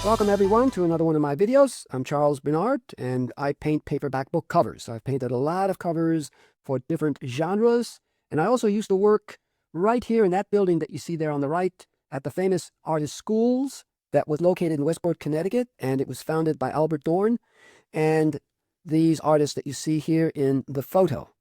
Welcome everyone to another one of my videos. I'm Charles Bernard and I paint paperback book covers. I've painted a lot of covers for different genres, and I also used to work right here in that building that you see there on the right at the famous artist schools that was located in Westport, Connecticut, and it was founded by Albert Dorn and these artists that you see here in the photo.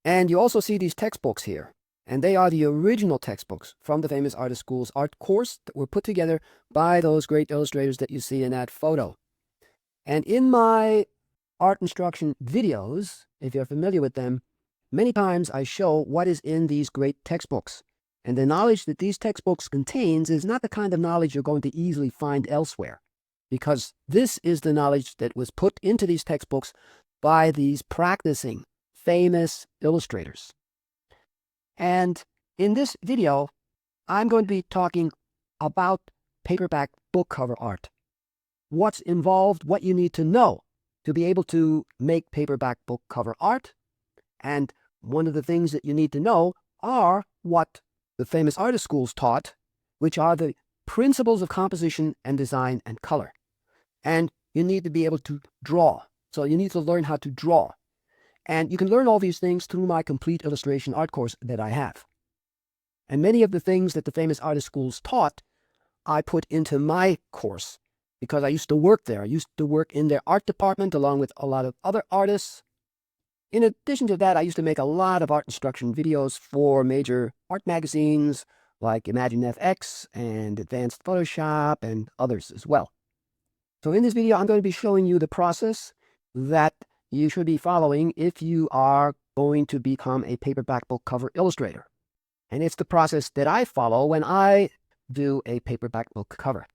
And you also see these textbooks here. And they are the original textbooks from the famous artist school's art course that were put together by those great illustrators that you see in that photo. And in my art instruction videos, if you're familiar with them, many times I show what is in these great textbooks. And the knowledge that these textbooks contains is not the kind of knowledge you're going to easily find elsewhere, because this is the knowledge that was put into these textbooks by these practicing famous illustrators. And in this video, I'm going to be talking about paperback book cover art. What's involved, what you need to know to be able to make paperback book cover art. And one of the things that you need to know are what the famous artist schools taught, which are the principles of composition and design and color. And you need to be able to draw. So you need to learn how to draw. And you can learn all these things through my complete illustration art course that I have. And many of the things that the famous artist schools taught, I put into my course because I used to work there. I used to work in their art department along with a lot of other artists. In addition to that, I used to make a lot of art instruction videos for major art magazines like ImagineFX and Advanced Photoshop and others as well. So in this video, I'm going to be showing you the process that you should be following if you are going to become a paperback book cover illustrator. And it's the process that I follow when I do a paperback book cover.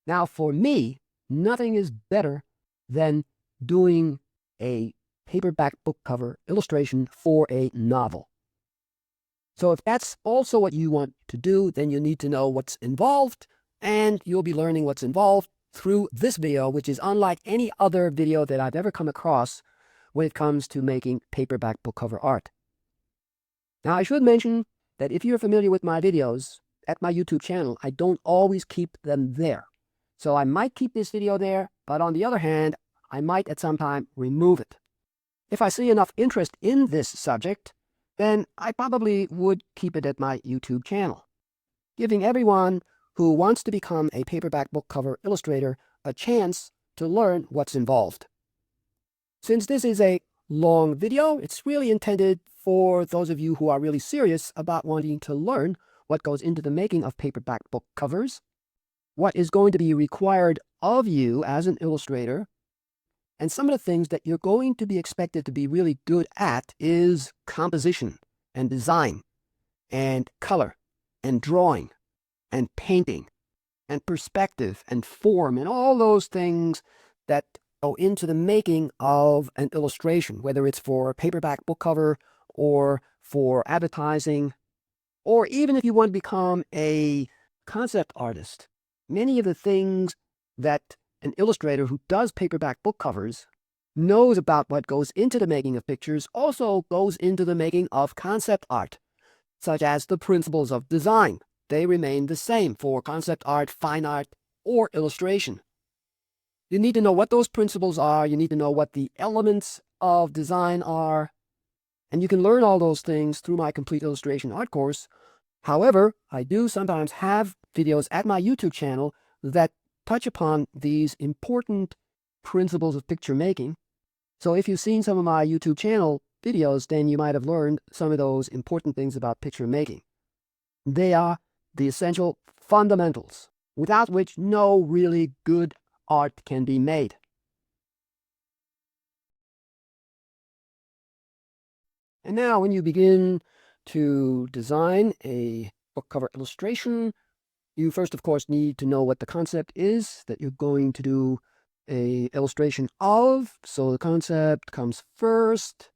Now, for me, nothing is better than doing a paperback book cover illustration for a novel. So if that's also what you want to do, then you need to know what's involved, and you'll be learning what's involved through this video, which is unlike any other video that I've ever come across when it comes to making paperback book cover art. Now, I should mention that if you're familiar with my videos at my YouTube channel, I don't always keep them there. So I might keep this video there, but on the other hand, I might at some time remove it. If I see enough interest in this subject, then I probably would keep it at my YouTube channel, giving everyone who wants to become a paperback book cover illustrator a chance to learn what's involved. Since this is a long video, it's really intended for those of you who are really serious about wanting to learn what goes into the making of paperback book covers, what is going to be required of you as an illustrator, and some of the things that you're going to be expected to be really good at is composition and design and color and drawing and painting, and perspective, and form, and all those things that go into the making of an illustration, whether it's for a paperback book cover, or for advertising, or even if you want to become a concept artist. Many of the things that an illustrator who does paperback book covers knows about what goes into the making of pictures also goes into the making of concept art, such as the principles of design. They remain the same for concept art, fine art, or illustration. You need to know what those principles are. You need to know what the elements of design are. And you can learn all those things through my complete illustration art course. However, I do sometimes have videos at my YouTube channel that touch upon these important principles of picture making. So if you've seen some of my YouTube channel videos, then you might have learned some of those important things about picture making. They are the essential fundamentals, without which no really good art can be made. And now when you begin to design a book cover illustration, you first, of course, need to know what the concept is that you're going to do an illustration of. So the concept comes first.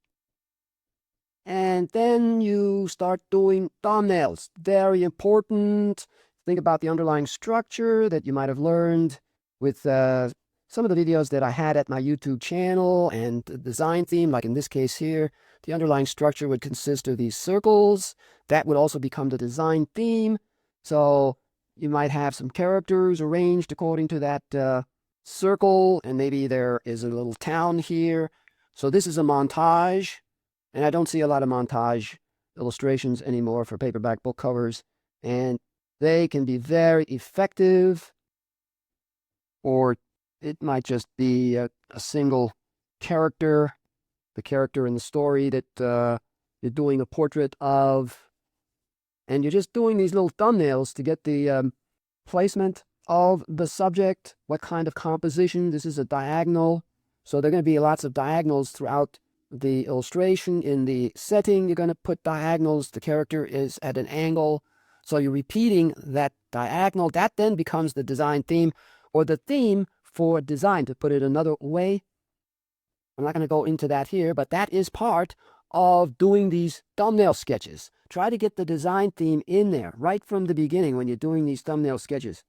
And then you start doing thumbnails. Very important. Think about the underlying structure that you might have learned with some of the videos that I had at my YouTube channel, and the design theme, like in this case here. The underlying structure would consist of these circles. That would also become the design theme. So you might have some characters arranged according to that circle, and maybe there is a little town here. So this is a montage, and I don't see a lot of montage illustrations anymore for paperback book covers, and they can be very effective, or it might just be a single character, the character in the story that you're doing a portrait of, and you're just doing these little thumbnails to get the placement of the subject, what kind of composition. This is a diagonal, so there are going to be lots of diagonals throughout the illustration. In the setting, you're going to put diagonals. The character is at an angle, so you're repeating that diagonal. That then becomes the design theme, or the theme for design, to put it another way. I'm not going to go into that here, but that is part of doing these thumbnail sketches. Try to get the design theme in there right from the beginning when you're doing these thumbnail sketches.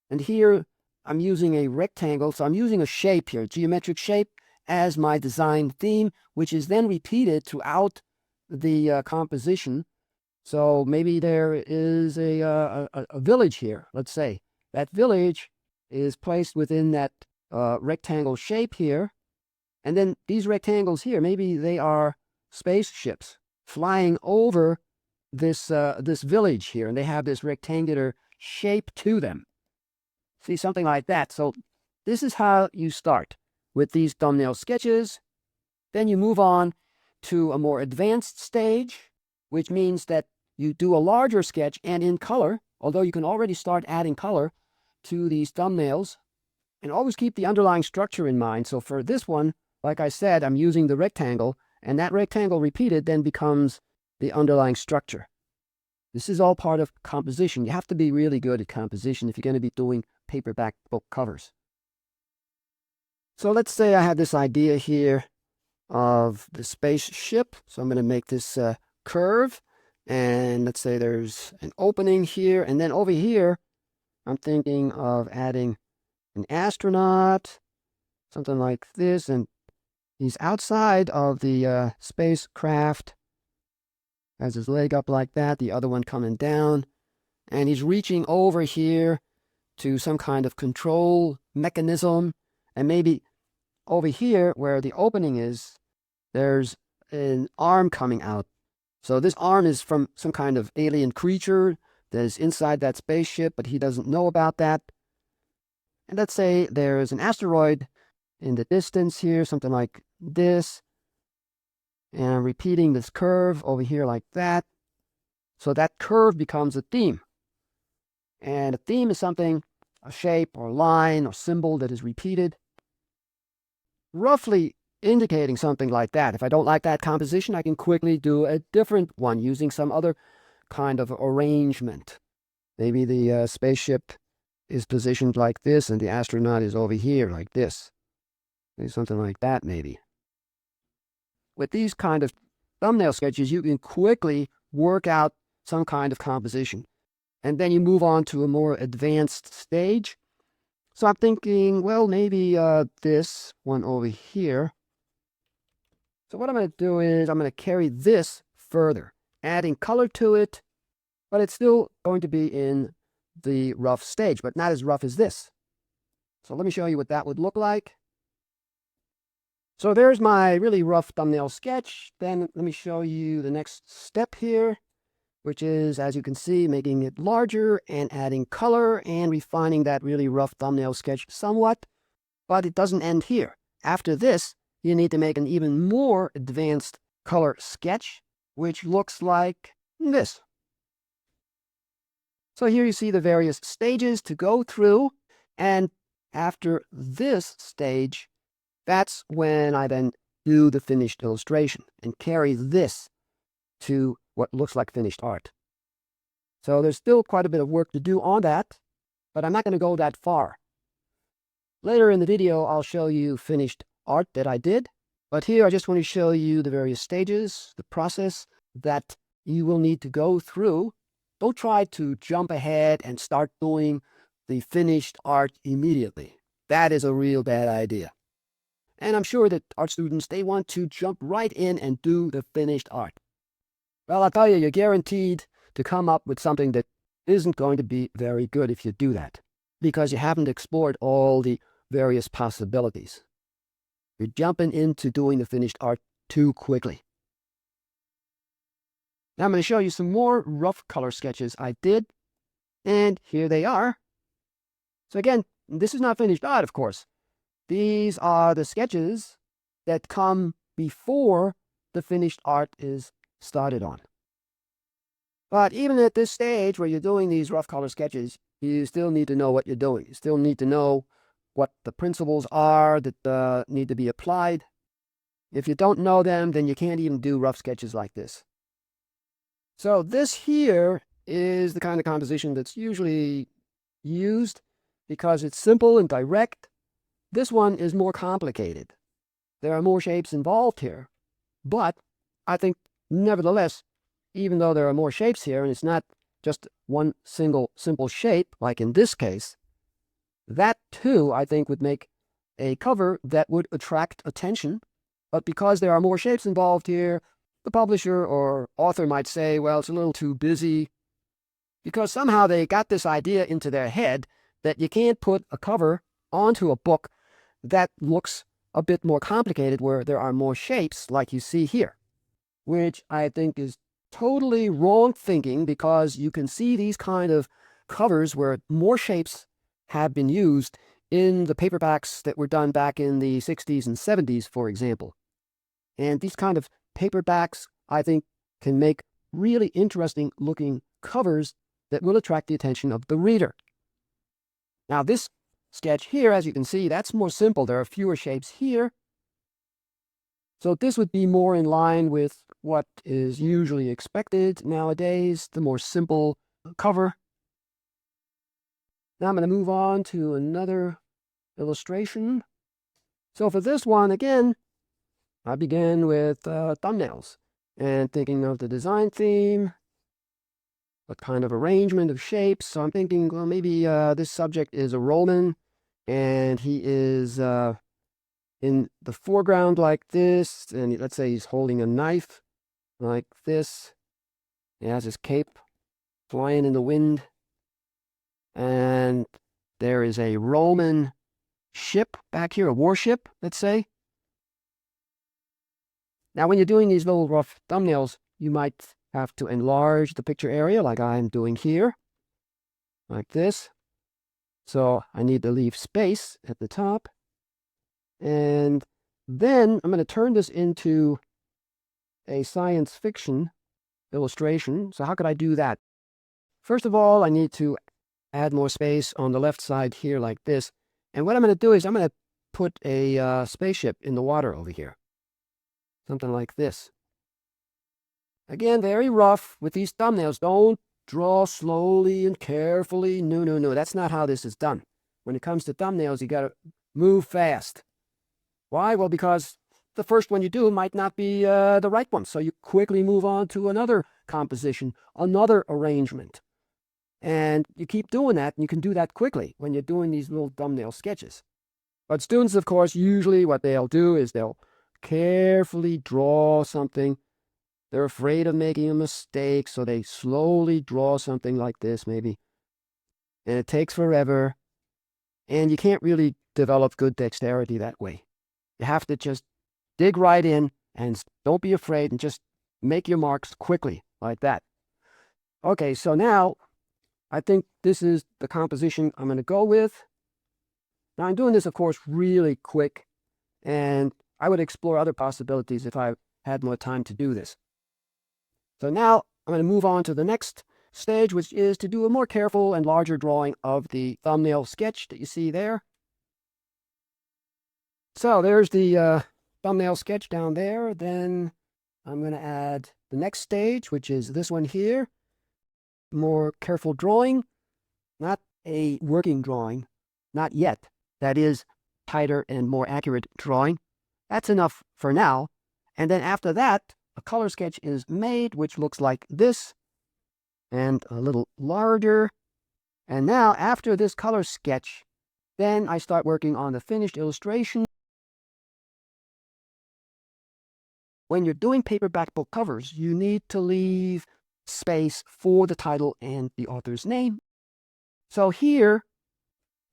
And here I'm using a rectangle, so I'm using a shape here, geometric shape, as my design theme, which is then repeated throughout the composition. So maybe there is a village here, let's say. That village is placed within that rectangle shape here. And then these rectangles here, maybe they are spaceships flying over this village here, and they have this rectangular shape to them. See, something like that. So this is how you start with these thumbnail sketches. Then you move on to a more advanced stage, which means that you do a larger sketch and in color, although you can already start adding color to these thumbnails, and always keep the underlying structure in mind. So for this one, like I said, I'm using the rectangle, and that rectangle repeated then becomes the underlying structure. This is all part of composition. You have to be really good at composition if you're going to be doing paperback book covers. So let's say I have this idea here of the spaceship. So I'm going to make this curve, and let's say there's an opening here, and then over here I'm thinking of adding an astronaut, something like this, and he's outside of the spacecraft, has his leg up like that, the other one coming down, and he's reaching over here to some kind of control mechanism, and maybe over here where the opening is, there's an arm coming out. So this arm is from some kind of alien creature that is inside that spaceship, but he doesn't know about that. And let's say there's an asteroid in the distance here, something like this. And I'm repeating this curve over here like that. So that curve becomes a theme. And a theme is something, a shape or line or symbol that is repeated, roughly indicating something like that. If I don't like that composition, I can quickly do a different one using some other kind of arrangement. Maybe the spaceship is positioned like this and the astronaut is over here like this. Maybe something like that, maybe. With these kind of thumbnail sketches, you can quickly work out some kind of composition. And then you move on to a more advanced stage. So I'm thinking, well, maybe this one over here. So what I'm going to do is I'm going to carry this further, adding color to it, but it's still going to be in the rough stage, but not as rough as this. So let me show you what that would look like. So there's my really rough thumbnail sketch. Then let me show you the next step here, which is, as you can see, making it larger and adding color and refining that really rough thumbnail sketch somewhat. But it doesn't end here. After this, you need to make an even more advanced color sketch, which looks like this. So here you see the various stages to go through, and after this stage, that's when I then do the finished illustration and carry this to what looks like finished art. So there's still quite a bit of work to do on that, but I'm not going to go that far. Later in the video, I'll show you finished art that I did, but here I just want to show you the various stages, the process that you will need to go through. Don't try to jump ahead and start doing the finished art immediately. That is a real bad idea. And I'm sure that art students, they want to jump right in and do the finished art. Well, I'll tell you, you're guaranteed to come up with something that isn't going to be very good if you do that, because you haven't explored all the various possibilities. You're jumping into doing the finished art too quickly. Now I'm going to show you some more rough color sketches I did, and here they are. So again, this is not finished art, of course. These are the sketches that come before the finished art is started on. But even at this stage where you're doing these rough color sketches, you still need to know what you're doing. You still need to know what the principles are that need to be applied. If you don't know them, then you can't even do rough sketches like this. So this here is the kind of composition that's usually used because it's simple and direct. This one is more complicated. There are more shapes involved here. But I think, nevertheless, even though there are more shapes here, and it's not just one single simple shape, like in this case, that too, I think, would make a cover that would attract attention. But because there are more shapes involved here, the publisher or author might say, well, it's a little too busy, because somehow they got this idea into their head that you can't put a cover onto a book that looks a bit more complicated, where there are more shapes like you see here, which I think is totally wrong thinking, because you can see these kind of covers where more shapes have been used in the paperbacks that were done back in the 60s and 70s, for example. And these kind of paperbacks, I think, can make really interesting looking covers that will attract the attention of the reader. Now this sketch here, as you can see, that's more simple. There are fewer shapes here. So this would be more in line with what is usually expected nowadays, the more simple cover. Now I'm going to move on to another illustration. So for this one, again, I began with thumbnails and thinking of the design theme, what kind of arrangement of shapes. So I'm thinking, well, maybe this subject is a Roman, and he is in the foreground like this, and let's say he's holding a knife like this. He has his cape flying in the wind, and there is a Roman ship back here, a warship, let's say. Now, when you're doing these little rough thumbnails, you might have to enlarge the picture area like I'm doing here, like this. So I need to leave space at the top. And then I'm going to turn this into a science fiction illustration. So how could I do that? First of all, I need to add more space on the left side here like this. And what I'm going to do is I'm going to put a spaceship in the water over here. Something like this. Again, very rough with these thumbnails. Don't draw slowly and carefully. No, no, no. That's not how this is done. When it comes to thumbnails, you got to move fast. Why? Well, because the first one you do might not be the right one. So you quickly move on to another composition, another arrangement. And you keep doing that, and you can do that quickly when you're doing these little thumbnail sketches. But students, of course, usually what they'll do is they'll carefully draw something. They're afraid of making a mistake, so they slowly draw something like this, maybe. And it takes forever, and you can't really develop good dexterity that way. You have to just dig right in, and don't be afraid, and just make your marks quickly, like that. Okay, so now I think this is the composition I'm going to go with. Now, I'm doing this, of course, really quick, and I would explore other possibilities if I had more time to do this. So now I'm going to move on to the next stage, which is to do a more careful and larger drawing of the thumbnail sketch that you see there. So there's the thumbnail sketch down there. Then I'm going to add the next stage, which is this one here. More careful drawing, not a working drawing, not yet. That is tighter and more accurate drawing. That's enough for now. And then after that, a color sketch is made, which looks like this, and a little larger. And now, after this color sketch, then I start working on the finished illustration. When you're doing paperback book covers, you need to leave space for the title and the author's name. So here,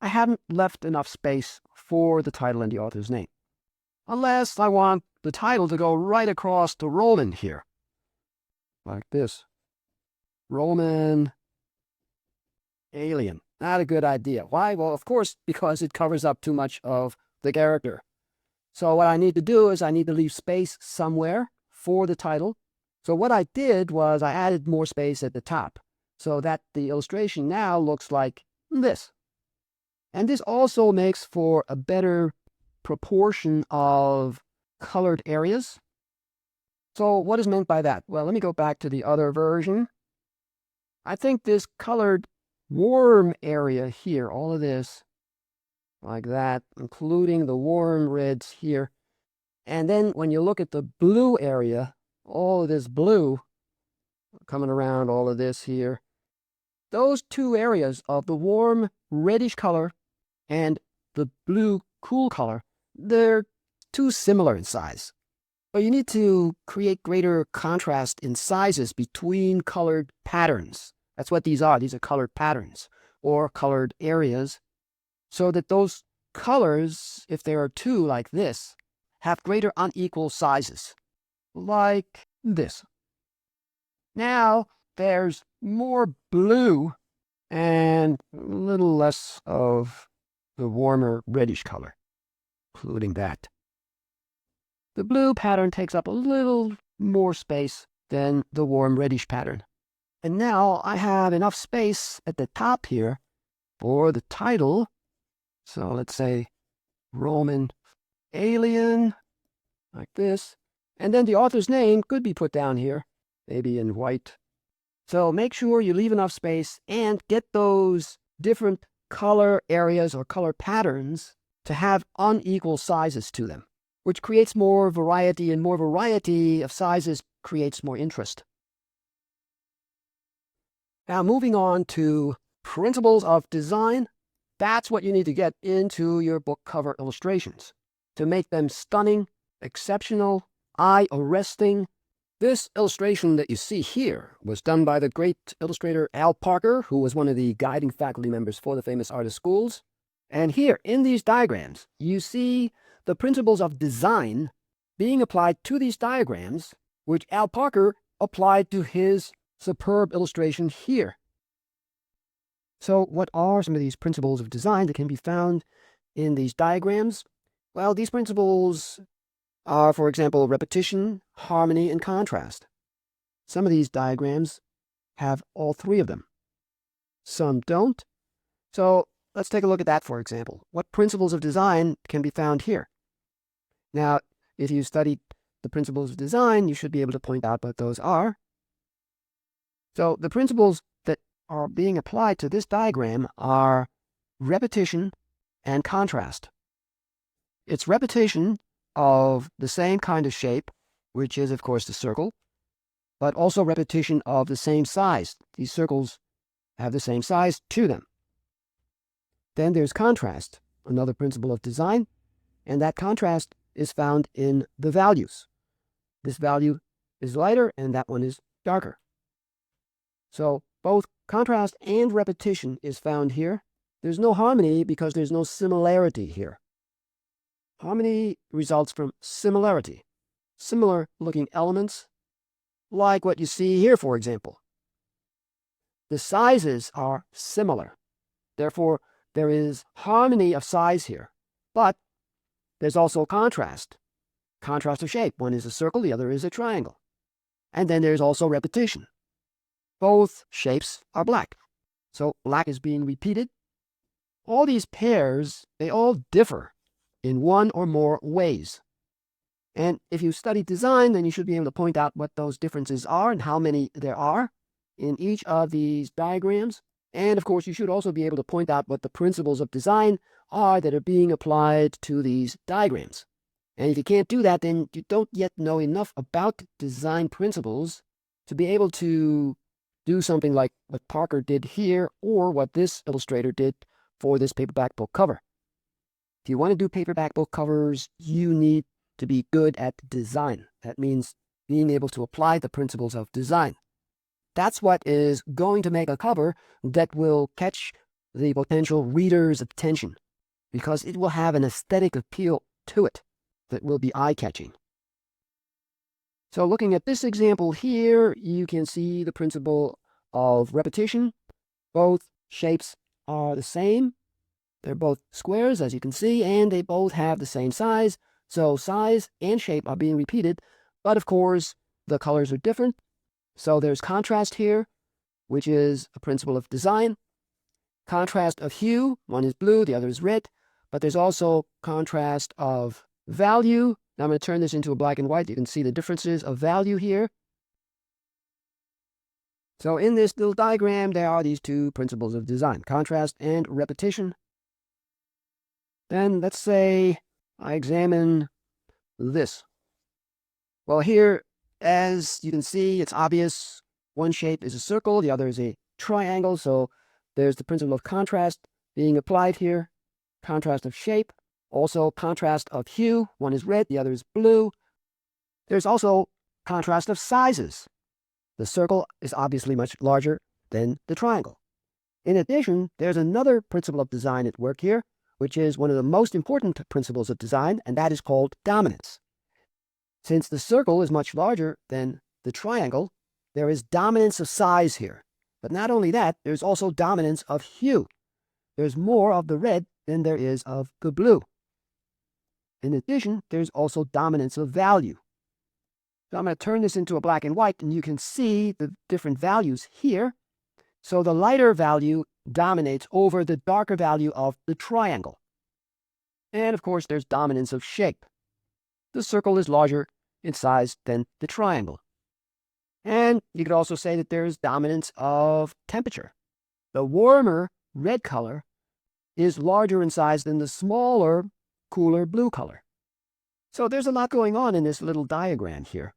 I haven't left enough space for the title and the author's name, unless I want the title to go right across the Roman here, like this. Roman alien. Not a good idea. Why? Well, of course, because it covers up too much of the character. So what I need to do is I need to leave space somewhere for the title. So what I did was I added more space at the top so that the illustration now looks like this. And this also makes for a better proportion of colored areas. So what is meant by that? Well, let me go back to the other version. I think this colored warm area here, all of this, like that, including the warm reds here. And then when you look at the blue area, all of this blue coming around all of this here, those two areas of the warm reddish color and the blue cool color, they're too similar in size. But you need to create greater contrast in sizes between colored patterns. That's what these are. These are colored patterns or colored areas, so that those colors, if there are two like this, have greater unequal sizes, like this. Now there's more blue and a little less of the warmer reddish color, including that. The blue pattern takes up a little more space than the warm reddish pattern. And now I have enough space at the top here for the title. So let's say Roman alien, like this. And then the author's name could be put down here, maybe in white. So make sure you leave enough space and get those different color areas or color patterns to have unequal sizes to them, which creates more variety, and more variety of sizes creates more interest. Now moving on to principles of design, that's what you need to get into your book cover illustrations to make them stunning, exceptional, eye-arresting. This illustration that you see here was done by the great illustrator Al Parker, who was one of the guiding faculty members for the famous artist schools. And here, in these diagrams, you see the principles of design being applied to these diagrams, which Al Parker applied to his superb illustration here. So what are some of these principles of design that can be found in these diagrams? Well, these principles are, for example, repetition, harmony, and contrast. Some of these diagrams have all three of them. Some don't. So let's take a look at that, for example. What principles of design can be found here? Now, if you studied the principles of design, you should be able to point out what those are. So the principles that are being applied to this diagram are repetition and contrast. It's repetition of the same kind of shape, which is, of course, the circle, but also repetition of the same size. These circles have the same size to them. Then there's contrast, another principle of design, and that contrast is found in the values. This value is lighter, and that one is darker. So both contrast and repetition is found here. There's no harmony because there's no similarity here. Harmony results from similarity. Similar looking elements, like what you see here, for example. The sizes are similar. Therefore, there is harmony of size here. But there's also contrast. Contrast of shape. One is a circle, the other is a triangle. And then there's also repetition. Both shapes are black. So black is being repeated. All these pairs, they all differ in one or more ways. And if you study design, then you should be able to point out what those differences are and how many there are in each of these diagrams. And of course, you should also be able to point out what the principles of design are that are being applied to these diagrams. And if you can't do that, then you don't yet know enough about design principles to be able to do something like what Parker did here or what this illustrator did for this paperback book cover. If you want to do paperback book covers, you need to be good at design. That means being able to apply the principles of design. That's what is going to make a cover that will catch the potential reader's attention, because it will have an aesthetic appeal to it that will be eye-catching. So looking at this example here, you can see the principle of repetition. Both shapes are the same. They're both squares, as you can see, and they both have the same size. So size and shape are being repeated, but of course, the colors are different. So there's contrast here, which is a principle of design. Contrast of hue, one is blue, the other is red, but there's also contrast of value. Now I'm going to turn this into a black and white. You can see the differences of value here. So in this little diagram, there are these two principles of design, contrast and repetition. Then let's say I examine this. Well, here, as you can see, it's obvious. One shape is a circle, the other is a triangle. So there's the principle of contrast being applied here. Contrast of shape. Also contrast of hue. One is red, the other is blue. There's also contrast of sizes. The circle is obviously much larger than the triangle. In addition, there's another principle of design at work here, which is one of the most important principles of design, and that is called dominance. Since the circle is much larger than the triangle, there is dominance of size here. But not only that, there's also dominance of hue. There's more of the red than there is of the blue. In addition, there's also dominance of value. So I'm going to turn this into a black and white, and you can see the different values here. So the lighter value dominates over the darker value of the triangle. And of course, there's dominance of shape. The circle is larger in size than the triangle. And you could also say that there's dominance of temperature. The warmer red color is larger in size than the smaller, cooler blue color. So there's a lot going on in this little diagram here.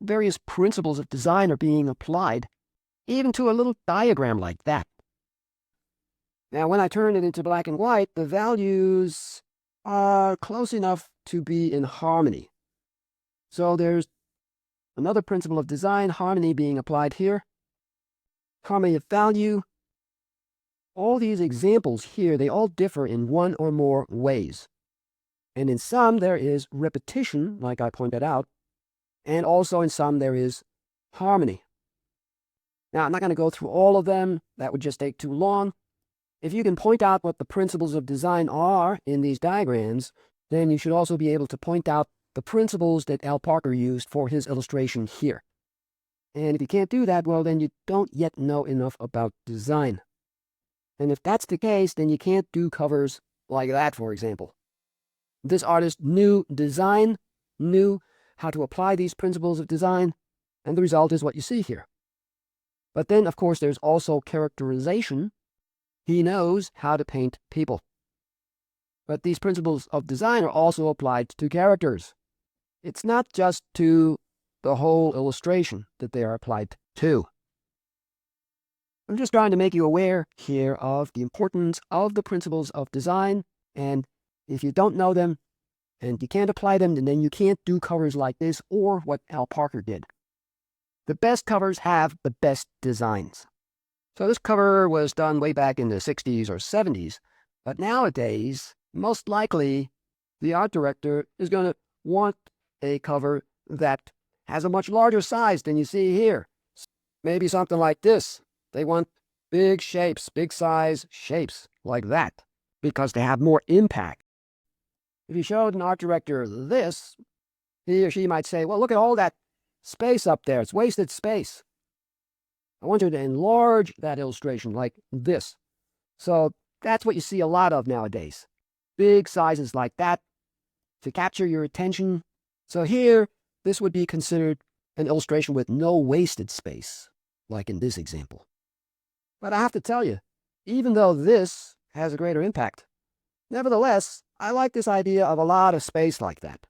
Various principles of design are being applied, even to a little diagram like that. Now, when I turn it into black and white, the values are close enough to be in harmony. So there's another principle of design, harmony, being applied here. Harmony of value. All these examples here, they all differ in one or more ways. And in some, there is repetition, like I pointed out, and also in some, there is harmony. Now, I'm not going to go through all of them. That would just take too long. If you can point out what the principles of design are in these diagrams, then you should also be able to point out the principles that Al Parker used for his illustration here. And if you can't do that, well, then you don't yet know enough about design. And if that's the case, then you can't do covers like that, for example. This artist knew design, knew how to apply these principles of design, and the result is what you see here. But then, of course, there's also characterization. He knows how to paint people. But these principles of design are also applied to characters. It's not just to the whole illustration that they are applied to. I'm just trying to make you aware here of the importance of the principles of design, and if you don't know them and you can't apply them, then you can't do covers like this or what Al Parker did. The best covers have the best designs. So this cover was done way back in the 60s or 70s, but nowadays, most likely, the art director is going to want a cover that has a much larger size than you see here. Maybe something like this. They want big shapes, big size shapes like that, because they have more impact. If you showed an art director this, he or she might say, well, look at all that space up there. It's wasted space. I want you to enlarge that illustration like this. So that's what you see a lot of nowadays. Big sizes like that to capture your attention. So here, this would be considered an illustration with no wasted space, like in this example. But I have to tell you, even though this has a greater impact, nevertheless, I like this idea of a lot of space like that.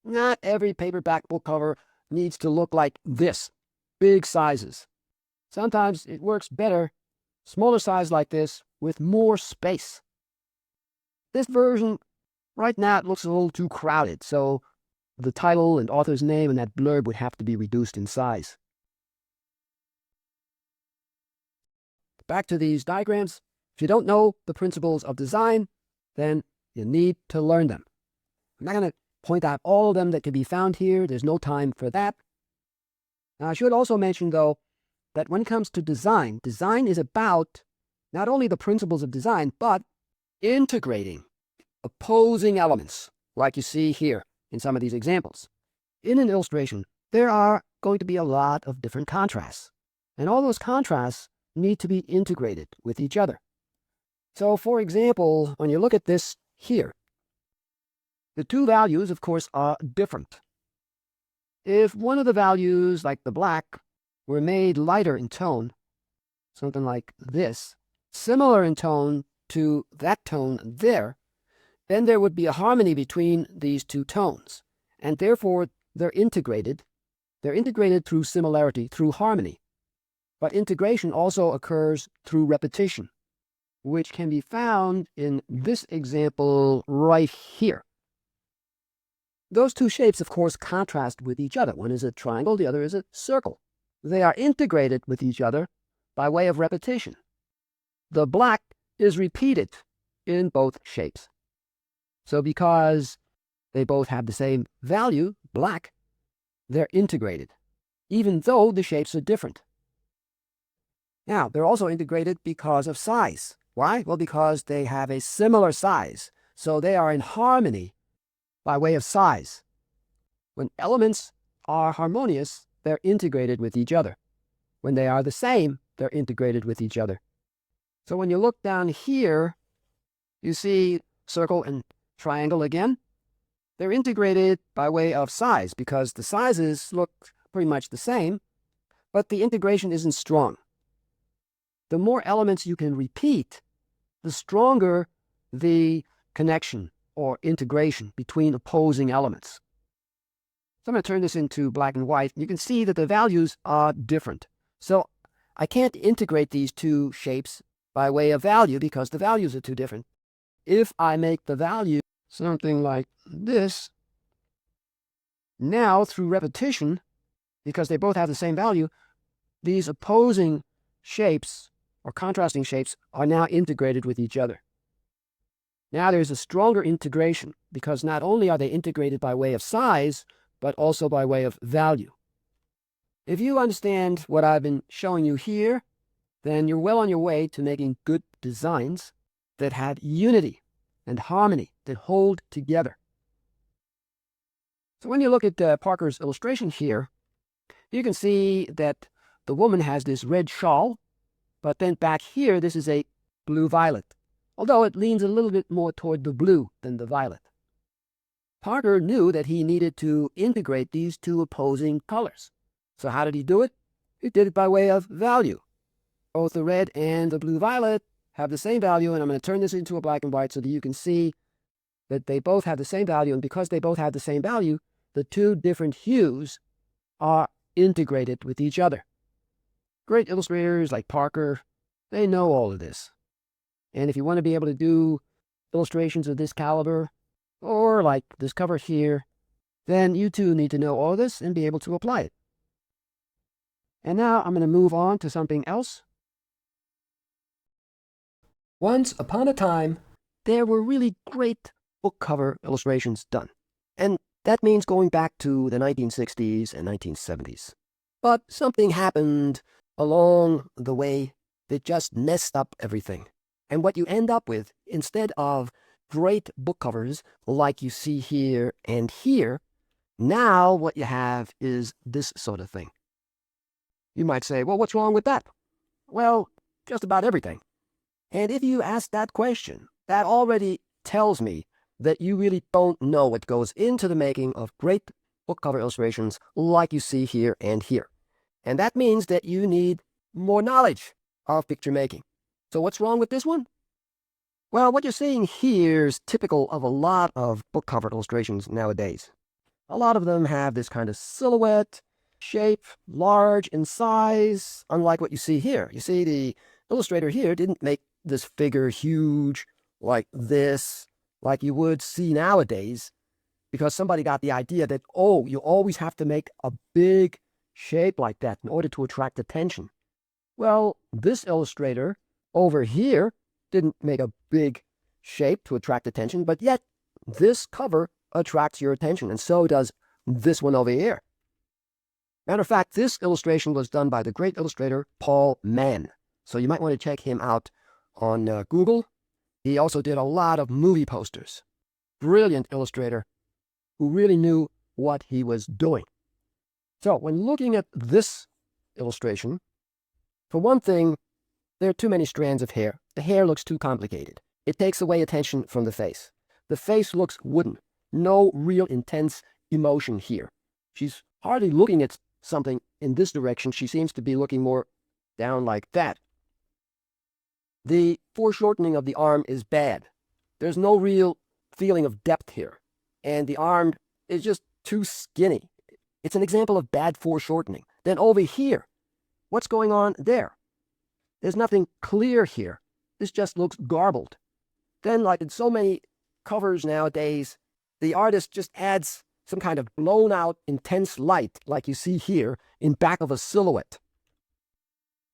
Not every paperback book cover needs to look like this, big sizes. Sometimes it works better, smaller size like this, with more space. This version, right now, it looks a little too crowded, so the title and author's name and that blurb would have to be reduced in size. back to these diagrams. If you don't know the principles of design, then you need to learn them. I'm not going to point out all of them that can be found here. There's no time for that. Now, I should also mention, though, that when it comes to design, design is about not only the principles of design, but integrating opposing elements, like you see here in some of these examples. In an illustration, there are going to be a lot of different contrasts, and all those contrasts need to be integrated with each other. So, for example, when you look at this here, the two values, of course, are different. If one of the values, like the black, were made lighter in tone, something like this, similar in tone to that tone there, then there would be a harmony between these two tones, and therefore they're integrated. They're integrated through similarity, through harmony. But integration also occurs through repetition, which can be found in this example right here. Those two shapes, of course, contrast with each other. One is a triangle, the other is a circle. They are integrated with each other by way of repetition. The black is repeated in both shapes. So because they both have the same value, black, they're integrated, even though the shapes are different. Now, they're also integrated because of size. Why? Well, because they have a similar size, so they are in harmony by way of size. When elements are harmonious, they're integrated with each other. When they are the same, they're integrated with each other. So when you look down here, you see circle and triangle again. They're integrated by way of size because the sizes look pretty much the same, but the integration isn't strong. The more elements you can repeat, the stronger the connection or integration between opposing elements. So I'm going to turn this into black and white. You can see that the values are different. So I can't integrate these two shapes by way of value because the values are too different. If I make the value something like this, now through repetition, because they both have the same value, these opposing shapes or contrasting shapes are now integrated with each other. Now there's a stronger integration because not only are they integrated by way of size, but also by way of value. If you understand what I've been showing you here, then you're well on your way to making good designs that have unity and harmony, that hold together. So when you look at Parker's illustration here, you can see that the woman has this red shawl, but then back here, this is a blue-violet, although it leans a little bit more toward the blue than the violet. Parker knew that he needed to integrate these two opposing colors. So how did he do it? He did it by way of value. Both the red and the blue-violet have the same value, and I'm going to turn this into a black and white so that you can see that they both have the same value, and because they both have the same value, the two different hues are integrated with each other. Great illustrators like Parker, they know all of this. And if you want to be able to do illustrations of this caliber, or like this cover here, then you too need to know all of this and be able to apply it. And now I'm going to move on to something else. Once upon a time, there were really great book cover illustrations done. And that means going back to the 1960s and 1970s. But something happened along the way that just messed up everything. And what you end up with, instead of great book covers like you see here and here, now what you have is this sort of thing. You might say, well, what's wrong with that? Well, just about everything. And if you ask that question, that already tells me that you really don't know what goes into the making of great book cover illustrations like you see here and here. And that means that you need more knowledge of picture making. So what's wrong with this one? Well, what you're seeing here is typical of a lot of book cover illustrations nowadays. A lot of them have this kind of silhouette, shape, large in size, unlike what you see here. You see, the illustrator here didn't make this figure huge like this, like you would see nowadays, because somebody got the idea that, oh, you always have to make a big shape like that in order to attract attention. Well, this illustrator over here didn't make a big shape to attract attention, but yet this cover attracts your attention, and so does this one over here. Matter of fact, this illustration was done by the great illustrator Paul Mann, so you might want to check him out on Google. He also did a lot of movie posters. Brilliant illustrator who really knew what he was doing. So when looking at this illustration, for one thing, there are too many strands of hair. The hair looks too complicated. It takes away attention from the face. The face looks wooden. No real intense emotion here. She's hardly looking at something in this direction. She seems to be looking more down like that. The foreshortening of the arm is bad. There's no real feeling of depth here. And the arm is just too skinny. It's an example of bad foreshortening. Then over here, what's going on there? There's nothing clear here. This just looks garbled. Then, like in so many covers nowadays, the artist just adds some kind of blown out, intense light, like you see here, in back of a silhouette.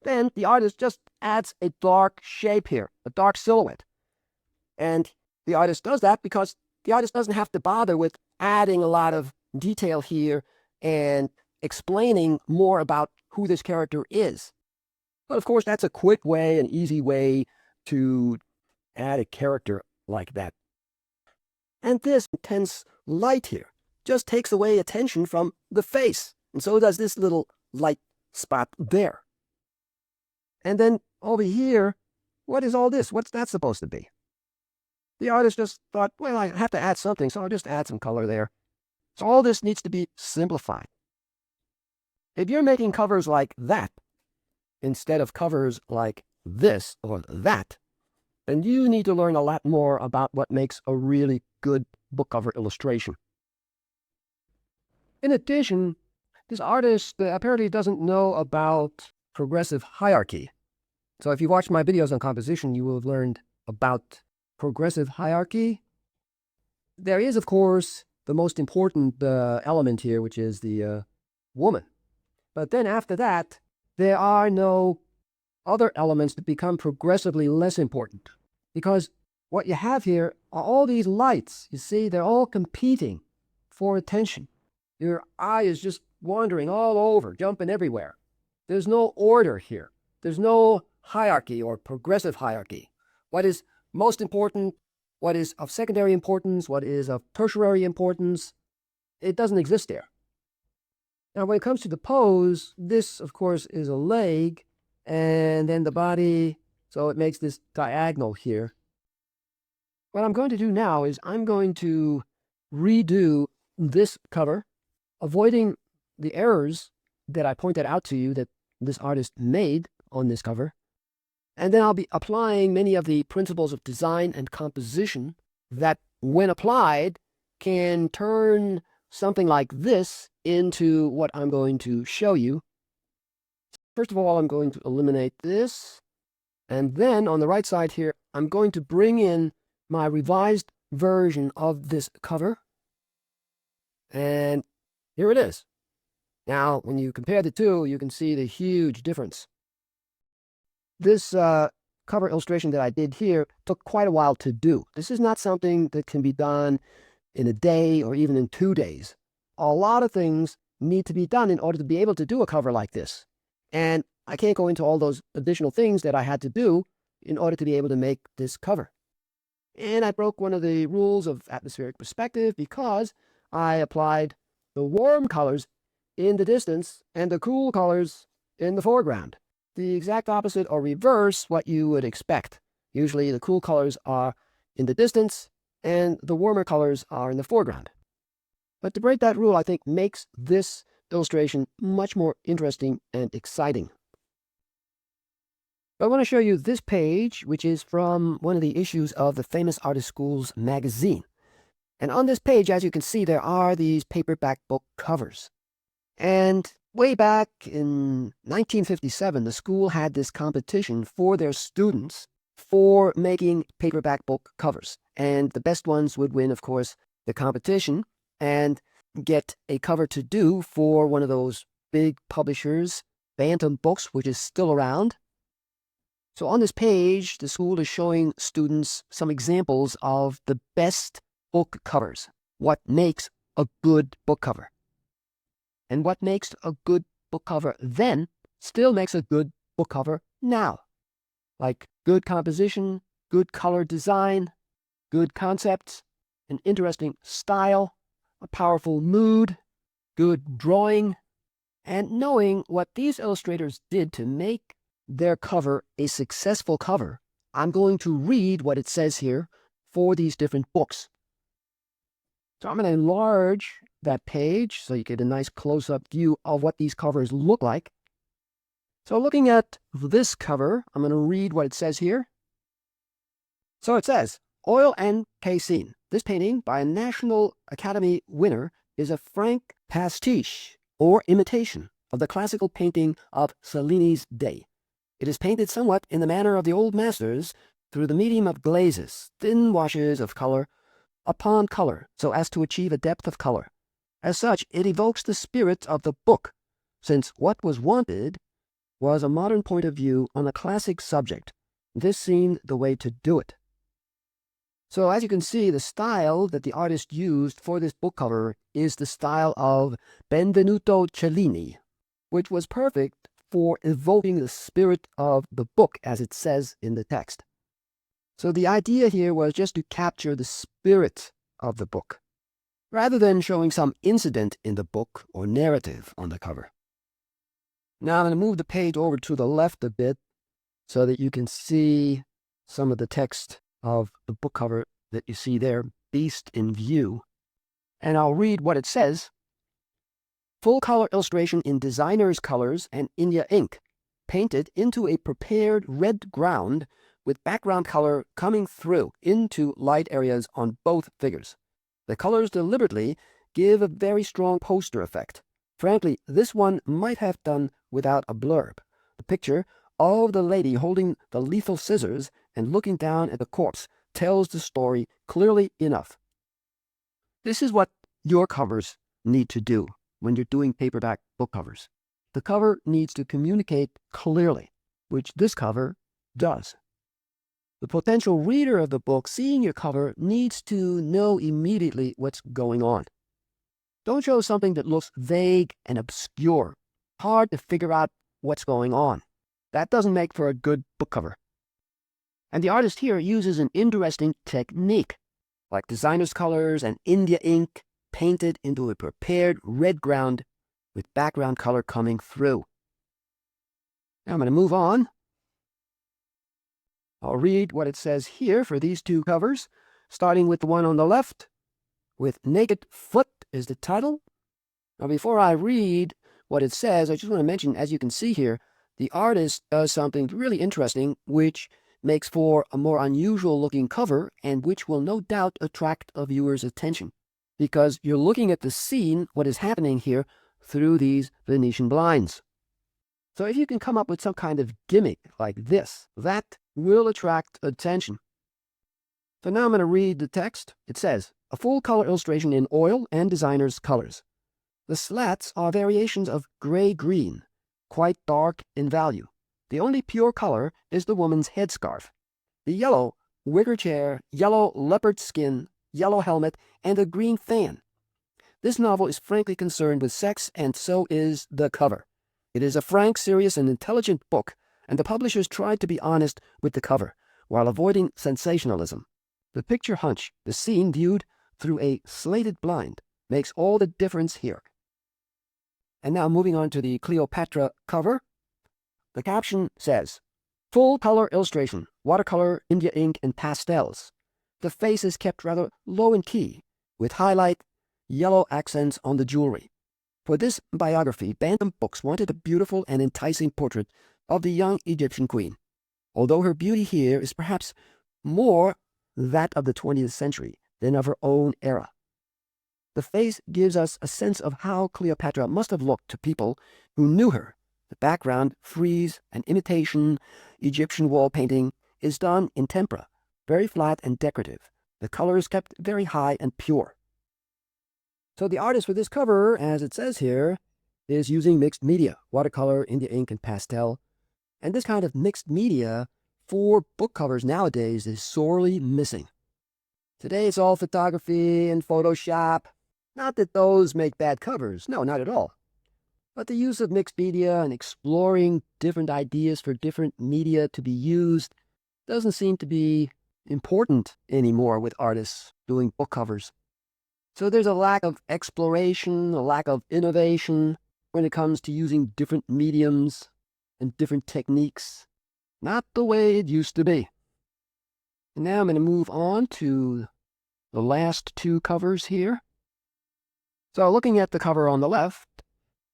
Then the artist just adds a dark shape here, a dark silhouette. And the artist does that because the artist doesn't have to bother with adding a lot of detail here and explaining more about who this character is. But of course, that's a quick way, an easy way to add a character like that. And this intense light here just takes away attention from the face. And so does this little light spot there. And then over here, what is all this? What's that supposed to be? The artist just thought, well, I have to add something, so I'll just add some color there. So all this needs to be simplified. If you're making covers like that, instead of covers like this or that, then you need to learn a lot more about what makes a really good book cover illustration. In addition, this artist apparently doesn't know about progressive hierarchy. So if you watched my videos on composition, you will have learned about progressive hierarchy. There is, of course, the most important element here, which is the woman. But then after that, there are no other elements that become progressively less important. Because what you have here are all these lights. You see, they're all competing for attention. Your eye is just wandering all over, jumping everywhere. There's no order here. There's no hierarchy or progressive hierarchy. What is most important, what is of secondary importance, what is of tertiary importance, it doesn't exist there. Now, when it comes to the pose, this, of course, is a leg, and then the body, so it makes this diagonal here. What I'm going to do now is I'm going to redo this cover, avoiding the errors that I pointed out to you that this artist made on this cover. And then I'll be applying many of the principles of design and composition that, when applied, can turn something like this into what I'm going to show you. First of all, I'm going to eliminate this. And then on the right side here, I'm going to bring in my revised version of this cover. And here it is. Now, when you compare the two, you can see the huge difference. This cover illustration that I did here took quite a while to do. This is not something that can be done in a day or even in 2 days. A lot of things need to be done in order to be able to do a cover like this. And I can't go into all those additional things that I had to do in order to be able to make this cover. And I broke one of the rules of atmospheric perspective because I applied the warm colors in the distance and the cool colors in the foreground. The exact opposite or reverse what you would expect. Usually the cool colors are in the distance and the warmer colors are in the foreground. But to break that rule, I think, makes this illustration much more interesting and exciting. I want to show you this page, which is from one of the issues of the Famous Artist Schools magazine. And on this page, as you can see, there are these paperback book covers. And way back in 1957, the school had this competition for their students for making paperback book covers. And the best ones would win, of course, the competition and get a cover to do for one of those big publishers, Bantam Books, which is still around. So on this page, the school is showing students some examples of the best book covers. What makes a good book cover? And what makes a good book cover then still makes a good book cover now. Like good composition, good color design, good concepts, an interesting style, a powerful mood, good drawing, and knowing what these illustrators did to make their cover a successful cover, I'm going to read what it says here for these different books. So I'm going to enlarge that page so you get a nice close-up view of what these covers look like. So looking at this cover, I'm going to read what it says here. So it says, Oil and Cassine. This painting by a National Academy winner is a frank pastiche or imitation of the classical painting of Cellini's day. It is painted somewhat in the manner of the old masters through the medium of glazes, thin washes of color upon color, so as to achieve a depth of color. As such, it evokes the spirit of the book, since what was wanted was a modern point of view on a classic subject. This seemed the way to do it. So as you can see, the style that the artist used for this book cover is the style of Benvenuto Cellini, which was perfect for evoking the spirit of the book as it says in the text. So the idea here was just to capture the spirit of the book, rather than showing some incident in the book or narrative on the cover. Now I'm going to move the page over to the left a bit so that you can see some of the text of the book cover that you see there, Beast in View. And I'll read what it says. Full color illustration in designer's colors and India ink, painted into a prepared red ground with background color coming through into light areas on both figures. The colors deliberately give a very strong poster effect. Frankly, this one might have done without a blurb. The picture of the lady holding the lethal scissors and looking down at the corpse tells the story clearly enough. This is what your covers need to do when you're doing paperback book covers. The cover needs to communicate clearly, which this cover does. The potential reader of the book seeing your cover needs to know immediately what's going on. Don't show something that looks vague and obscure, hard to figure out what's going on. That doesn't make for a good book cover. And the artist here uses an interesting technique, like designer's colors and India ink painted into a prepared red ground with background color coming through. Now I'm going to move on. I'll read what it says here for these two covers, starting with the one on the left, with Naked Foot is the title. Now before I read what it says, I just want to mention, as you can see here, the artist does something really interesting, which makes for a more unusual looking cover and which will no doubt attract a viewer's attention, because you're looking at the scene, what is happening here, through these Venetian blinds. So if you can come up with some kind of gimmick like this, that will attract attention. So now I'm going to read the text. It says, a full color illustration in oil and designer's colors. The slats are variations of gray-green, quite dark in value. The only pure color is the woman's headscarf. The yellow wicker chair, yellow leopard skin, yellow helmet, and a green fan. This novel is frankly concerned with sex, and so is the cover. It is a frank, serious, and intelligent book, and the publishers tried to be honest with the cover, while avoiding sensationalism. The picture hunch, the scene viewed through a slated blind, makes all the difference here. And now moving on to the Cleopatra cover. The caption says, full color illustration, watercolor, India ink, and pastels. The face is kept rather low in key, with highlight yellow accents on the jewelry. For this biography, Bantam Books wanted a beautiful and enticing portrait of the young Egyptian queen, although her beauty here is perhaps more that of the 20th century than of her own era. The face gives us a sense of how Cleopatra must have looked to people who knew her. The background, frieze, and imitation Egyptian wall painting is done in tempera, very flat and decorative. The color is kept very high and pure. So the artist for this cover, as it says here, is using mixed media, watercolor, India ink, and pastel. And this kind of mixed media for book covers nowadays is sorely missing. Today it's all photography and Photoshop. Not that those make bad covers, no, not at all. But the use of mixed media and exploring different ideas for different media to be used doesn't seem to be important anymore with artists doing book covers. So there's a lack of exploration, a lack of innovation when it comes to using different mediums and different techniques. Not the way it used to be. And now I'm going to move on to the last two covers here. So looking at the cover on the left,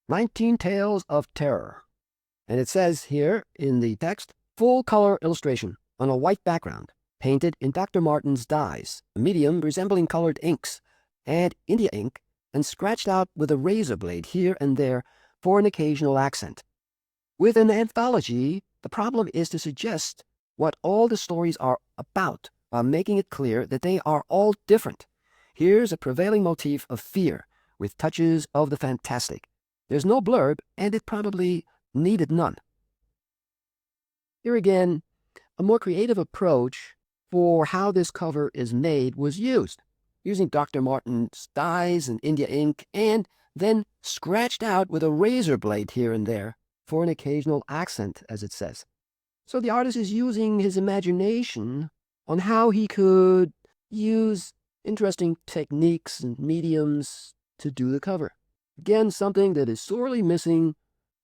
19 Tales of Terror. And it says here in the text, full color illustration on a white background, painted in Dr. Martin's dyes, a medium resembling colored inks, and India ink, and scratched out with a razor blade here and there for an occasional accent. With an anthology, the problem is to suggest what all the stories are about while making it clear that they are all different. Here's a prevailing motif of fear with touches of the fantastic. There's no blurb, and it probably needed none. Here again, a more creative approach for how this cover is made was used, using Dr. Martin's dyes and India ink, and then scratched out with a razor blade here and there for an occasional accent, as it says. So the artist is using his imagination on how he could use interesting techniques and mediums to do the cover. Again, something that is sorely missing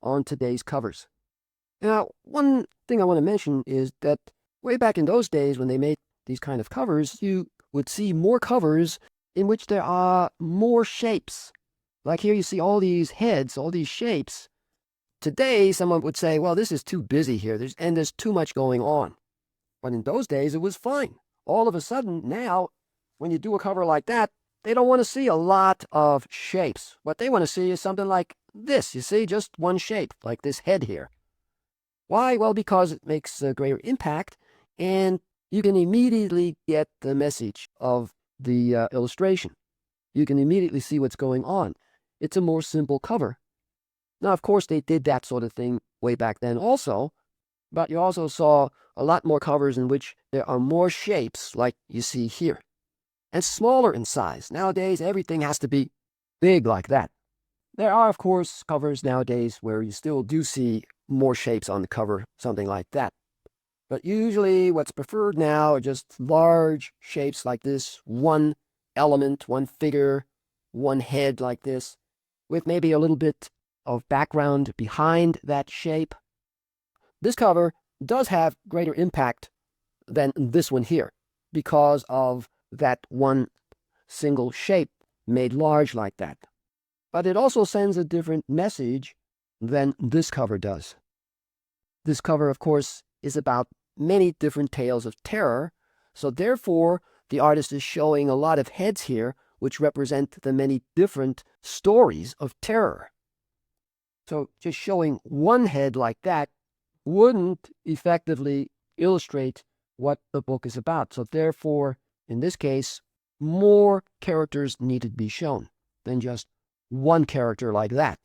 on today's covers. Now, one thing I want to mention is that way back in those days when they made these kind of covers, you would see more covers in which there are more shapes. Like here you see all these heads, all these shapes. Today, someone would say, well, this is too busy here, there's too much going on. But in those days, it was fine. All of a sudden, now, when you do a cover like that, they don't want to see a lot of shapes. What they want to see is something like this, you see, just one shape, like this head here. Why? Well, because it makes a greater impact, and you can immediately get the message of the illustration. You can immediately see what's going on. It's a more simple cover. Now, of course, they did that sort of thing way back then also, but you also saw a lot more covers in which there are more shapes, like you see here, and smaller in size. Nowadays, everything has to be big like that. There are, of course, covers nowadays where you still do see more shapes on the cover, something like that. But usually what's preferred now are just large shapes like this, one element, one figure, one head like this, with maybe a little bit of background behind that shape. This cover does have greater impact than this one here because of that one single shape made large like that. But it also sends a different message than this cover does. This cover, of course, is about many different tales of terror, so therefore the artist is showing a lot of heads here which represent the many different stories of terror. So just showing one head like that wouldn't effectively illustrate what the book is about. So therefore, in this case, more characters need to be shown than just one character like that.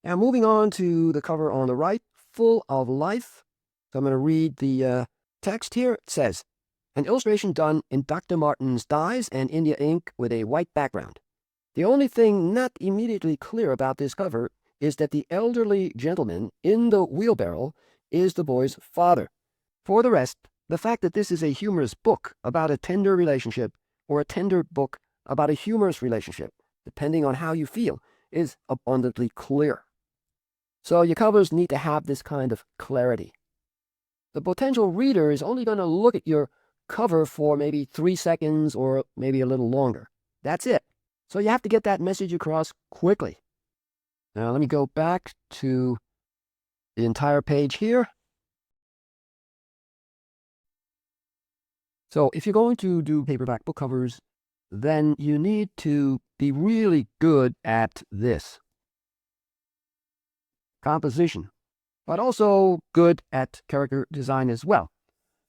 Now moving on to the cover on the right, Full of Life. So I'm going to read the text here. It says, an illustration done in Dr. Martin's dyes and India ink with a white background. The only thing not immediately clear about this cover is that the elderly gentleman in the wheelbarrow is the boy's father. For the rest, the fact that this is a humorous book about a tender relationship or a tender book about a humorous relationship, depending on how you feel, is abundantly clear. So your covers need to have this kind of clarity. The potential reader is only going to look at your cover for maybe 3 seconds or maybe a little longer. That's it. So you have to get that message across quickly. Now let me go back to the entire page here. So if you're going to do paperback book covers, then you need to be really good at this. Composition, but also good at character design as well.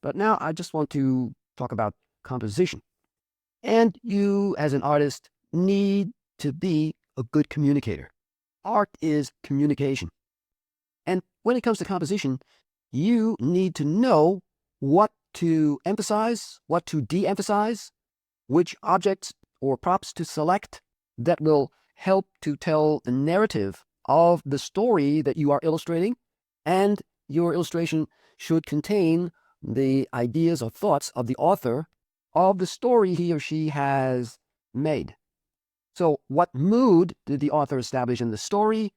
But now I just want to talk about composition. And you, as an artist, need to be a good communicator. Art is communication. And when it comes to composition, you need to know what to emphasize, what to de-emphasize, which objects or props to select that will help to tell the narrative of the story that you are illustrating, and your illustration should contain the ideas or thoughts of the author of the story he or she has made. So what mood did the author establish in the story?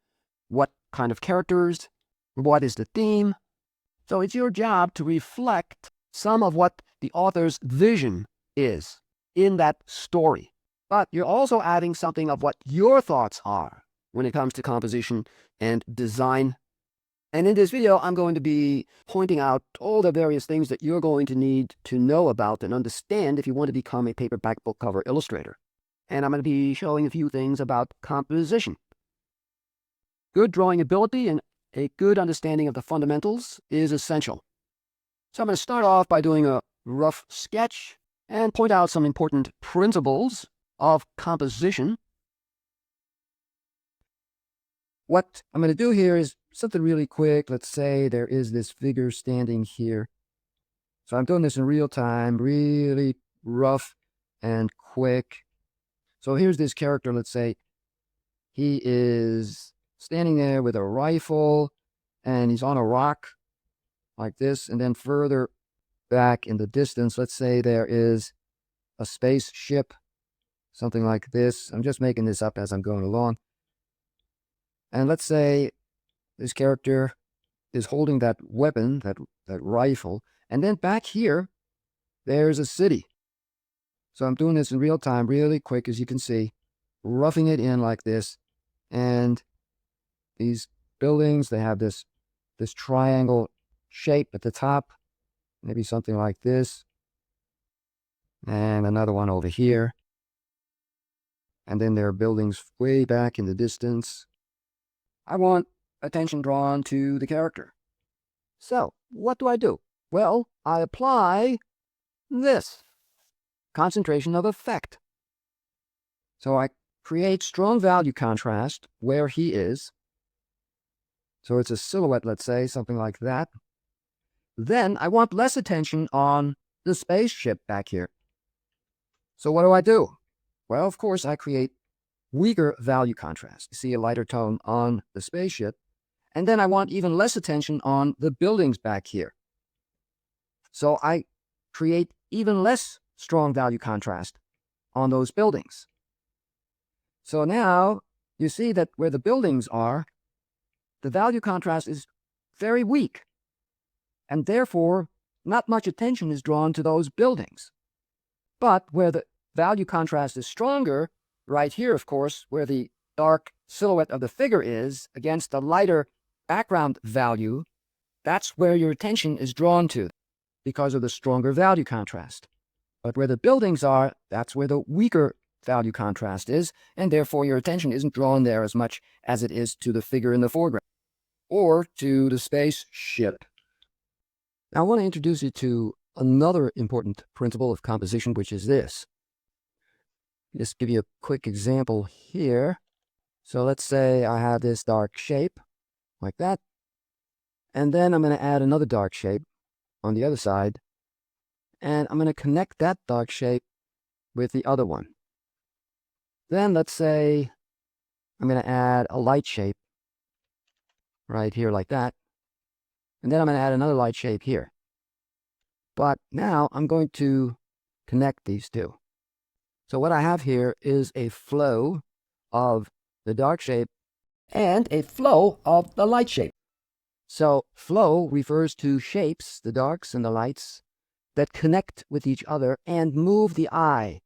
What kind of characters? What is the theme? So it's your job to reflect some of what the author's vision is in that story. But you're also adding something of what your thoughts are when it comes to composition and design. And in this video, I'm going to be pointing out all the various things that you're going to need to know about and understand if you want to become a paperback book cover illustrator. And I'm going to be showing a few things about composition. Good drawing ability and a good understanding of the fundamentals is essential. So I'm going to start off by doing a rough sketch and point out some important principles of composition. What I'm going to do here is something really quick. Let's say there is this figure standing here. So I'm doing this in real time, really rough and quick. So here's this character, let's say. He is standing there with a rifle, and he's on a rock like this. And then further back in the distance, let's say there is a spaceship, something like this. I'm just making this up as I'm going along. And let's say this character is holding that weapon, that rifle. And then back here, there's a city. So I'm doing this in real time, really quick, as you can see, roughing it in like this. And these buildings, they have this triangle shape at the top, maybe something like this. And another one over here. And then there are buildings way back in the distance. I want attention drawn to the character. So, what do? Well, I apply this concentration of effect. So I create strong value contrast where he is. So it's a silhouette, let's say, something like that. Then I want less attention on the spaceship back here. So what do? Well, of course, I create weaker value contrast. You see a lighter tone on the spaceship. And then I want even less attention on the buildings back here. So I create even less strong value contrast on those buildings. So now you see that where the buildings are, the value contrast is very weak. And therefore, not much attention is drawn to those buildings. But where the value contrast is stronger, right here, of course, where the dark silhouette of the figure is against the lighter background value, that's where your attention is drawn to because of the stronger value contrast. But where the buildings are, that's where the weaker value contrast is, and therefore your attention isn't drawn there as much as it is to the figure in the foreground or to the spaceship. Now I want to introduce you to another important principle of composition, which is this. Just give you a quick example here. So let's say I have this dark shape like that. And then I'm going to add another dark shape on the other side. And I'm going to connect that dark shape with the other one. Then let's say I'm going to add a light shape right here like that. And then I'm going to add another light shape here. But now I'm going to connect these two. So what I have here is a flow of the dark shape and a flow of the light shape. So flow refers to shapes, the darks and the lights, that connect with each other and move the eye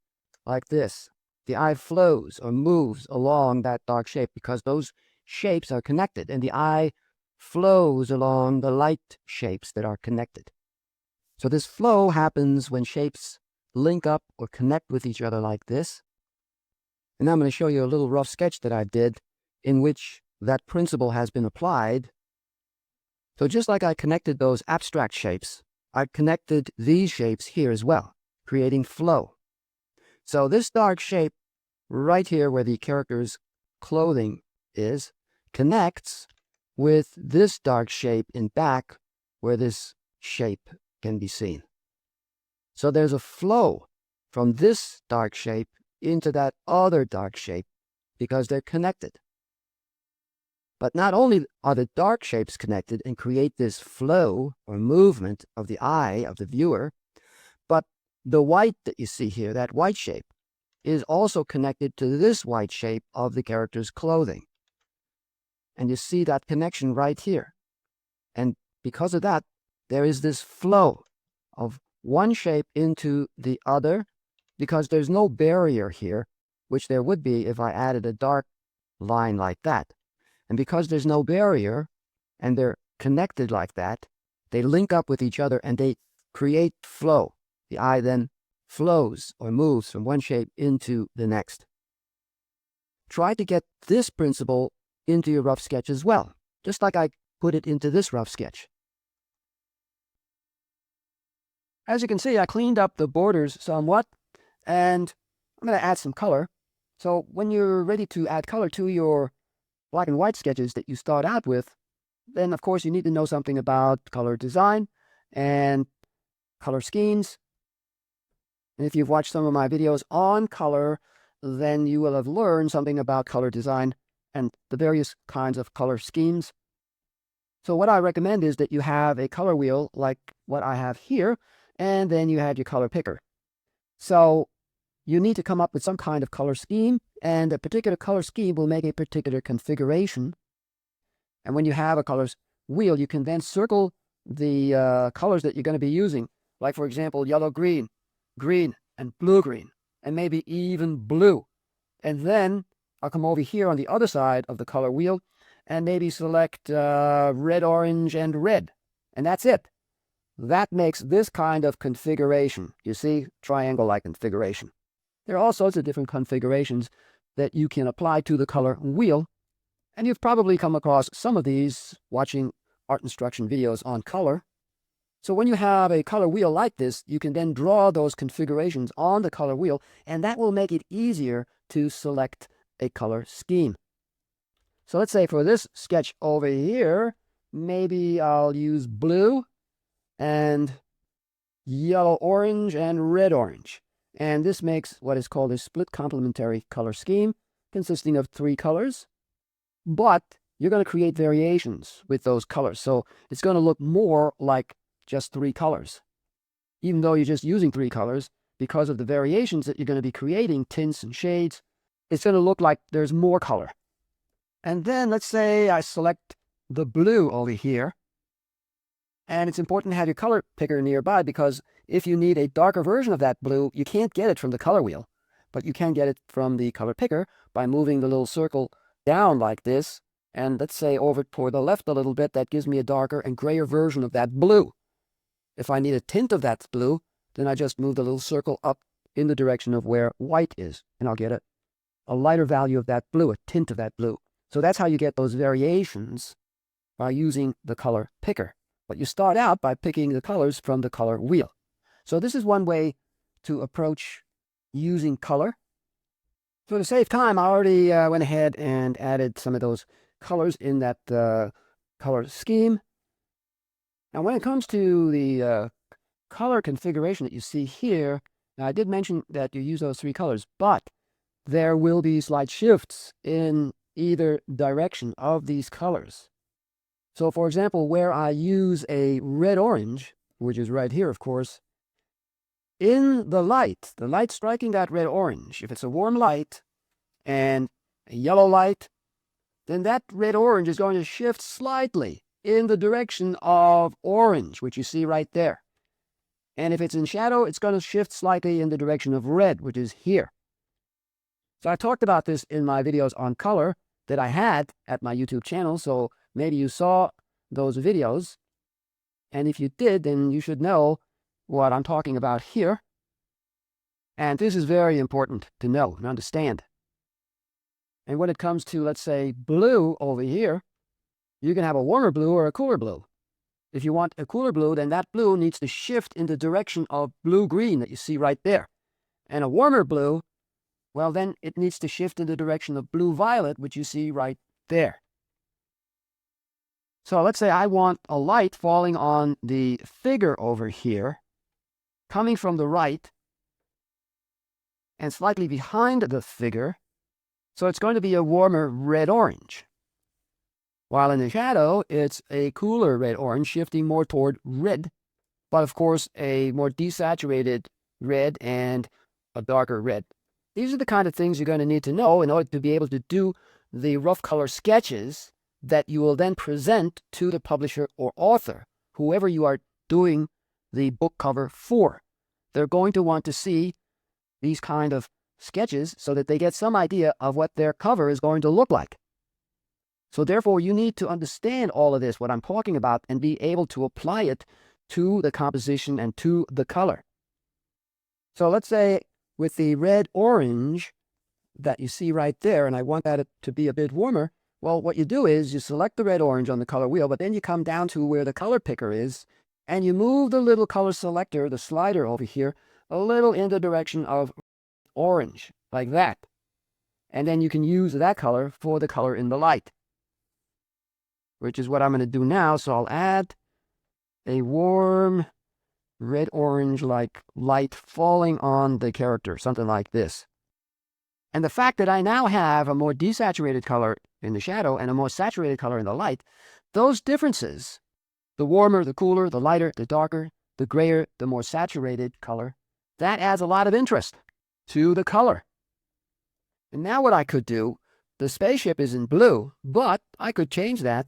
like this. The eye flows or moves along that dark shape because those shapes are connected, and the eye flows along the light shapes that are connected. So this flow happens when shapes link up or connect with each other like this. And now I'm going to show you a little rough sketch that I did in which that principle has been applied. So just like I connected those abstract shapes, I connected these shapes here as well, creating flow. So this dark shape right here where the character's clothing is connects with this dark shape in back where this shape can be seen. So there's a flow from this dark shape into that other dark shape because they're connected. But not only are the dark shapes connected and create this flow or movement of the eye of the viewer, but the white that you see here, that white shape, is also connected to this white shape of the character's clothing. And you see that connection right here. And because of that, there is this flow of one shape into the other, because there's no barrier here, which there would be if I added a dark line like that. And because there's no barrier, and they're connected like that, they link up with each other and they create flow. The eye then flows or moves from one shape into the next. Try to get this principle into your rough sketch as well, just like I put it into this rough sketch. As you can see, I cleaned up the borders somewhat, and I'm going to add some color. So when you're ready to add color to your black and white sketches that you start out with, then of course you need to know something about color design and color schemes. And if you've watched some of my videos on color, then you will have learned something about color design and the various kinds of color schemes. So what I recommend is that you have a color wheel like what I have here, and then you have your color picker. So you need to come up with some kind of color scheme, and a particular color scheme will make a particular configuration. And when you have a colors wheel, you can then circle the colors that you're going to be using, like, for example, yellow-green, green, and blue-green, and maybe even blue. And then I'll come over here on the other side of the color wheel and maybe select red, orange, and red. And that's it. That makes this kind of configuration. You see, triangle-like configuration. There are all sorts of different configurations that you can apply to the color wheel, and you've probably come across some of these watching art instruction videos on color. So when you have a color wheel like this, you can then draw those configurations on the color wheel, and that will make it easier to select a color scheme. So let's say for this sketch over here, maybe I'll use blue and yellow-orange and red-orange. And this makes what is called a split complementary color scheme, consisting of 3 colors. But you're going to create variations with those colors. So it's going to look more like just 3 colors. Even though you're just using 3 colors, because of the variations that you're going to be creating, tints and shades, it's going to look like there's more color. And then let's say I select the blue over here. And it's important to have your color picker nearby, because if you need a darker version of that blue, you can't get it from the color wheel, but you can get it from the color picker by moving the little circle down like this. And let's say over toward the left a little bit, that gives me a darker and grayer version of that blue. If I need a tint of that blue, then I just move the little circle up in the direction of where white is, and I'll get a lighter value of that blue, a tint of that blue. So that's how you get those variations, by using the color picker. But you start out by picking the colors from the color wheel. So this is one way to approach using color. So to save time, I already went ahead and added some of those colors in that color scheme. Now when it comes to the color configuration that you see here, now I did mention that you use those 3 colors, but there will be slight shifts in either direction of these colors. So, for example, where I use a red-orange, which is right here, of course, in the light striking that red-orange, if it's a warm light and a yellow light, then that red-orange is going to shift slightly in the direction of orange, which you see right there. And if it's in shadow, it's going to shift slightly in the direction of red, which is here. So I talked about this in my videos on color that I had at my YouTube channel, so maybe you saw those videos, and if you did, then you should know what I'm talking about here. And this is very important to know and understand. And when it comes to, let's say, blue over here, you can have a warmer blue or a cooler blue. If you want a cooler blue, then that blue needs to shift in the direction of blue-green that you see right there. And a warmer blue, well, then it needs to shift in the direction of blue-violet, which you see right there. So let's say I want a light falling on the figure over here, coming from the right and slightly behind the figure. So it's going to be a warmer red-orange. While in the shadow, it's a cooler red-orange, shifting more toward red, but of course a more desaturated red and a darker red. These are the kind of things you're going to need to know in order to be able to do the rough color sketches that you will then present to the publisher or author, whoever you are doing the book cover for. They're going to want to see these kind of sketches so that they get some idea of what their cover is going to look like. So therefore, you need to understand all of this, what I'm talking about, and be able to apply it to the composition and to the color. So let's say with the red-orange that you see right there, and I want that to be a bit warmer, well, what you do is you select the red-orange on the color wheel, but then you come down to where the color picker is, and you move the little color selector, the slider over here, a little in the direction of orange, like that. And then you can use that color for the color in the light, which is what I'm going to do now. So I'll add a warm red-orange like light falling on the character, something like this. And the fact that I now have a more desaturated color in the shadow and a more saturated color in the light, those differences, the warmer, the cooler, the lighter, the darker, the grayer, the more saturated color, that adds a lot of interest to the color. And now what I could do, the spaceship is in blue, but I could change that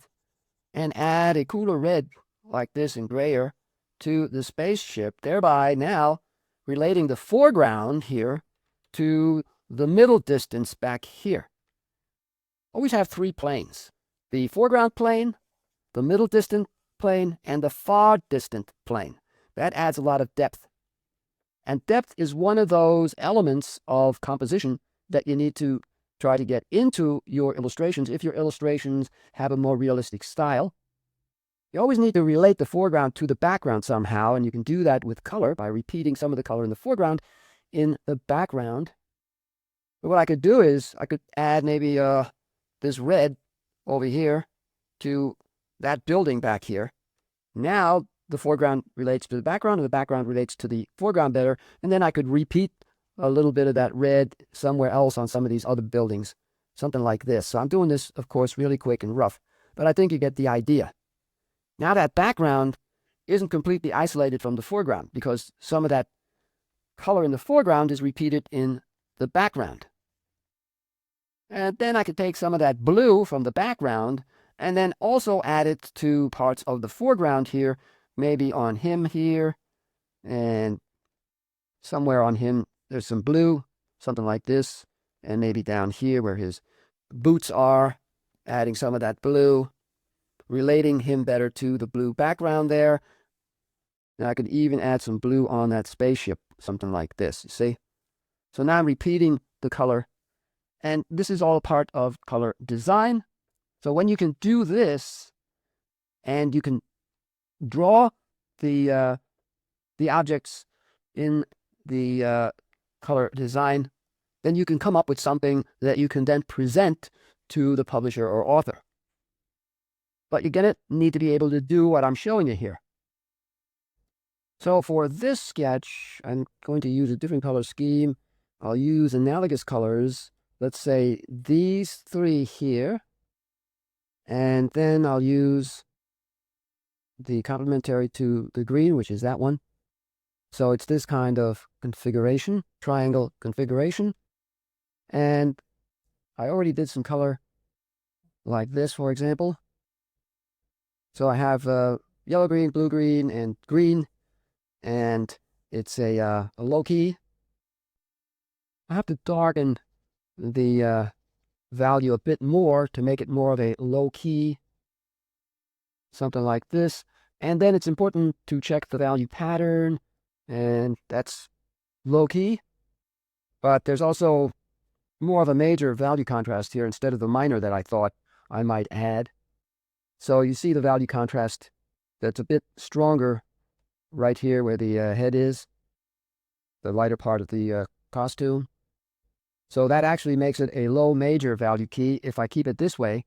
and add a cooler red like this and grayer to the spaceship, thereby now relating the foreground here to the middle distance back here. Always have three planes: the foreground plane, the middle distant plane, and the far distant plane. That adds a lot of depth. And depth is one of those elements of composition that you need to try to get into your illustrations if your illustrations have a more realistic style. You always need to relate the foreground to the background somehow, and you can do that with color by repeating some of the color in the foreground in the background. But what I could do is I could add maybe this red over here to that building back here. Now the foreground relates to the background, and the background relates to the foreground better, and then I could repeat a little bit of that red somewhere else on some of these other buildings, something like this. So I'm doing this, of course, really quick and rough, but I think you get the idea. Now that background isn't completely isolated from the foreground because some of that color in the foreground is repeated in the background. And then I could take some of that blue from the background and then also add it to parts of the foreground here, maybe on him here, and somewhere on him there's some blue, something like this, and maybe down here where his boots are, adding some of that blue, relating him better to the blue background there. And I could even add some blue on that spaceship, something like this, you see? So now I'm repeating the color, and this is all part of color design. So when you can do this, and you can draw the objects in the color design, then you can come up with something that you can then present to the publisher or author. But you're going to need to be able to do what I'm showing you here. So for this sketch, I'm going to use a different color scheme. I'll use analogous colors. Let's say these three here. And then I'll use the complementary to the green, which is that one. So it's this kind of configuration, triangle configuration. And I already did some color like this, for example. So I have yellow, green, blue, green, and green. And it's a low key. I have to darken the value a bit more to make it more of a low key, something like this. And then it's important to check the value pattern, and that's low key. But there's also more of a major value contrast here instead of the minor that I thought I might add. So you see the value contrast that's a bit stronger right here where the head is, the lighter part of the costume. So that actually makes it a low major value key if I keep it this way.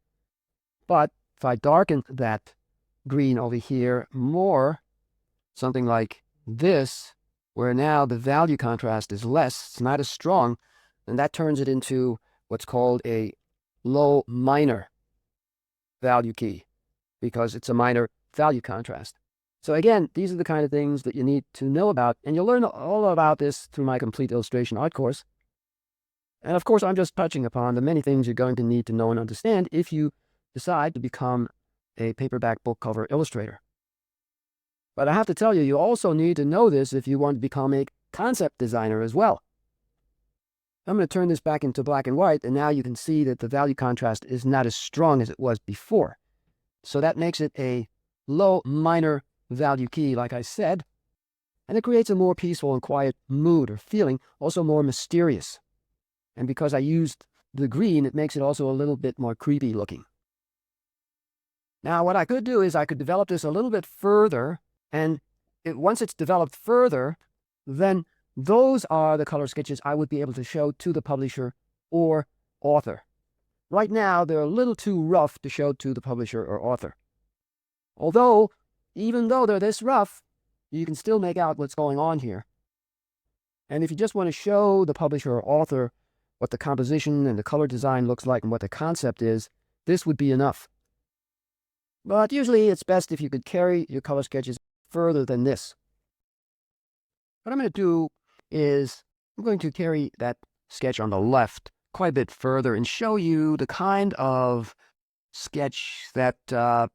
But If I darken that green over here more, something like this, where now the value contrast is less, it's not as strong, then that turns it into what's called a low minor value key, because it's a minor value contrast. So again, these are the kind of things that you need to know about, and you'll learn all about this through my complete illustration art course. And of course, I'm just touching upon the many things you're going to need to know and understand if you decide to become a paperback book cover illustrator. But I have to tell you, you also need to know this if you want to become a concept designer as well. I'm going to turn this back into black and white, and now you can see that the value contrast is not as strong as it was before. So that makes it a low minor value key, like I said, and it creates a more peaceful and quiet mood or feeling, also more mysterious. And because I used the green, it makes it also a little bit more creepy looking. Now, what I could do is I could develop this a little bit further, and once it's developed further, then those are the color sketches I would be able to show to the publisher or author. Right now, they're a little too rough to show to the publisher or author. Although, even though they're this rough, you can still make out what's going on here. And if you just want to show the publisher or author what the composition and the color design looks like and what the concept is, this would be enough. But usually it's best if you could carry your color sketches further than this. What I'm going to do is I'm going to carry that sketch on the left quite a bit further and show you the kind of sketch that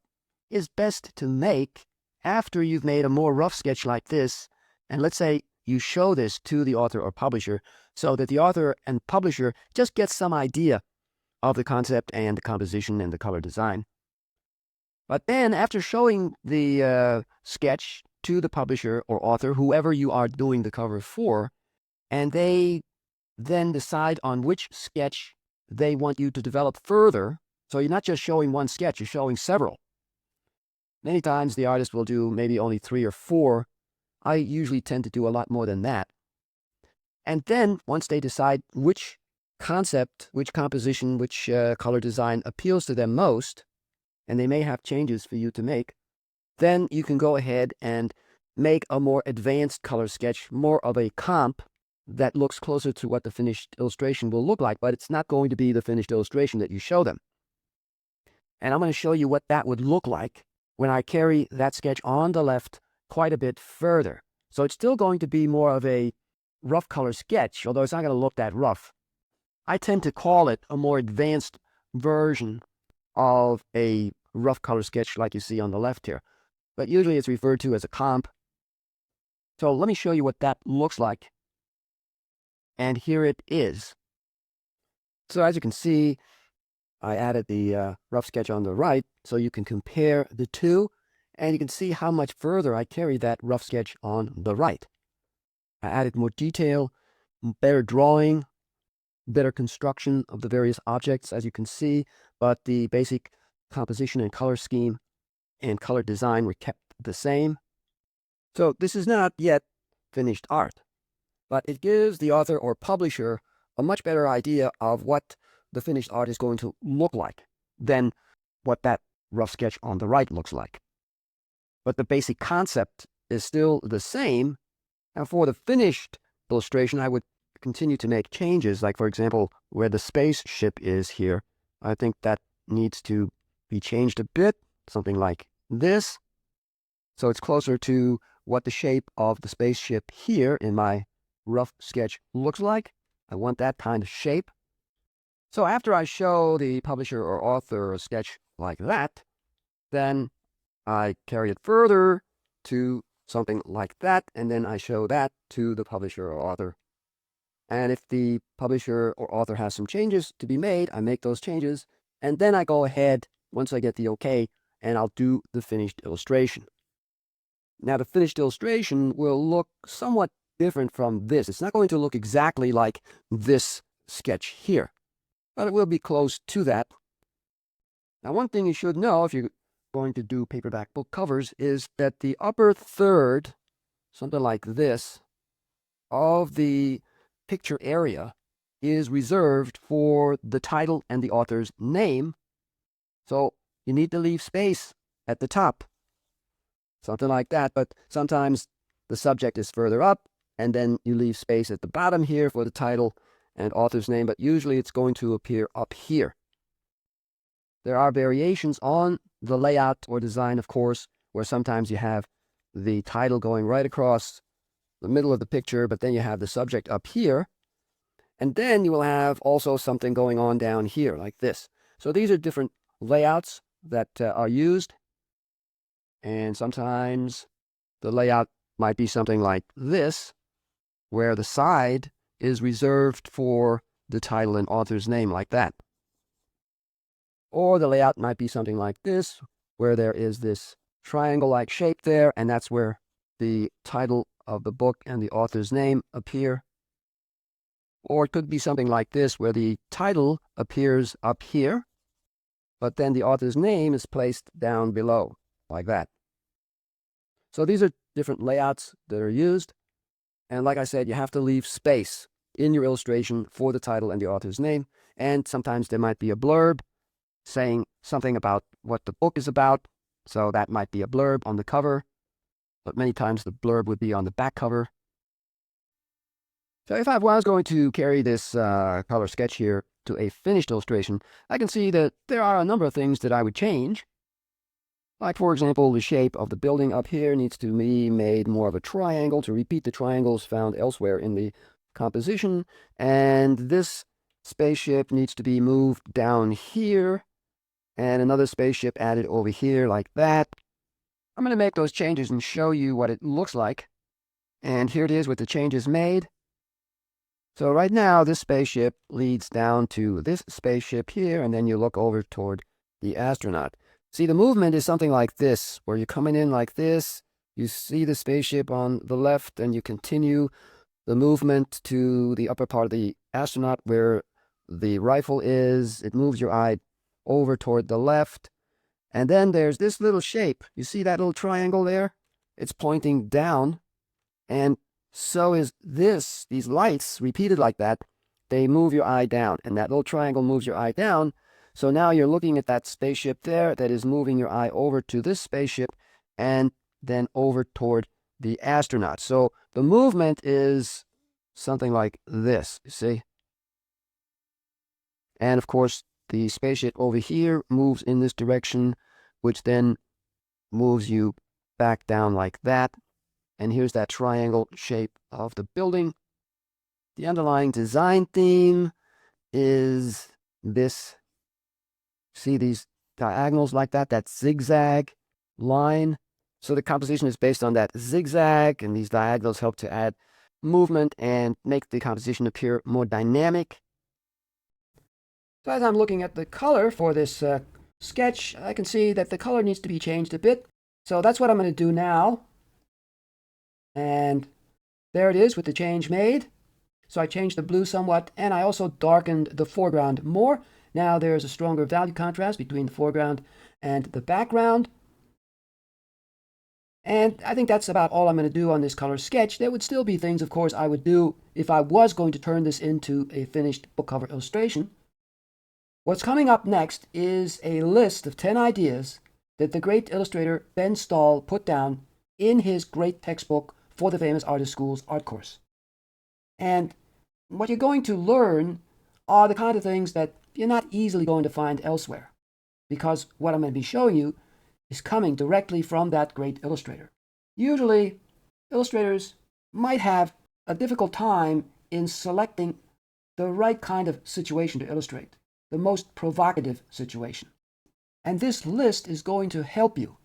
is best to make after you've made a more rough sketch like this. And let's say you show this to the author or publisher so that the author and publisher just get some idea of the concept and the composition and the color design. But then after showing the sketch to the publisher or author, whoever you are doing the cover for, and they then decide on which sketch they want you to develop further. So you're not just showing one sketch, you're showing several. Many times the artist will do maybe only 3 or 4. I usually tend to do a lot more than that. And then once they decide which concept, which composition, which color design appeals to them most, and they may have changes for you to make, then you can go ahead and make a more advanced color sketch, more of a comp that looks closer to what the finished illustration will look like, but it's not going to be the finished illustration that you show them. And I'm going to show you what that would look like when I carry that sketch on the left quite a bit further. So it's still going to be more of a rough color sketch, although it's not going to look that rough. I tend to call it a more advanced version of a rough color sketch like you see on the left here. But usually it's referred to as a comp. So let me show you what that looks like. And here it is. So as you can see, I added the rough sketch on the right, so you can compare the two, and you can see how much further I carried that rough sketch on the right. I added more detail, better drawing, better construction of the various objects, as you can see, but the basic composition and color scheme and color design were kept the same. So this is not yet finished art, but it gives the author or publisher a much better idea of what the finished art is going to look like than what that rough sketch on the right looks like. But the basic concept is still the same, and for the finished illustration, I would continue to make changes, like, for example, where the spaceship is here. I think that needs to be changed a bit, something like this. So it's closer to what the shape of the spaceship here in my rough sketch looks like. I want that kind of shape. So after I show the publisher or author a sketch like that, then I carry it further to something like that, and then I show that to the publisher or author. And if the publisher or author has some changes to be made, I make those changes, and then I go ahead, once I get the okay, and I'll do the finished illustration. Now, the finished illustration will look somewhat different from this. It's not going to look exactly like this sketch here, but it will be close to that. Now, one thing you should know if you're going to do paperback book covers is that the upper third, something like this, of the picture area is reserved for the title and the author's name. So you need to leave space at the top. Something like that, but sometimes the subject is further up, and then you leave space at the bottom here for the title and author's name, but usually it's going to appear up here. There are variations on the layout or design, of course, where sometimes you have the title going right across the middle of the picture, but then you have the subject up here, and then you will have also something going on down here like this. So these are different layouts that are used, and sometimes the layout might be something like this, where the side is reserved for the title and author's name like that. Or the layout might be something like this, where there is this triangle-like shape there, and that's where the title of the book and the author's name appear. Or it could be something like this, where the title appears up here, but then the author's name is placed down below, like that. So these are different layouts that are used. And like I said, you have to leave space in your illustration for the title and the author's name. And sometimes there might be a blurb saying something about what the book is about. So that might be a blurb on the cover, but many times the blurb would be on the back cover. So if I was going to carry this color sketch here to a finished illustration, I can see that there are a number of things that I would change. Like, for example, the shape of the building up here needs to be made more of a triangle to repeat the triangles found elsewhere in the composition. And this spaceship needs to be moved down here, and another spaceship added over here like that. I'm going to make those changes and show you what it looks like. And here it is with the changes made. So right now, this spaceship leads down to this spaceship here, and then you look over toward the astronaut. See, the movement is something like this, where you're coming in like this, you see the spaceship on the left, and you continue the movement to the upper part of the astronaut where the rifle is. It moves your eye over toward the left, and then there's this little shape. You see that little triangle there? It's pointing down, and so is this. These lights, repeated like that, they move your eye down, and that little triangle moves your eye down. So now you're looking at that spaceship there that is moving your eye over to this spaceship and then over toward the astronaut. So the movement is something like this, you see? And of course, the spaceship over here moves in this direction, which then moves you back down like that. And here's that triangle shape of the building. The underlying design theme is this. See these diagonals like that, that zigzag line? So the composition is based on that zigzag, and these diagonals help to add movement and make the composition appear more dynamic. So as I'm looking at the color for this sketch, I can see that the color needs to be changed a bit. So that's what I'm going to do now. And there it is with the change made. So I changed the blue somewhat, and I also darkened the foreground more. Now there's a stronger value contrast between the foreground and the background. And I think that's about all I'm going to do on this color sketch. There would still be things, of course, I would do if I was going to turn this into a finished book cover illustration. What's coming up next is a list of 10 ideas that the great illustrator Ben Stahl put down in his great textbook for the Famous Artist School's art course. And what you're going to learn are the kind of things that you're not easily going to find elsewhere, because what I'm going to be showing you is coming directly from that great illustrator. Usually, illustrators might have a difficult time in selecting the right kind of situation to illustrate, the most provocative situation. And this list is going to help you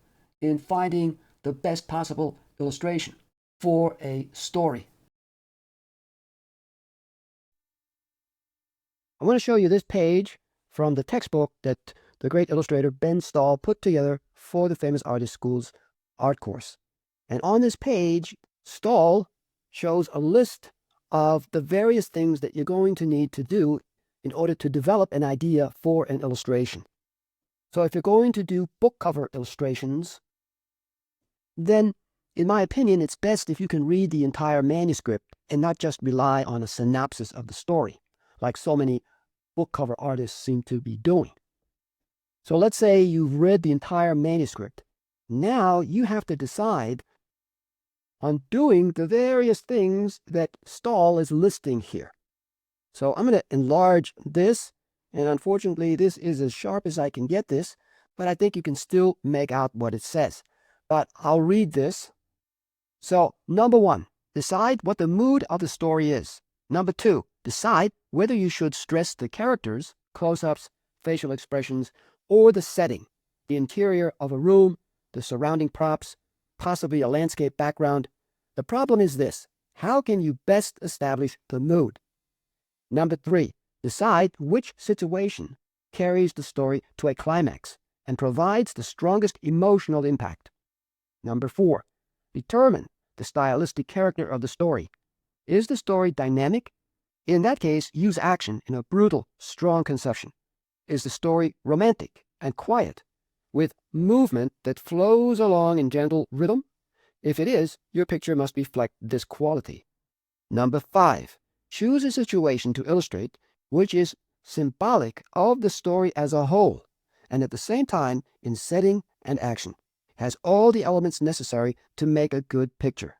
in finding the best possible illustration for a story. I want to show you this page from the textbook that the great illustrator Ben Stahl put together for the Famous Artist School's art course. And on this page, Stahl shows a list of the various things that you're going to need to do in order to develop an idea for an illustration. So if you're going to do book cover illustrations, then, in my opinion, it's best if you can read the entire manuscript and not just rely on a synopsis of the story, like so many book cover artists seem to be doing. So let's say you've read the entire manuscript. Now you have to decide on doing the various things that Stahl is listing here. So I'm going to enlarge this, and unfortunately this is as sharp as I can get this, but I think you can still make out what it says. But I'll read this. So, number 1, decide what the mood of the story is. Number 2, decide whether you should stress the characters, close-ups, facial expressions, or the setting, the interior of a room, the surrounding props, possibly a landscape background. The problem is this: how can you best establish the mood? Number 3, decide which situation carries the story to a climax and provides the strongest emotional impact. Number 4, determine the stylistic character of the story. Is the story dynamic? In that case, use action in a brutal, strong conception. Is the story romantic and quiet, with movement that flows along in gentle rhythm? If it is, your picture must reflect this quality. Number 5, choose a situation to illustrate which is symbolic of the story as a whole, and at the same time, in setting and action, has all the elements necessary to make a good picture.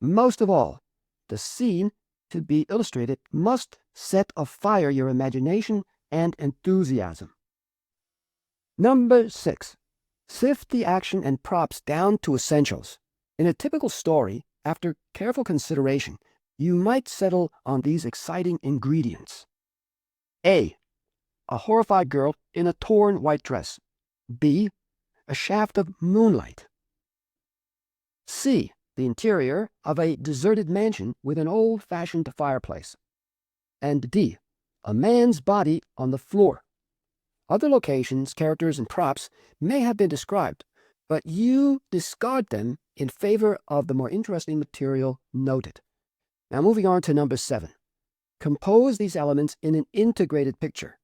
Most of all, the scene to be illustrated must set afire your imagination and enthusiasm. Number 6, sift the action and props down to essentials. In a typical story, after careful consideration, you might settle on these exciting ingredients. A horrified girl in a torn white dress. B, a shaft of moonlight. C, the interior of a deserted mansion with an old-fashioned fireplace. And D, a man's body on the floor. Other locations, characters, and props may have been described, but you discard them in favor of the more interesting material noted. Now moving on to number 7. Compose these elements in an integrated picture,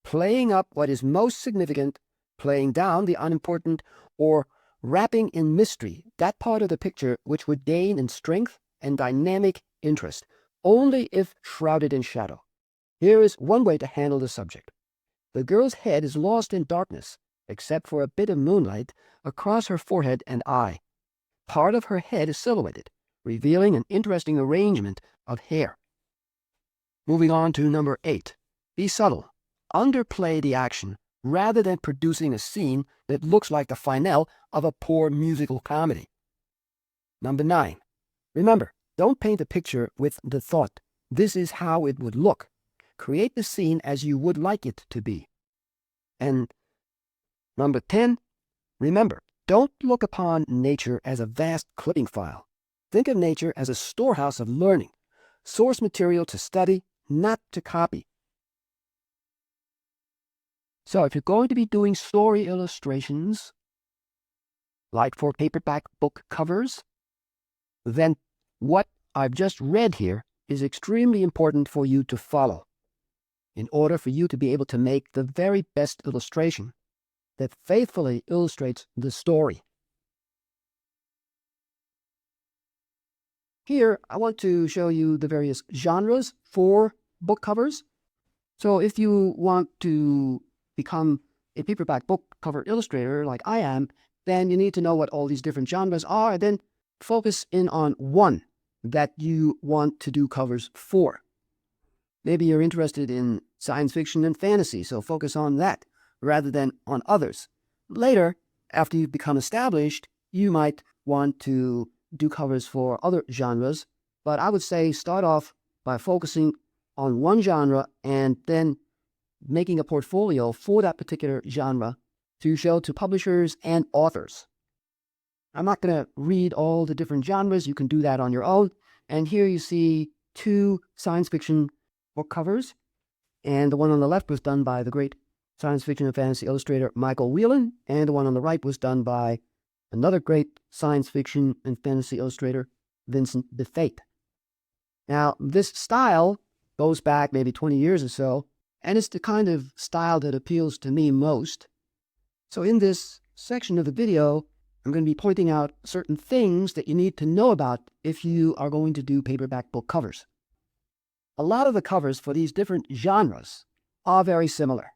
playing up what is most significant, playing down the unimportant, or wrapping in mystery that part of the picture which would gain in strength and dynamic interest, only if shrouded in shadow. Here is one way to handle the subject. The girl's head is lost in darkness, except for a bit of moonlight across her forehead and eye. Part of her head is silhouetted, revealing an interesting arrangement of hair. Moving on to number 8. Be subtle. Underplay the action rather than producing a scene that looks like the finale of a poor musical comedy. Number 9. Remember, don't paint a picture with the thought, this is how it would look. Create the scene as you would like it to be. And number 10. Remember, don't look upon nature as a vast clipping file. Think of nature as a storehouse of learning, source material to study, not to copy. So if you're going to be doing story illustrations, like for paperback book covers, then what I've just read here is extremely important for you to follow in order for you to be able to make the very best illustration that faithfully illustrates the story. Here, I want to show you the various genres for book covers. So if you want to become a paperback book cover illustrator like I am, then you need to know what all these different genres are, and then focus in on one that you want to do covers for. Maybe you're interested in science fiction and fantasy, so focus on that rather than on others. Later, after you've become established, you might want to do covers for other genres, but I would say start off by focusing on one genre and then making a portfolio for that particular genre to show to publishers and authors. I'm not going to read all the different genres. You can do that on your own. And here you see 2 science fiction book covers. And the one on the left was done by the great science fiction and fantasy illustrator Michael Whelan. And the one on the right was done by another great science fiction and fantasy illustrator, Vincent DeFate. Now, this style goes back maybe 20 years or so, and it's the kind of style that appeals to me most. So in this section of the video, I'm going to be pointing out certain things that you need to know about if you are going to do paperback book covers. A lot of the covers for these different genres are very similar.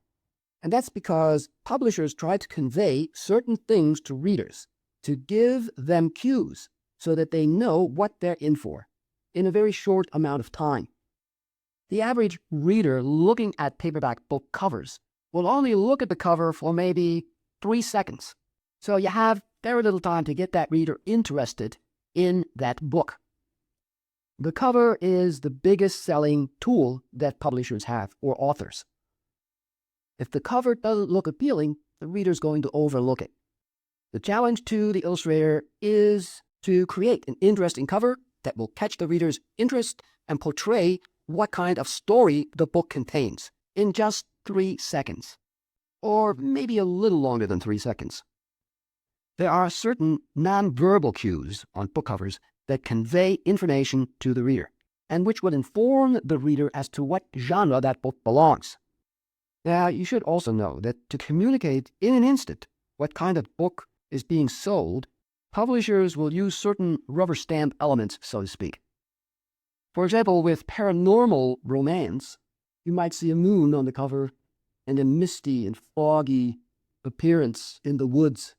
And that's because publishers try to convey certain things to readers, to give them cues so that they know what they're in for in a very short amount of time. The average reader looking at paperback book covers will only look at the cover for maybe 3 seconds. So you have very little time to get that reader interested in that book. The cover is the biggest selling tool that publishers have, or authors. If the cover doesn't look appealing, the reader's going to overlook it. The challenge to the illustrator is to create an interesting cover that will catch the reader's interest and portray what kind of story the book contains in just 3 seconds, or maybe a little longer than 3 seconds. There are certain nonverbal cues on book covers that convey information to the reader, and which would inform the reader as to what genre that book belongs. Now, you should also know that to communicate in an instant what kind of book is being sold, publishers will use certain rubber stamp elements, so to speak. For example, with paranormal romance, you might see a moon on the cover and a misty and foggy appearance in the woods.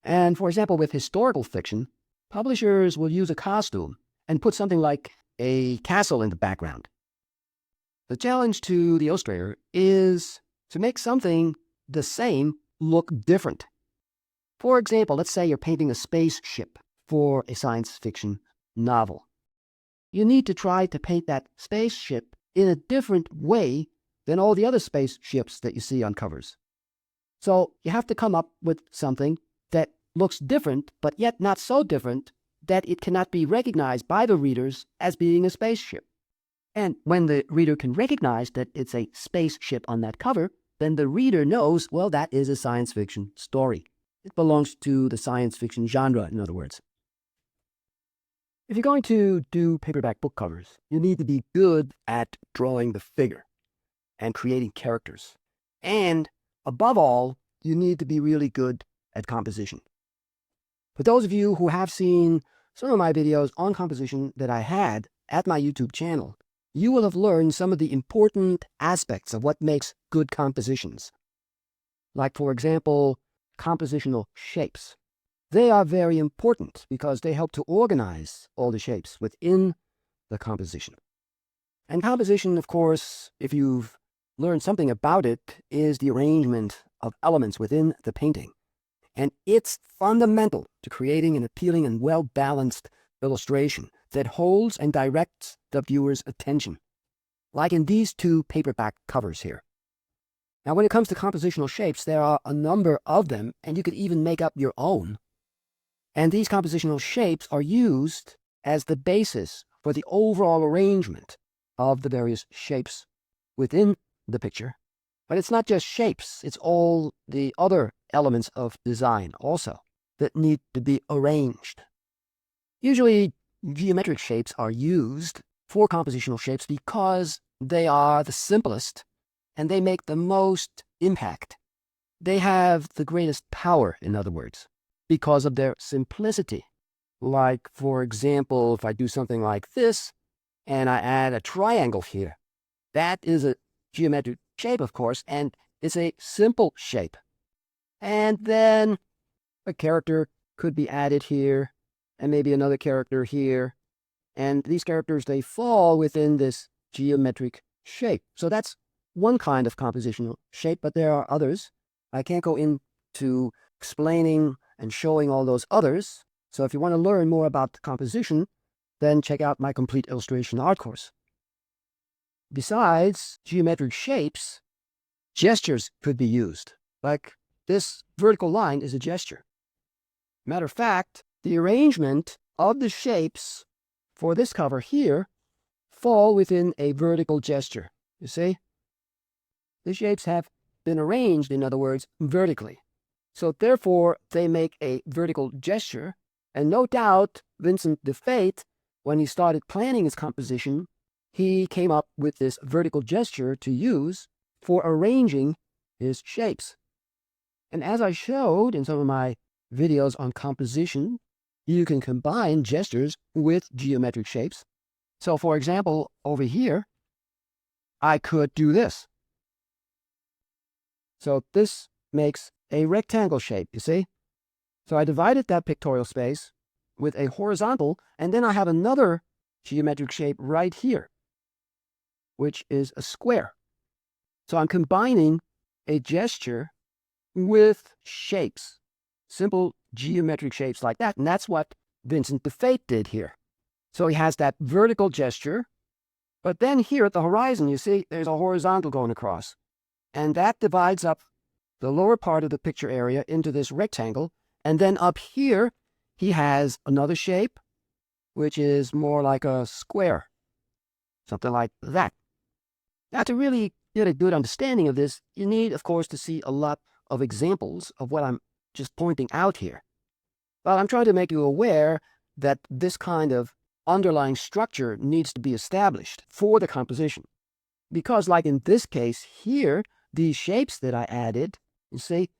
And for example, with historical fiction, publishers will use a costume and put something like a castle in the background. The challenge to the illustrator is to make something the same look different. For example, let's say you're painting a spaceship for a science fiction novel. You need to try to paint that spaceship in a different way than all the other spaceships that you see on covers. So you have to come up with something that looks different, but yet not so different that it cannot be recognized by the readers as being a spaceship. And when the reader can recognize that it's a spaceship on that cover, then the reader knows, well, that is a science fiction story. It belongs to the science fiction genre, in other words. If you're going to do paperback book covers, you need to be good at drawing the figure and creating characters. And above all, you need to be really good at composition. For those of you who have seen some of my videos on composition that I had at my YouTube channel, you will have learned some of the important aspects of what makes good compositions. Like, for example, compositional shapes. They are very important because they help to organize all the shapes within the composition. And composition, of course, if you've learned something about it, is the arrangement of elements within the painting. And it's fundamental to creating an appealing and well-balanced illustration that holds and directs the viewer's attention, like in these 2 paperback covers here. Now, when it comes to compositional shapes, there are a number of them, and you could even make up your own. And these compositional shapes are used as the basis for the overall arrangement of the various shapes within the picture. But it's not just shapes, it's all the other elements of design also that need to be arranged. Usually, geometric shapes are used for compositional shapes because they are the simplest and they make the most impact. They have the greatest power, in other words, because of their simplicity. Like, for example, if I do something like this and I add a triangle here, that is a geometric shape, of course, and it's a simple shape. And then a character could be added here, and maybe another character here. And these characters, they fall within this geometric shape. So that's one kind of compositional shape, but there are others. I can't go into explaining and showing all those others. So if you want to learn more about composition, then check out my complete illustration art course. Besides geometric shapes, gestures could be used. Like this vertical line is a gesture. Matter of fact, the arrangement of the shapes for this cover here fall within a vertical gesture. You see? The shapes have been arranged, in other words, vertically. So therefore, they make a vertical gesture. And no doubt, Vincent de Fate, when he started planning his composition, he came up with this vertical gesture to use for arranging his shapes. And as I showed in some of my videos on composition, you can combine gestures with geometric shapes. So for example, over here, I could do this. So this makes a rectangle shape, you see? So I divided that pictorial space with a horizontal, and then I have another geometric shape right here, which is a square. So I'm combining a gesture with shapes, simple geometric shapes like that, and that's what Vincent de Fate did here. So he has that vertical gesture, but then here at the horizon, you see, there's a horizontal going across, and that divides up the lower part of the picture area into this rectangle, and then up here, he has another shape, which is more like a square, something like that. Now, to really get a good understanding of this, you need, of course, to see a lot of examples of what I'm just pointing out here. But I'm trying to make you aware that this kind of underlying structure needs to be established for the composition. Because like in this case here, these shapes that I added, you see,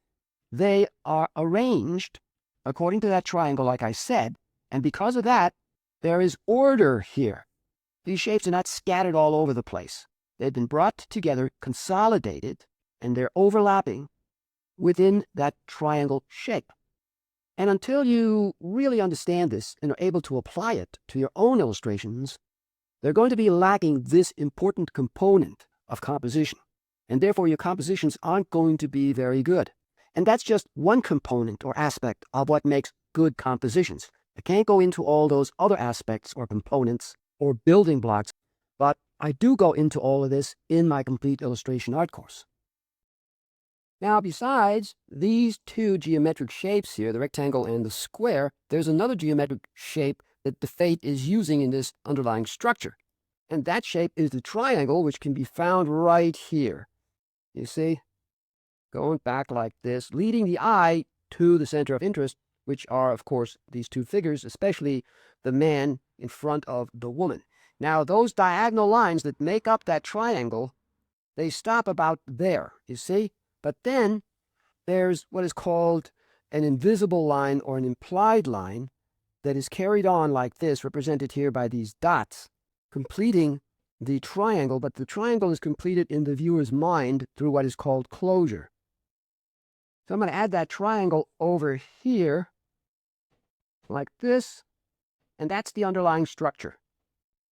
they are arranged according to that triangle, like I said, and because of that, there is order here. These shapes are not scattered all over the place. They've been brought together, consolidated, and they're overlapping within that triangle shape. And until you really understand this and are able to apply it to your own illustrations, they're going to be lacking this important component of composition. And therefore, your compositions aren't going to be very good. And that's just one component or aspect of what makes good compositions. I can't go into all those other aspects or components or building blocks, but I do go into all of this in my complete illustration art course. Now, besides these two geometric shapes here, the rectangle and the square, there's another geometric shape that de Fate is using in this underlying structure. And that shape is the triangle, which can be found right here. You see? Going back like this, leading the eye to the center of interest, which are, of course, these two figures, especially the man in front of the woman. Now, those diagonal lines that make up that triangle, they stop about there, you see? But then there's what is called an invisible line or an implied line that is carried on like this, represented here by these dots, completing the triangle, but the triangle is completed in the viewer's mind through what is called closure. So I'm going to add that triangle over here, like this, and that's the underlying structure.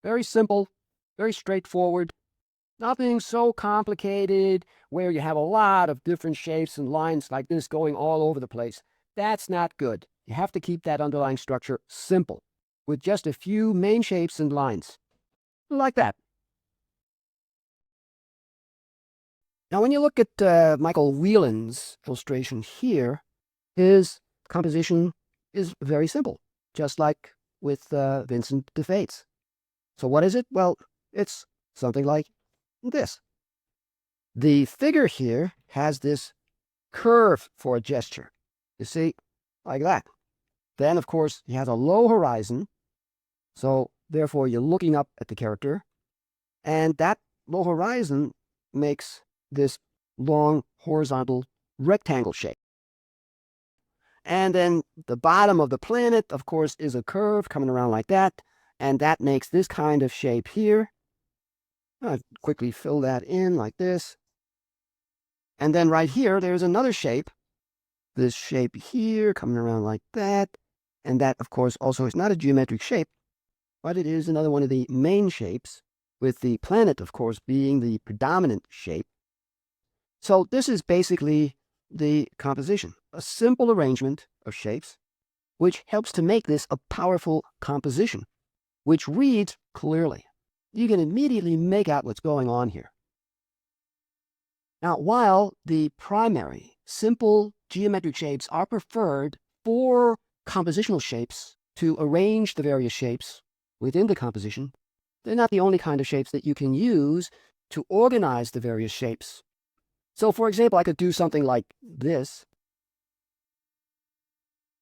Very simple, very straightforward, nothing so complicated where you have a lot of different shapes and lines like this going all over the place. That's not good. You have to keep that underlying structure simple, with just a few main shapes and lines, like that. Now, when you look at Michael Whelan's illustration here, his composition is very simple, just like with Vincent de Fate's. So what is it? Well, it's something like this. The figure here has this curve for a gesture. You see, like that. Then, of course, he has a low horizon, so therefore you're looking up at the character, and that low horizon makes this long horizontal rectangle shape. And then the bottom of the planet, of course, is a curve coming around like that, and that makes this kind of shape here. I'll quickly fill that in like this. And then right here, there's another shape. This shape here coming around like that. And that, of course, also is not a geometric shape, but it is another one of the main shapes, with the planet, of course, being the predominant shape. So this is basically the composition, a simple arrangement of shapes, which helps to make this a powerful composition, which reads clearly. You can immediately make out what's going on here. Now, while the primary, simple geometric shapes are preferred for compositional shapes to arrange the various shapes within the composition, they're not the only kind of shapes that you can use to organize the various shapes. So, for example, I could do something like this.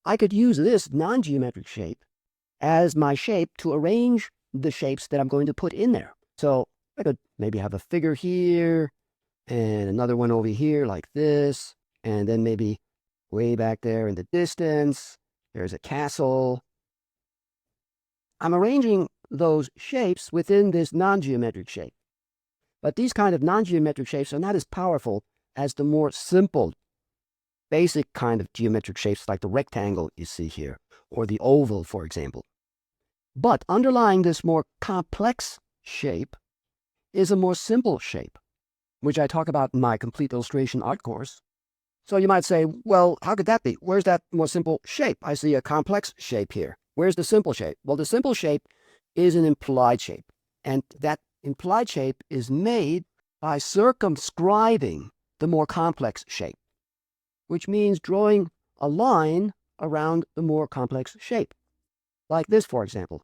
I could use this non-geometric shape as my shape to arrange the shapes that I'm going to put in there. So I could maybe have a figure here, and another one over here like this, and then maybe way back there in the distance, there's a castle. I'm arranging those shapes within this non-geometric shape. But these kind of non-geometric shapes are not as powerful as the more simple, basic kind of geometric shapes like the rectangle you see here, or the oval, for example. But underlying this more complex shape is a more simple shape, which I talk about in my complete illustration art course. So you might say, well, how could that be? Where's that more simple shape? I see a complex shape here. Where's the simple shape? Well, the simple shape is an implied shape. And that implied shape is made by circumscribing the more complex shape, which means drawing a line around the more complex shape. Like this, for example.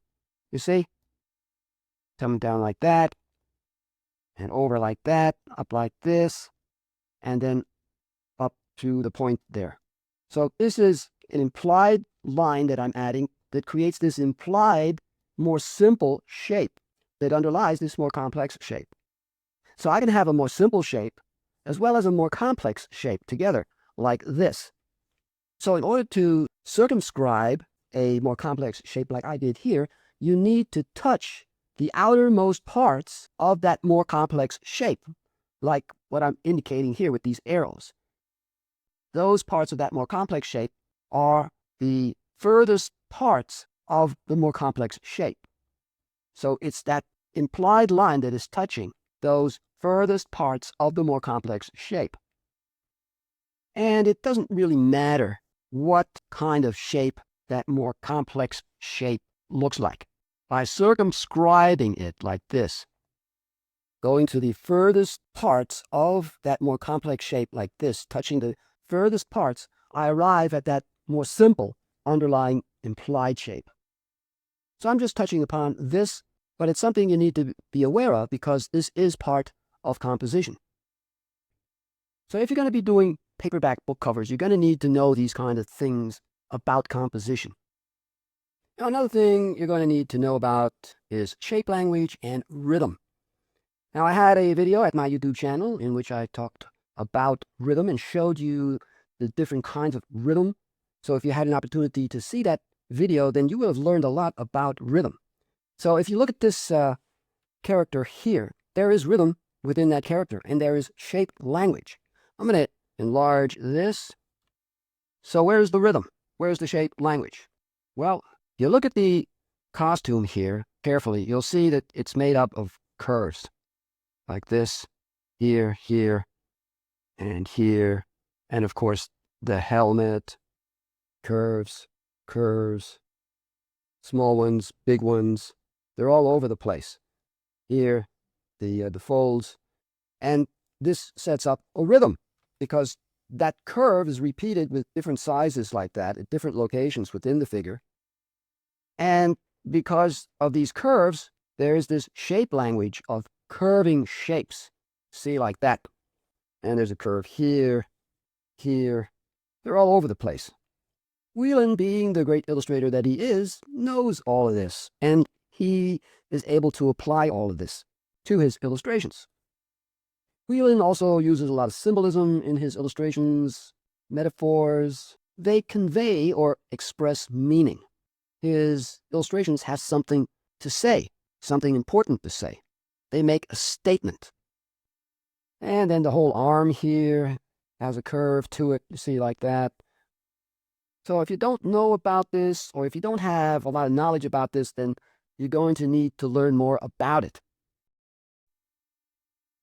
You see? Coming down like that, and over like that, up like this, and then up to the point there. So this is an implied line that I'm adding that creates this implied, more simple shape that underlies this more complex shape. So I can have a more simple shape as well as a more complex shape together, like this. So in order to circumscribe a more complex shape like I did here, you need to touch the outermost parts of that more complex shape, like what I'm indicating here with these arrows. Those parts of that more complex shape are the furthest parts of the more complex shape. So it's that implied line that is touching those furthest parts of the more complex shape. And it doesn't really matter what kind of shape that more complex shape looks like. By circumscribing it like this, going to the furthest parts of that more complex shape like this, touching the furthest parts, I arrive at that more simple underlying implied shape. So I'm just touching upon this, but it's something you need to be aware of because this is part of composition. So if you're going to be doing paperback book covers, you're going to need to know these kind of things about composition. Now, another thing you're going to need to know about is shape language and rhythm. Now, I had a video at my YouTube channel in which I talked about rhythm and showed you the different kinds of rhythm. So if you had an opportunity to see that video, then you would have learned a lot about rhythm. So if you look at this character here, there is rhythm within that character, and there is shape language. I'm going to enlarge this. So where's the rhythm? Where's the shape language? Well, if you look at the costume here carefully, you'll see that it's made up of curves, like this, here, here, and here, and of course the helmet, curves, curves, small ones, big ones, they're all over the place. Here, the folds, and this sets up a rhythm because that curve is repeated with different sizes like that at different locations within the figure. And because of these curves, there is this shape language of curving shapes. See, like that. And there's a curve here, here. They're all over the place. Whelan, being the great illustrator that he is, knows all of this, and he is able to apply all of this to his illustrations. Whelan also uses a lot of symbolism in his illustrations, metaphors. They convey or express meaning. His illustrations have something to say, something important to say. They make a statement. And then the whole arm here has a curve to it, you see, like that. So if you don't know about this, or if you don't have a lot of knowledge about this, then you're going to need to learn more about it.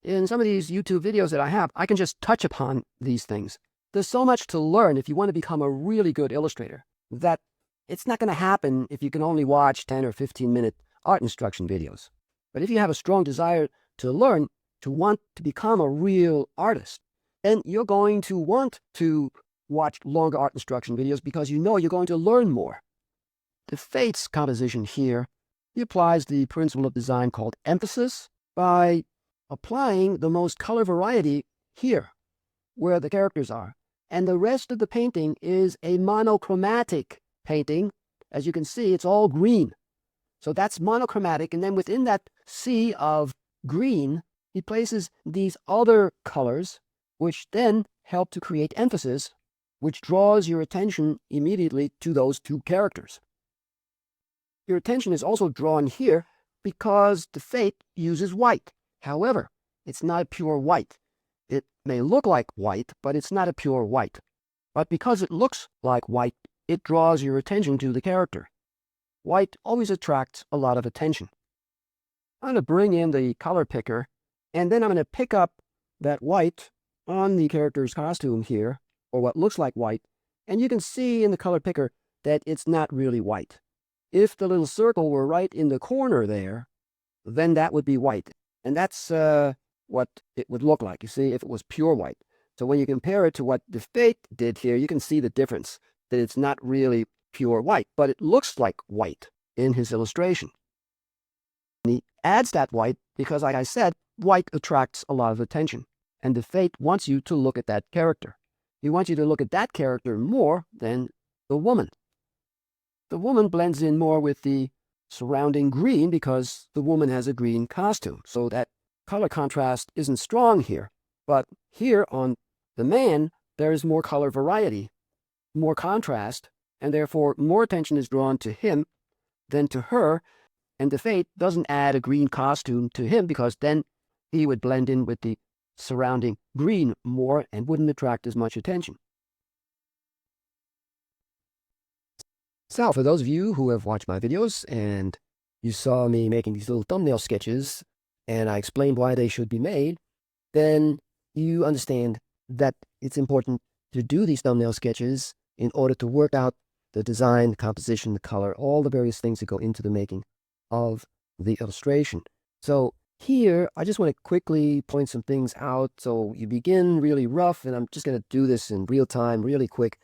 In some of these YouTube videos that I have, I can just touch upon these things. There's so much to learn if you want to become a really good illustrator that it's not going to happen if you can only watch 10 or 15-minute art instruction videos. But if you have a strong desire to learn, to want to become a real artist, then you're going to want to watch longer art instruction videos because you know you're going to learn more. To Fate's composition here, he applies the principle of design called emphasis by applying the most color variety here, where the characters are. And the rest of the painting is a monochromatic painting. As you can see, it's all green. So that's monochromatic, and then within that sea of green, he places these other colors, which then help to create emphasis, which draws your attention immediately to those two characters. Your attention is also drawn here because the Fate uses white. However, it's not pure white. It may look like white, but it's not a pure white. But because it looks like white, it draws your attention to the character. White always attracts a lot of attention. I'm going to bring in the color picker, and then I'm going to pick up that white on the character's costume here, or what looks like white, and you can see in the color picker that it's not really white. If the little circle were right in the corner there, then that would be white. And that's what it would look like, you see, if it was pure white. So when you compare it to what the fake did here, you can see the difference, that it's not really pure white, but it looks like white in his illustration. And he adds that white because, like I said, white attracts a lot of attention. And the fate wants you to look at that character. He wants you to look at that character more than the woman. The woman blends in more with the surrounding green because the woman has a green costume. So that color contrast isn't strong here. But here on the man, there is more color variety, more contrast, and therefore more attention is drawn to him than to her. And the fate doesn't add a green costume to him because then he would blend in with the surrounding green more and wouldn't attract as much attention. So, for those of you who have watched my videos and you saw me making these little thumbnail sketches and I explained why they should be made, then you understand that it's important to do these thumbnail sketches in order to work out the design, the composition, the color, all the various things that go into the making of the illustration. So here, I just want to quickly point some things out. So you begin really rough, and I'm just going to do this in real time, really quick.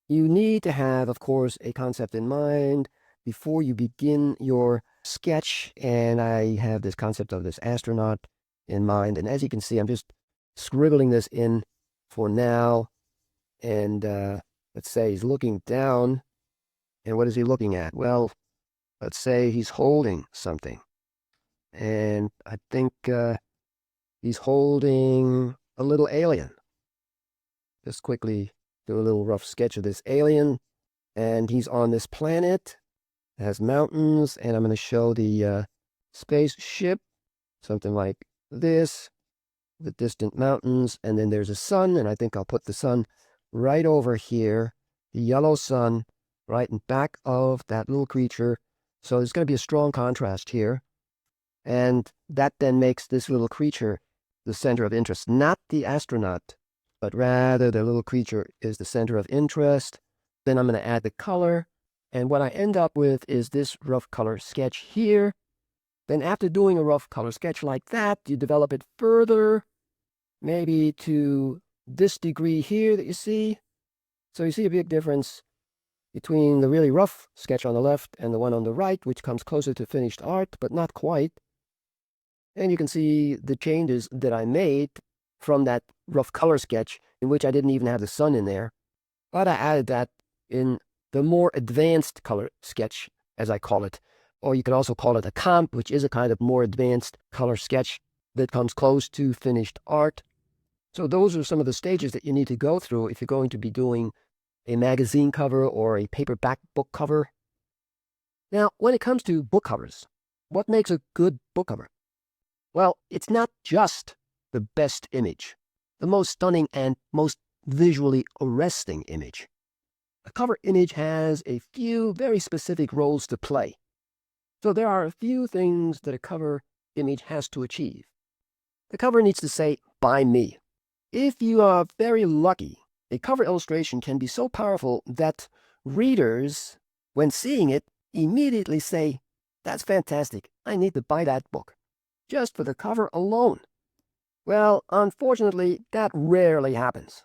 You need to have, of course, a concept in mind before you begin your sketch. And I have this concept of this astronaut in mind. And as you can see, I'm just scribbling this in for now. And let's say he's looking down. And what is he looking at? Well, let's say he's holding something. And I think he's holding a little alien. Just quickly do a little rough sketch of this alien. And he's on this planet. It has mountains. And I'm going to show the spaceship. Something like this. The distant mountains. And then there's a sun. And I think I'll put the sun right over here. The yellow sun right in back of that little creature. So there's going to be a strong contrast here. And that then makes this little creature the center of interest. Not the astronaut, but rather the little creature is the center of interest. Then I'm going to add the color. And what I end up with is this rough color sketch here. Then after doing a rough color sketch like that, you develop it further, maybe to this degree here that you see. So you see a big difference between the really rough sketch on the left and the one on the right, which comes closer to finished art, but not quite. And you can see the changes that I made from that rough color sketch, in which I didn't even have the sun in there. But I added that in the more advanced color sketch, as I call it. Or you could also call it a comp, which is a kind of more advanced color sketch that comes close to finished art. So those are some of the stages that you need to go through if you're going to be doing a magazine cover or a paperback book cover. Now, when it comes to book covers, what makes a good book cover? Well, it's not just the best image, the most stunning and most visually arresting image. A cover image has a few very specific roles to play. So there are a few things that a cover image has to achieve. The cover needs to say, "By me." If you are very lucky, a cover illustration can be so powerful that readers, when seeing it, immediately say, "That's fantastic. I need to buy that book," just for the cover alone. Well, unfortunately, that rarely happens.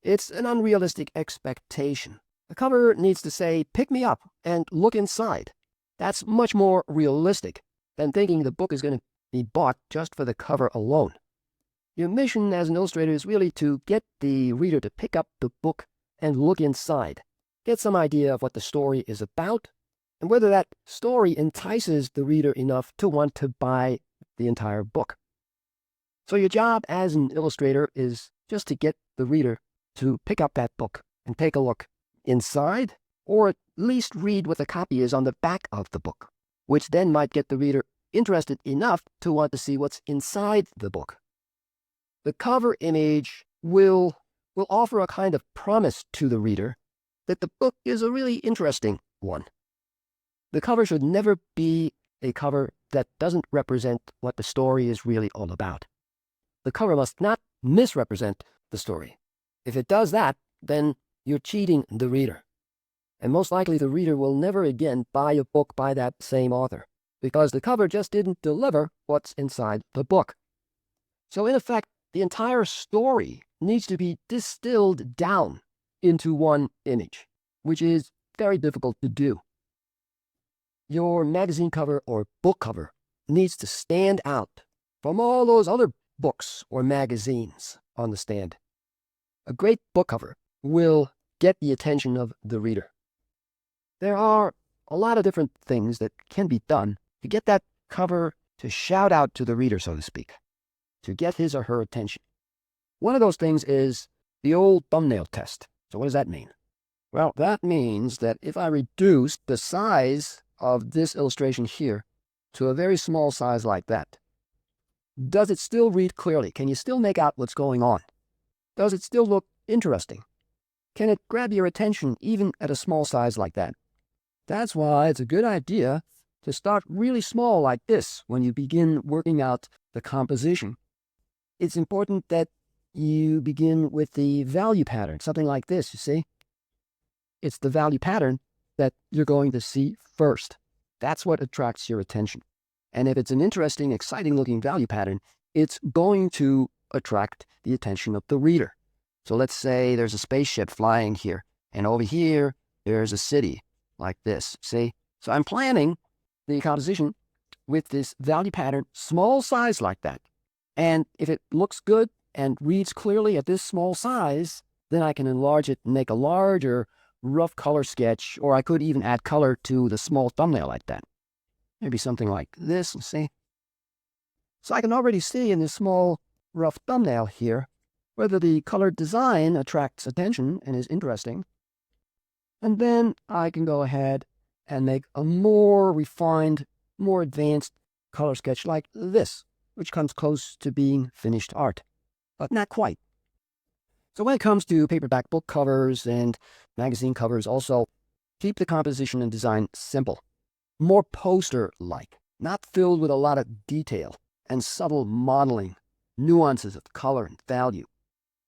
It's an unrealistic expectation. The cover needs to say, "Pick me up and look inside." That's much more realistic than thinking the book is going to be bought just for the cover alone. Your mission as an illustrator is really to get the reader to pick up the book and look inside, get some idea of what the story is about, and whether that story entices the reader enough to want to buy the entire book. So your job as an illustrator is just to get the reader to pick up that book and take a look inside, or at least read what the copy is on the back of the book, which then might get the reader interested enough to want to see what's inside the book. The cover image will offer a kind of promise to the reader that the book is a really interesting one. The cover should never be a cover that doesn't represent what the story is really all about. The cover must not misrepresent the story. If it does that, then you're cheating the reader. And most likely the reader will never again buy a book by that same author, because the cover just didn't deliver what's inside the book. So in effect, the entire story needs to be distilled down into one image, which is very difficult to do. Your magazine cover or book cover needs to stand out from all those other books or magazines on the stand. A great book cover will get the attention of the reader. There are a lot of different things that can be done to get that cover to shout out to the reader, so to speak, to get his or her attention. One of those things is the old thumbnail test. So what does that mean? Well, that means that if I reduce the size of this illustration here to a very small size like that, does it still read clearly? Can you still make out what's going on? Does it still look interesting? Can it grab your attention even at a small size like that? That's why it's a good idea to start really small like this when you begin working out the composition. It's important that you begin with the value pattern, something like this, you see? It's the value pattern that you're going to see first. That's what attracts your attention. And if it's an interesting, exciting looking value pattern, it's going to attract the attention of the reader. So let's say there's a spaceship flying here, and over here, there's a city like this, see? So I'm planning the composition with this value pattern, small size like that. And if it looks good and reads clearly at this small size, then I can enlarge it and make a larger rough color sketch, or I could even add color to the small thumbnail like that. Maybe something like this, see? So I can already see in this small rough thumbnail here whether the colored design attracts attention and is interesting. And then I can go ahead and make a more refined, more advanced color sketch like this, which comes close to being finished art, but not quite. So when it comes to paperback book covers and magazine covers also, keep the composition and design simple, more poster-like, not filled with a lot of detail and subtle modeling, nuances of color and value.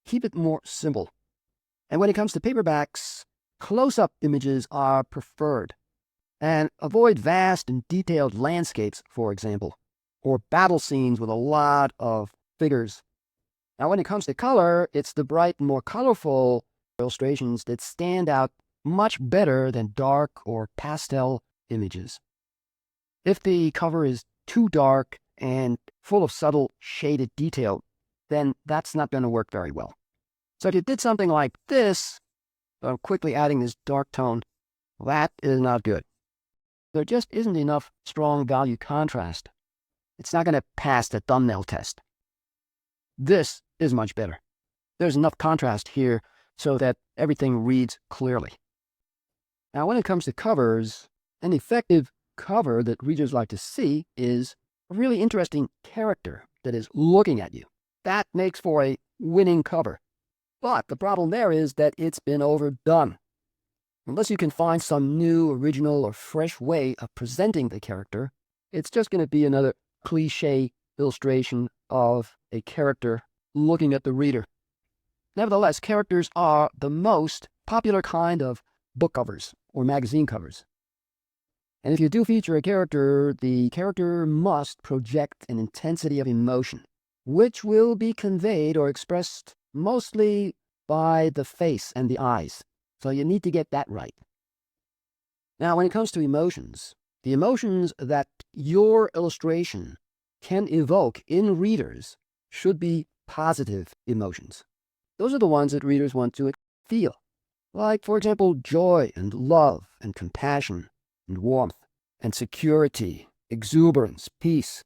Keep it more simple. And when it comes to paperbacks, close-up images are preferred. And avoid vast and detailed landscapes, for example, or battle scenes with a lot of figures. Now, when it comes to color, it's the bright and more colorful illustrations that stand out much better than dark or pastel images. If the cover is too dark and full of subtle shaded detail, then that's not going to work very well. So if you did something like this, quickly adding this dark tone, that is not good. There just isn't enough strong value contrast. It's not going to pass the thumbnail test. This is much better. There's enough contrast here so that everything reads clearly. Now, when it comes to covers, an effective cover that readers like to see is a really interesting character that is looking at you. That makes for a winning cover. But the problem there is that it's been overdone. Unless you can find some new, original, or fresh way of presenting the character, it's just going to be another cliche illustration of a character looking at the reader. Nevertheless, characters are the most popular kind of book covers or magazine covers. And if you do feature a character, the character must project an intensity of emotion, which will be conveyed or expressed mostly by the face and the eyes. So you need to get that right. Now, when it comes to emotions, the emotions that your illustration can evoke in readers should be positive emotions. Those are the ones that readers want to feel. Like, for example, joy and love and compassion and warmth and security, exuberance, peace.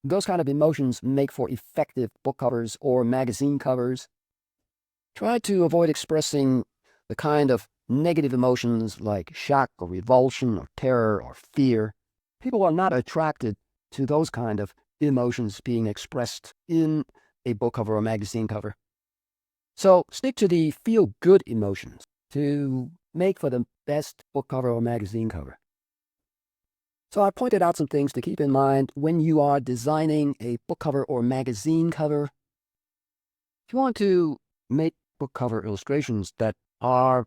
Those kind of emotions make for effective book covers or magazine covers. Try to avoid expressing the kind of negative emotions like shock or revulsion or terror or fear. People are not attracted to those kind of emotions being expressed in a book cover or magazine cover. So stick to the feel-good emotions to make for the best book cover or magazine cover. So I pointed out some things to keep in mind when you are designing a book cover or magazine cover. If you want to make book cover illustrations that are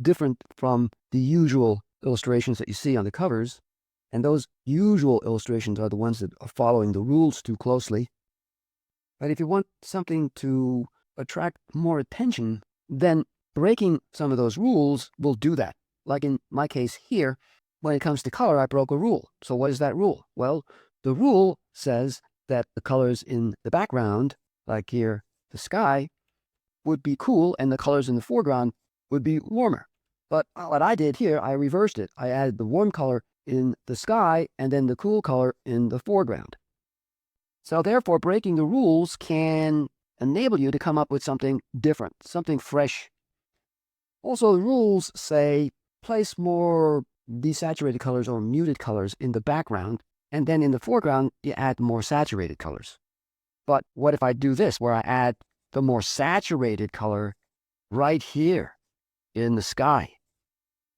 different from the usual illustrations that you see on the covers, and those usual illustrations are the ones that are following the rules too closely. But if you want something to attract more attention, then breaking some of those rules will do that. Like in my case here, when it comes to color, I broke a rule. So what is that rule? Well, the rule says that the colors in the background, like here, the sky, would be cool, and the colors in the foreground would be warmer. But what I did here, I reversed it. I added the warm color in the sky and then the cool color in the foreground. So therefore, breaking the rules can enable you to come up with something different, something fresh. Also, the rules say place more desaturated colors or muted colors in the background, and then in the foreground, you add more saturated colors. But what if I do this, where I add the more saturated color right here in the sky,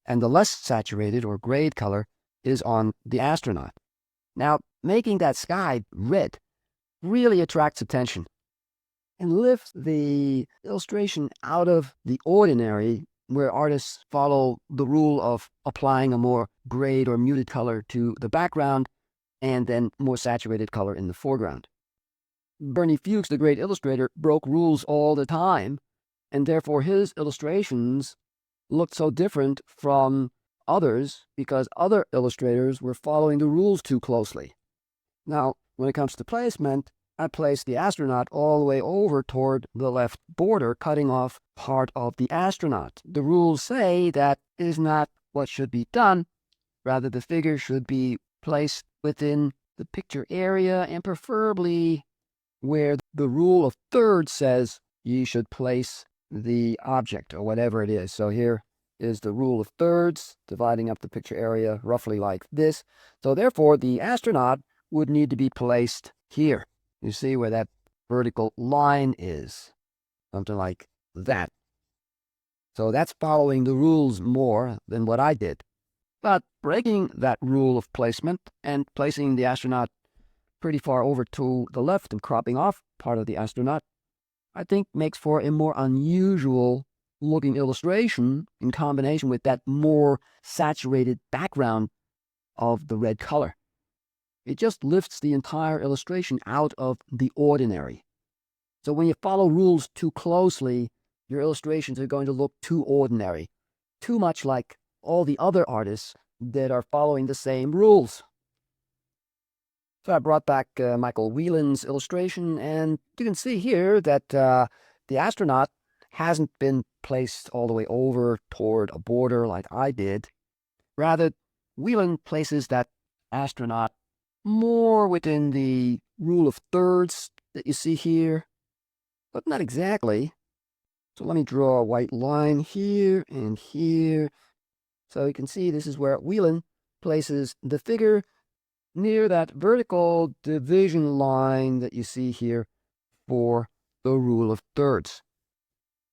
and the less saturated or grayed color is on the astronaut? Now, making that sky red really attracts attention and lifts the illustration out of the ordinary, where artists follow the rule of applying a more grayed or muted color to the background and then more saturated color in the foreground. Bernie Fuchs, the great illustrator, broke rules all the time, and therefore his illustrations looked so different from others because other illustrators were following the rules too closely. Now, when it comes to placement, I placed the astronaut all the way over toward the left border, cutting off part of the astronaut. The rules say that is not what should be done. Rather, the figure should be placed within the picture area and preferably where the rule of thirds says you should place the object or whatever it is. So here is the rule of thirds, dividing up the picture area roughly like this. So therefore, the astronaut would need to be placed here. You see where that vertical line is, something like that. So that's following the rules more than what I did. But breaking that rule of placement and placing the astronaut pretty far over to the left and cropping off part of the astronaut, I think makes for a more unusual looking illustration in combination with that more saturated background of the red color. It just lifts the entire illustration out of the ordinary. So when you follow rules too closely, your illustrations are going to look too ordinary, too much like all the other artists that are following the same rules. So I brought back Michael Whelan's illustration, and you can see here that the astronaut hasn't been placed all the way over toward a border like I did. Rather, Whelan places that astronaut more within the rule of thirds that you see here, but not exactly. So let me draw a white line here and here. So you can see this is where Whelan places the figure near that vertical division line that you see here for the rule of thirds.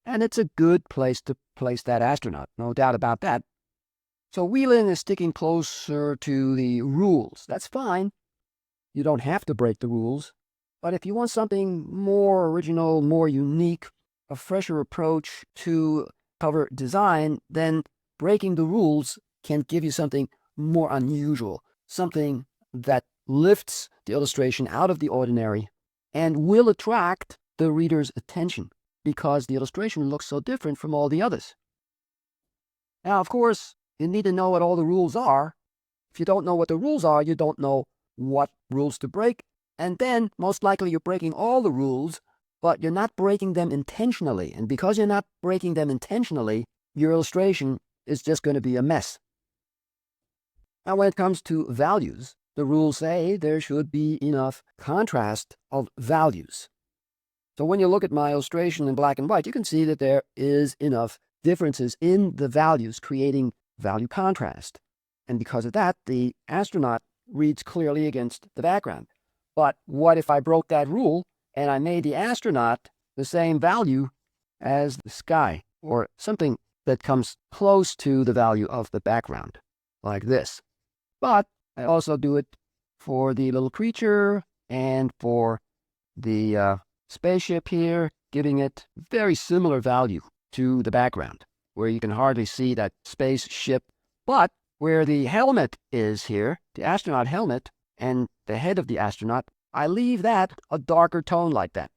And it's a good place to place that astronaut, no doubt about that. So Whelan is sticking closer to the rules. That's fine. You don't have to break the rules. But if you want something more original, more unique, a fresher approach to cover design, then breaking the rules can give you something more unusual, something that lifts the illustration out of the ordinary and will attract the reader's attention because the illustration looks so different from all the others. Now, of course, you need to know what all the rules are. If you don't know what the rules are, you don't know what rules to break, and then most likely you're breaking all the rules, but you're not breaking them intentionally. And because you're not breaking them intentionally, your illustration is just going to be a mess. Now, when it comes to values, the rules say there should be enough contrast of values. So when you look at my illustration in black and white, you can see that there is enough differences in the values, creating value contrast. And because of that, the astronaut reads clearly against the background. But what if I broke that rule and I made the astronaut the same value as the sky, or something that comes close to the value of the background, like this. But I also do it for the little creature and for the spaceship here, giving it very similar value to the background, where you can hardly see that spaceship, but where the helmet is here, the astronaut helmet, and the head of the astronaut, I leave that a darker tone like that.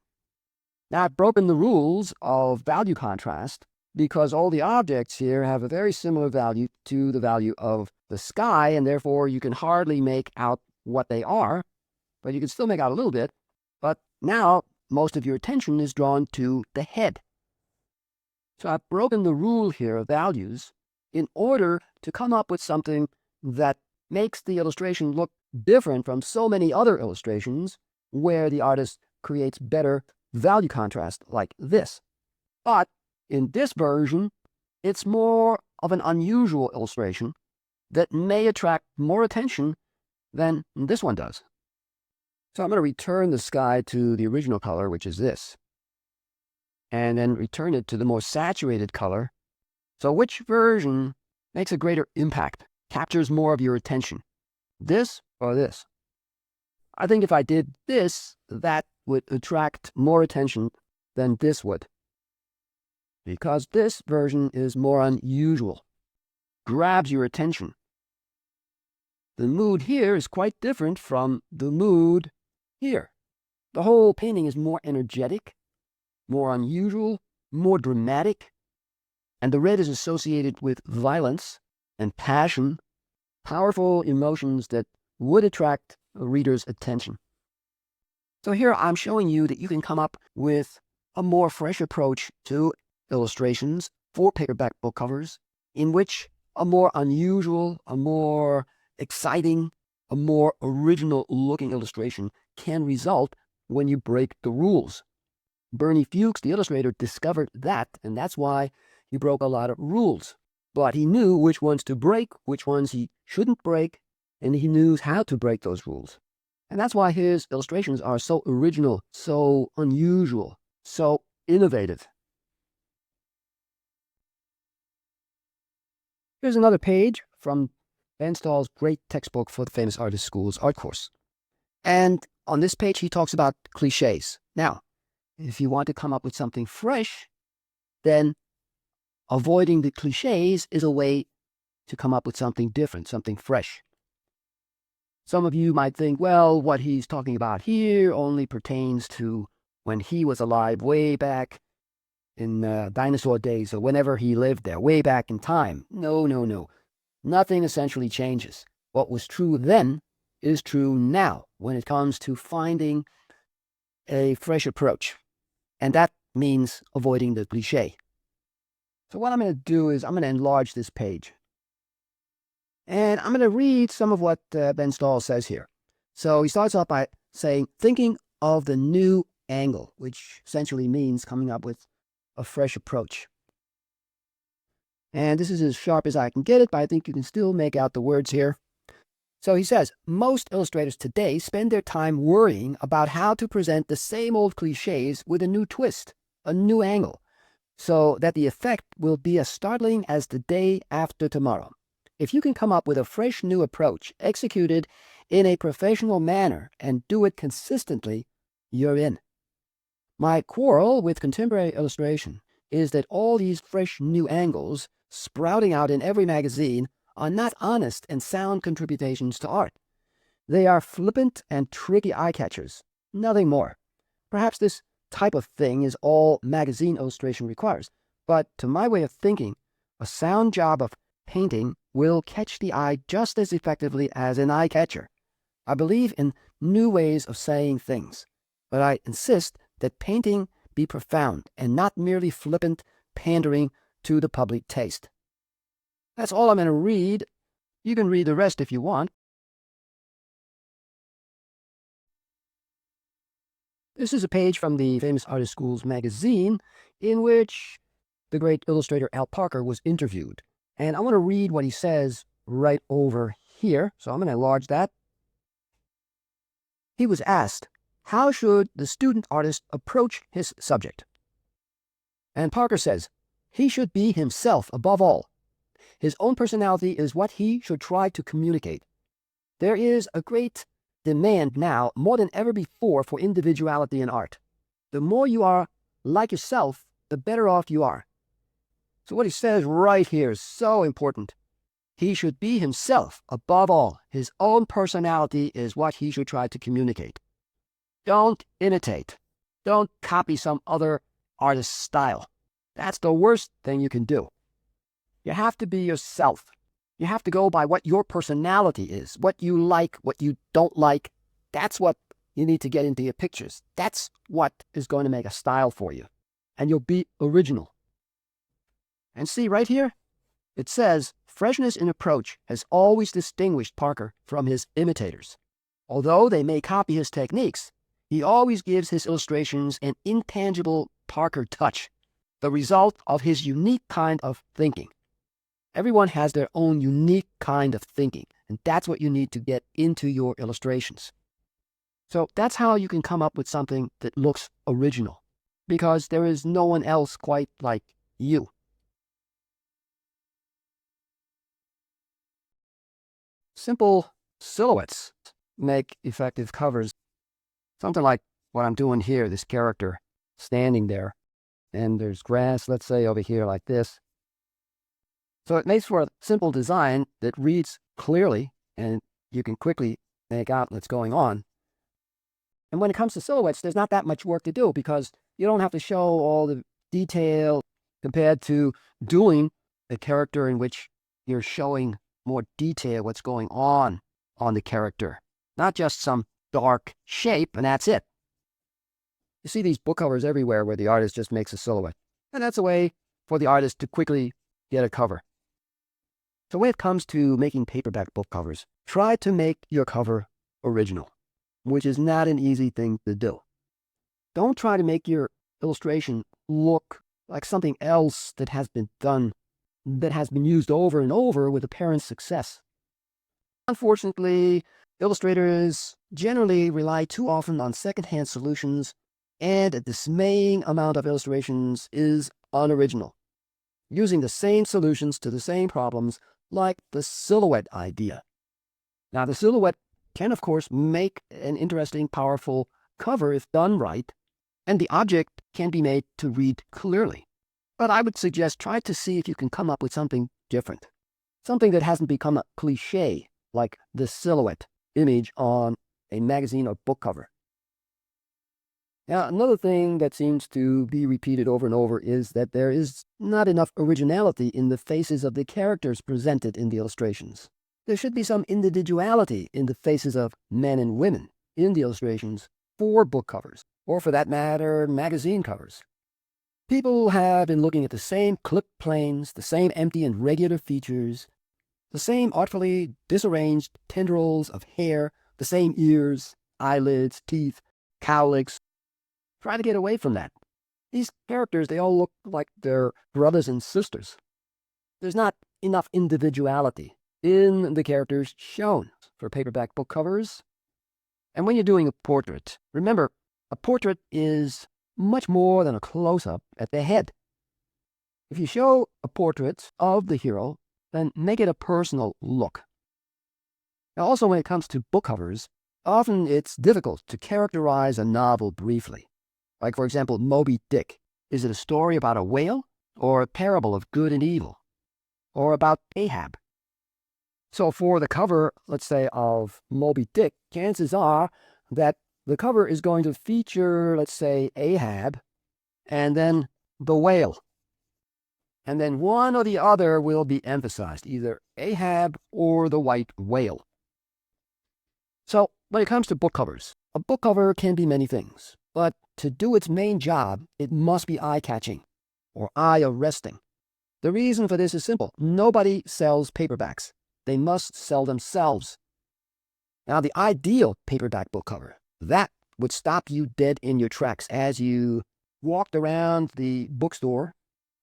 Now, I've broken the rules of value contrast because all the objects here have a very similar value to the value of the sky, and therefore you can hardly make out what they are, but you can still make out a little bit. But now most of your attention is drawn to the head. So I've broken the rule here of values in order to come up with something that makes the illustration look different from so many other illustrations where the artist creates better value contrast like this. But in this version, it's more of an unusual illustration that may attract more attention than this one does. So I'm going to return the sky to the original color, which is this, and then return it to the more saturated color. So which version makes a greater impact, captures more of your attention, this or this? I think if I did this, that would attract more attention than this would, because this version is more unusual, grabs your attention. The mood here is quite different from the mood here. The whole painting is more energetic, more unusual, more dramatic, and the red is associated with violence and passion, powerful emotions that would attract a reader's attention. So here I'm showing you that you can come up with a more fresh approach to illustrations for paperback book covers, in which a more unusual, a more exciting, a more original looking illustration can result when you break the rules. Bernie Fuchs, the illustrator, discovered that, and that's why he broke a lot of rules. But he knew which ones to break, which ones he shouldn't break, and he knew how to break those rules. And that's why his illustrations are so original, so unusual, so innovative. Here's another page from Ben Stahl's great textbook for the Famous Artist School's art course. And on this page, he talks about cliches. Now, if you want to come up with something fresh, then avoiding the cliches is a way to come up with something different, something fresh. Some of you might think, well, what he's talking about here only pertains to when he was alive way back in dinosaur days, or whenever he lived there, way back in time. No, no, no. Nothing essentially changes. What was true then is true now when it comes to finding a fresh approach. And that means avoiding the cliche. So what I'm going to do is I'm going to enlarge this page. And I'm going to read some of what Ben Stahl says here. So he starts off by saying, thinking of the new angle, which essentially means coming up with a fresh approach. And this is as sharp as I can get it, but I think you can still make out the words here. So he says, most illustrators today spend their time worrying about how to present the same old cliches with a new twist, a new angle, so that the effect will be as startling as the day after tomorrow. If you can come up with a fresh new approach, executed in a professional manner, and do it consistently, you're in. My quarrel with contemporary illustration is that all these fresh new angles sprouting out in every magazine are not honest and sound contributions to art. They are flippant and tricky eye-catchers, nothing more. Perhaps this type of thing is all magazine illustration requires, but to my way of thinking, a sound job of painting will catch the eye just as effectively as an eye-catcher. I believe in new ways of saying things, but I insist that painting be profound and not merely flippant pandering to the public taste. That's all I'm going to read. You can read the rest if you want. This is a page from the Famous Artist School's magazine in which the great illustrator Al Parker was interviewed. And I want to read what he says right over here. So I'm going to enlarge that. He was asked, how should the student artist approach his subject? And Parker says, he should be himself above all. His own personality is what he should try to communicate. There is a great demand now, more than ever before, for individuality in art. The more you are like yourself, the better off you are. So what he says right here is so important. He should be himself above all. His own personality is what he should try to communicate. Don't imitate. Don't copy some other artist's style. That's the worst thing you can do. You have to be yourself. You have to go by what your personality is, what you like, what you don't like. That's what you need to get into your pictures. That's what is going to make a style for you. And you'll be original. And see right here, it says, freshness in approach has always distinguished Parker from his imitators. Although they may copy his techniques, he always gives his illustrations an intangible Parker touch, the result of his unique kind of thinking. Everyone has their own unique kind of thinking, and that's what you need to get into your illustrations. So that's how you can come up with something that looks original, because there is no one else quite like you. Simple silhouettes make effective covers. Something like what I'm doing here, this character standing there, and there's grass, let's say, over here like this. So it makes for a simple design that reads clearly, and you can quickly make out what's going on. And when it comes to silhouettes, there's not that much work to do because you don't have to show all the detail compared to doing a character in which you're showing more detail what's going on the character, not just some dark shape, and that's it. You see these book covers everywhere where the artist just makes a silhouette, and that's a way for the artist to quickly get a cover. So when it comes to making paperback book covers, try to make your cover original, which is not an easy thing to do. Don't try to make your illustration look like something else that has been done, that has been used over and over with apparent success. Unfortunately, illustrators generally rely too often on secondhand solutions, and a dismaying amount of illustrations is unoriginal, using the same solutions to the same problems, like the silhouette idea. Now, the silhouette can, of course, make an interesting, powerful cover if done right, and the object can be made to read clearly. But I would suggest try to see if you can come up with something different, something that hasn't become a cliche, like the silhouette image on a magazine or book cover. Now, another thing that seems to be repeated over and over is that there is not enough originality in the faces of the characters presented in the illustrations. There should be some individuality in the faces of men and women in the illustrations for book covers, or for that matter, magazine covers. People have been looking at the same clipped planes, the same empty and regular features, the same artfully disarranged tendrils of hair, the same ears, eyelids, teeth, cowlicks. Try to get away from that. These characters, they all look like they're brothers and sisters. There's not enough individuality in the characters shown for paperback book covers. And when you're doing a portrait, remember, a portrait is much more than a close-up at the head. If you show a portrait of the hero, then make it a personal look. Now, also when it comes to book covers, often it's difficult to characterize a novel briefly. Like, for example, Moby Dick. Is it a story about a whale, or a parable of good and evil, or about Ahab? So for the cover, let's say, of Moby Dick, chances are that the cover is going to feature, let's say, Ahab, and then the whale. And then one or the other will be emphasized, either Ahab or the white whale. So when it comes to book covers, a book cover can be many things, but to do its main job, it must be eye-catching or eye-arresting. The reason for this is simple. Nobody sells paperbacks. They must sell themselves. Now, the ideal paperback book cover, that would stop you dead in your tracks as you walked around the bookstore,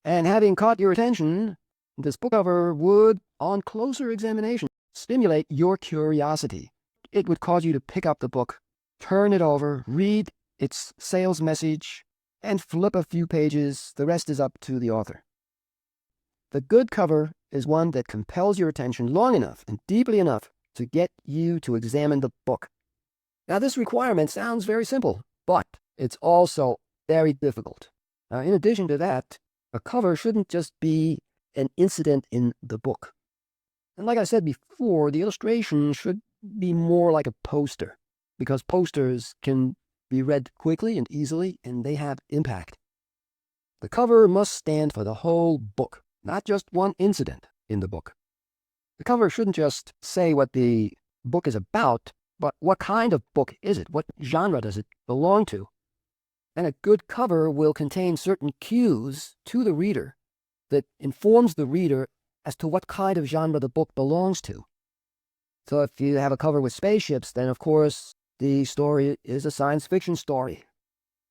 and having caught your attention, this book cover would, on closer examination, stimulate your curiosity. It would cause you to pick up the book turn it over, read its sales message, and flip a few pages. The rest is up to the author. The good cover is one that compels your attention long enough and deeply enough to get you to examine the book. Now, this requirement sounds very simple, but it's also very difficult. In addition to that, a cover shouldn't just be an incident in the book. And like I said before, the illustration should be more like a poster, because posters can be read quickly and easily, and they have impact. The cover must stand for the whole book, not just one incident in the book. The cover shouldn't just say what the book is about, but what kind of book is it? What genre does it belong to? And a good cover will contain certain cues to the reader that informs the reader as to what kind of genre the book belongs to. So if you have a cover with spaceships, then of course the story is a science fiction story.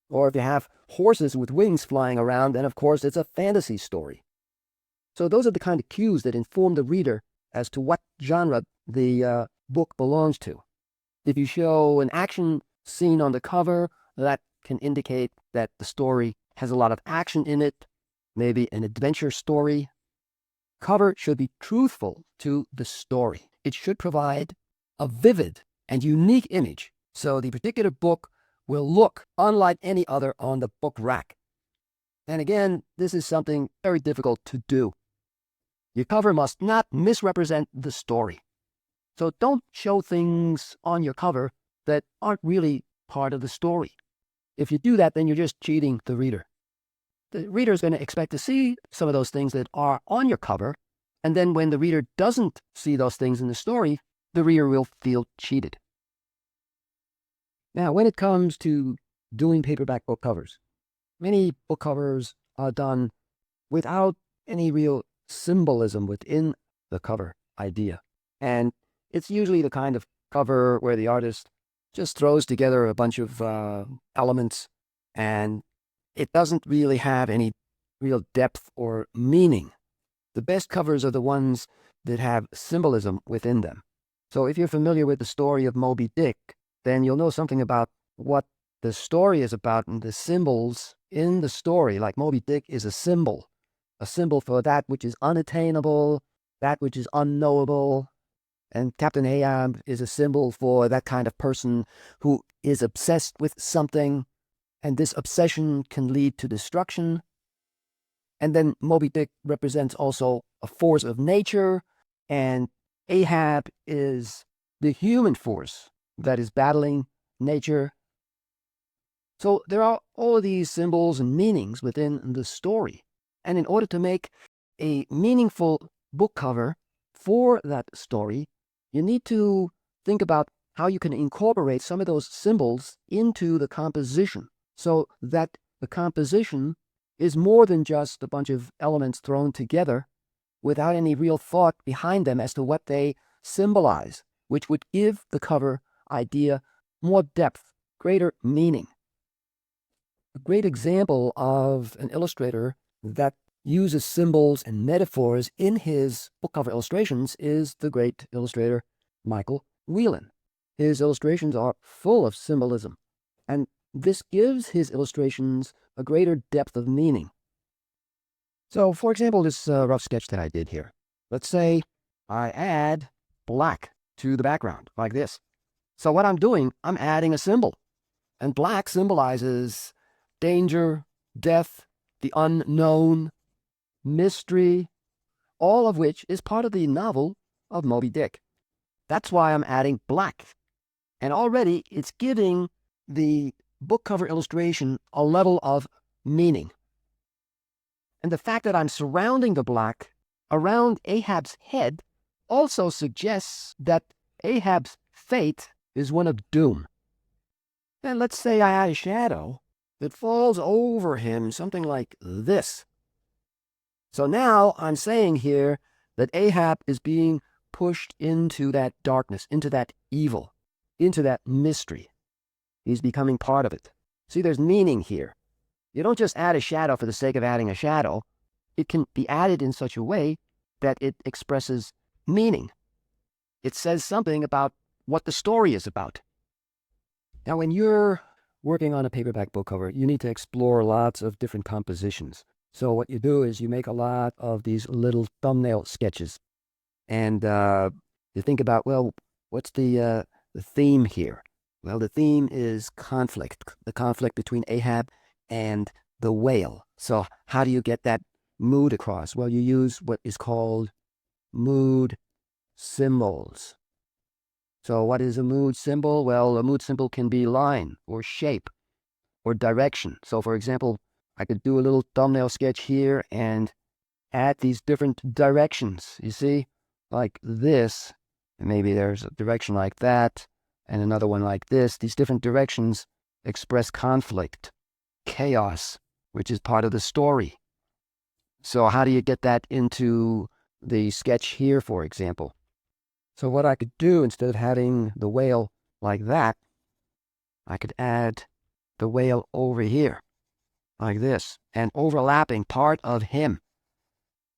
Or if you have horses with wings flying around, then of course it's a fantasy story. So those are the kind of cues that inform the reader as to what genre the book belongs to. If you show an action scene on the cover, that can indicate that the story has a lot of action in it, maybe an adventure story. Cover should be truthful to the story. It should provide a vivid and unique image, so the particular book will look unlike any other on the book rack. And again, this is something very difficult to do. Your cover must not misrepresent the story. So don't show things on your cover that aren't really part of the story. If you do that, then you're just cheating the reader. The reader is going to expect to see some of those things that are on your cover, and then when the reader doesn't see those things in the story, the reader will feel cheated. Now, when it comes to doing paperback book covers, many book covers are done without any real symbolism within the cover idea. And it's usually the kind of cover where the artist just throws together a bunch of elements, and it doesn't really have any real depth or meaning. The best covers are the ones that have symbolism within them. So if you're familiar with the story of Moby Dick, then you'll know something about what the story is about and the symbols in the story. Like Moby Dick is a symbol for that which is unattainable, that which is unknowable. And Captain Ahab is a symbol for that kind of person who is obsessed with something, and this obsession can lead to destruction. And then Moby Dick represents also a force of nature, and Ahab is the human force that is battling nature. So there are all of these symbols and meanings within the story. And in order to make a meaningful book cover for that story, you need to think about how you can incorporate some of those symbols into the composition so that the composition is more than just a bunch of elements thrown together without any real thought behind them as to what they symbolize, which would give the cover idea more depth, greater meaning. A great example of an illustrator that uses symbols and metaphors in his book cover illustrations is the great illustrator Michael Whelan. His illustrations are full of symbolism, and this gives his illustrations a greater depth of meaning. So, for example, this rough sketch that I did here. Let's say I add black to the background, like this. So what I'm doing, I'm adding a symbol. And black symbolizes danger, death, the unknown, mystery, all of which is part of the novel of Moby Dick. That's why I'm adding black. And already it's giving the book cover illustration a level of meaning. And the fact that I'm surrounding the black around Ahab's head also suggests that Ahab's fate is one of doom. And let's say I add a shadow that falls over him, something like this. So now I'm saying here that Ahab is being pushed into that darkness, into that evil, into that mystery. He's becoming part of it. See, there's meaning here. You don't just add a shadow for the sake of adding a shadow. It can be added in such a way that it expresses meaning. It says something about what the story is about. Now, when you're working on a paperback book cover, you need to explore lots of different compositions. So what you do is you make a lot of these little thumbnail sketches. And you think about, well, what's the theme here? Well, the theme is conflict, the conflict between Ahab and the whale. So how do you get that mood across? Well, you use what is called mood symbols. So what is a mood symbol? Well, a mood symbol can be line or shape or direction. So for example, I could do a little thumbnail sketch here and add these different directions. You see, like this, and maybe there's a direction like that, and another one like this. These different directions express conflict, chaos, which is part of the story. So how do you get that into the sketch here, for example? So what I could do, instead of having the whale like that, I could add the whale over here, like this, and overlapping part of him,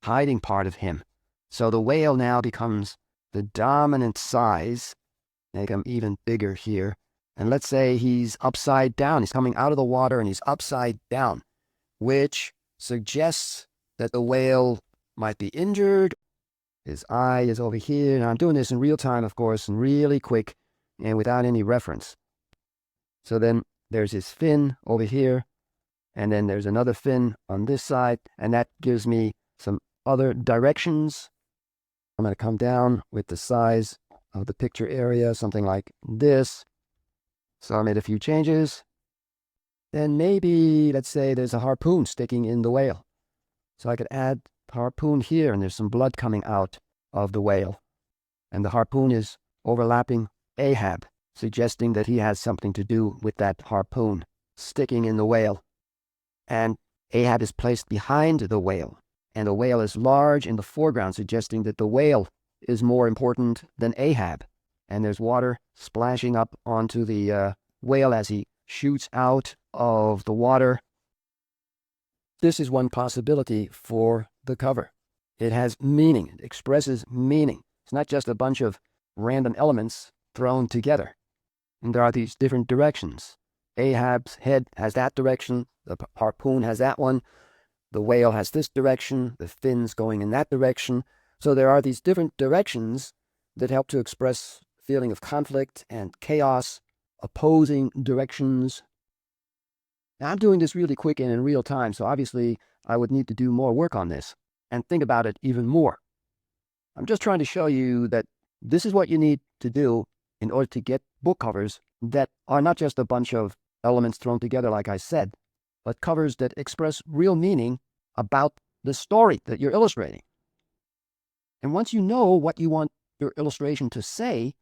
hiding part of him. So the whale now becomes the dominant size, make him even bigger here. And let's say he's upside down. He's coming out of the water and he's upside down, which suggests that the whale might be injured. His eye is over here. Now I'm doing this in real time, of course, and really quick and without any reference. So then there's his fin over here, and then there's another fin on this side, and that gives me some other directions. I'm going to come down with the size of the picture area, something like this. So I made a few changes. Then maybe, let's say there's a harpoon sticking in the whale. So I could add harpoon here, and there's some blood coming out of the whale. And the harpoon is overlapping Ahab, suggesting that he has something to do with that harpoon sticking in the whale. And Ahab is placed behind the whale, and the whale is large in the foreground, suggesting that the whale is more important than Ahab. And there's water splashing up onto the whale as he shoots out of the water. This is one possibility for the cover. It has meaning. It expresses meaning. It's not just a bunch of random elements thrown together. And there are these different directions. Ahab's head has that direction. The harpoon has that one. The whale has this direction. The fin's going in that direction. So there are these different directions that help to express feeling of conflict and chaos, opposing directions. Now, I'm doing this really quick and in real time, so obviously I would need to do more work on this and think about it even more. I'm just trying to show you that this is what you need to do in order to get book covers that are not just a bunch of elements thrown together, like I said, but covers that express real meaning about the story that you're illustrating. And once you know what you want your illustration to say,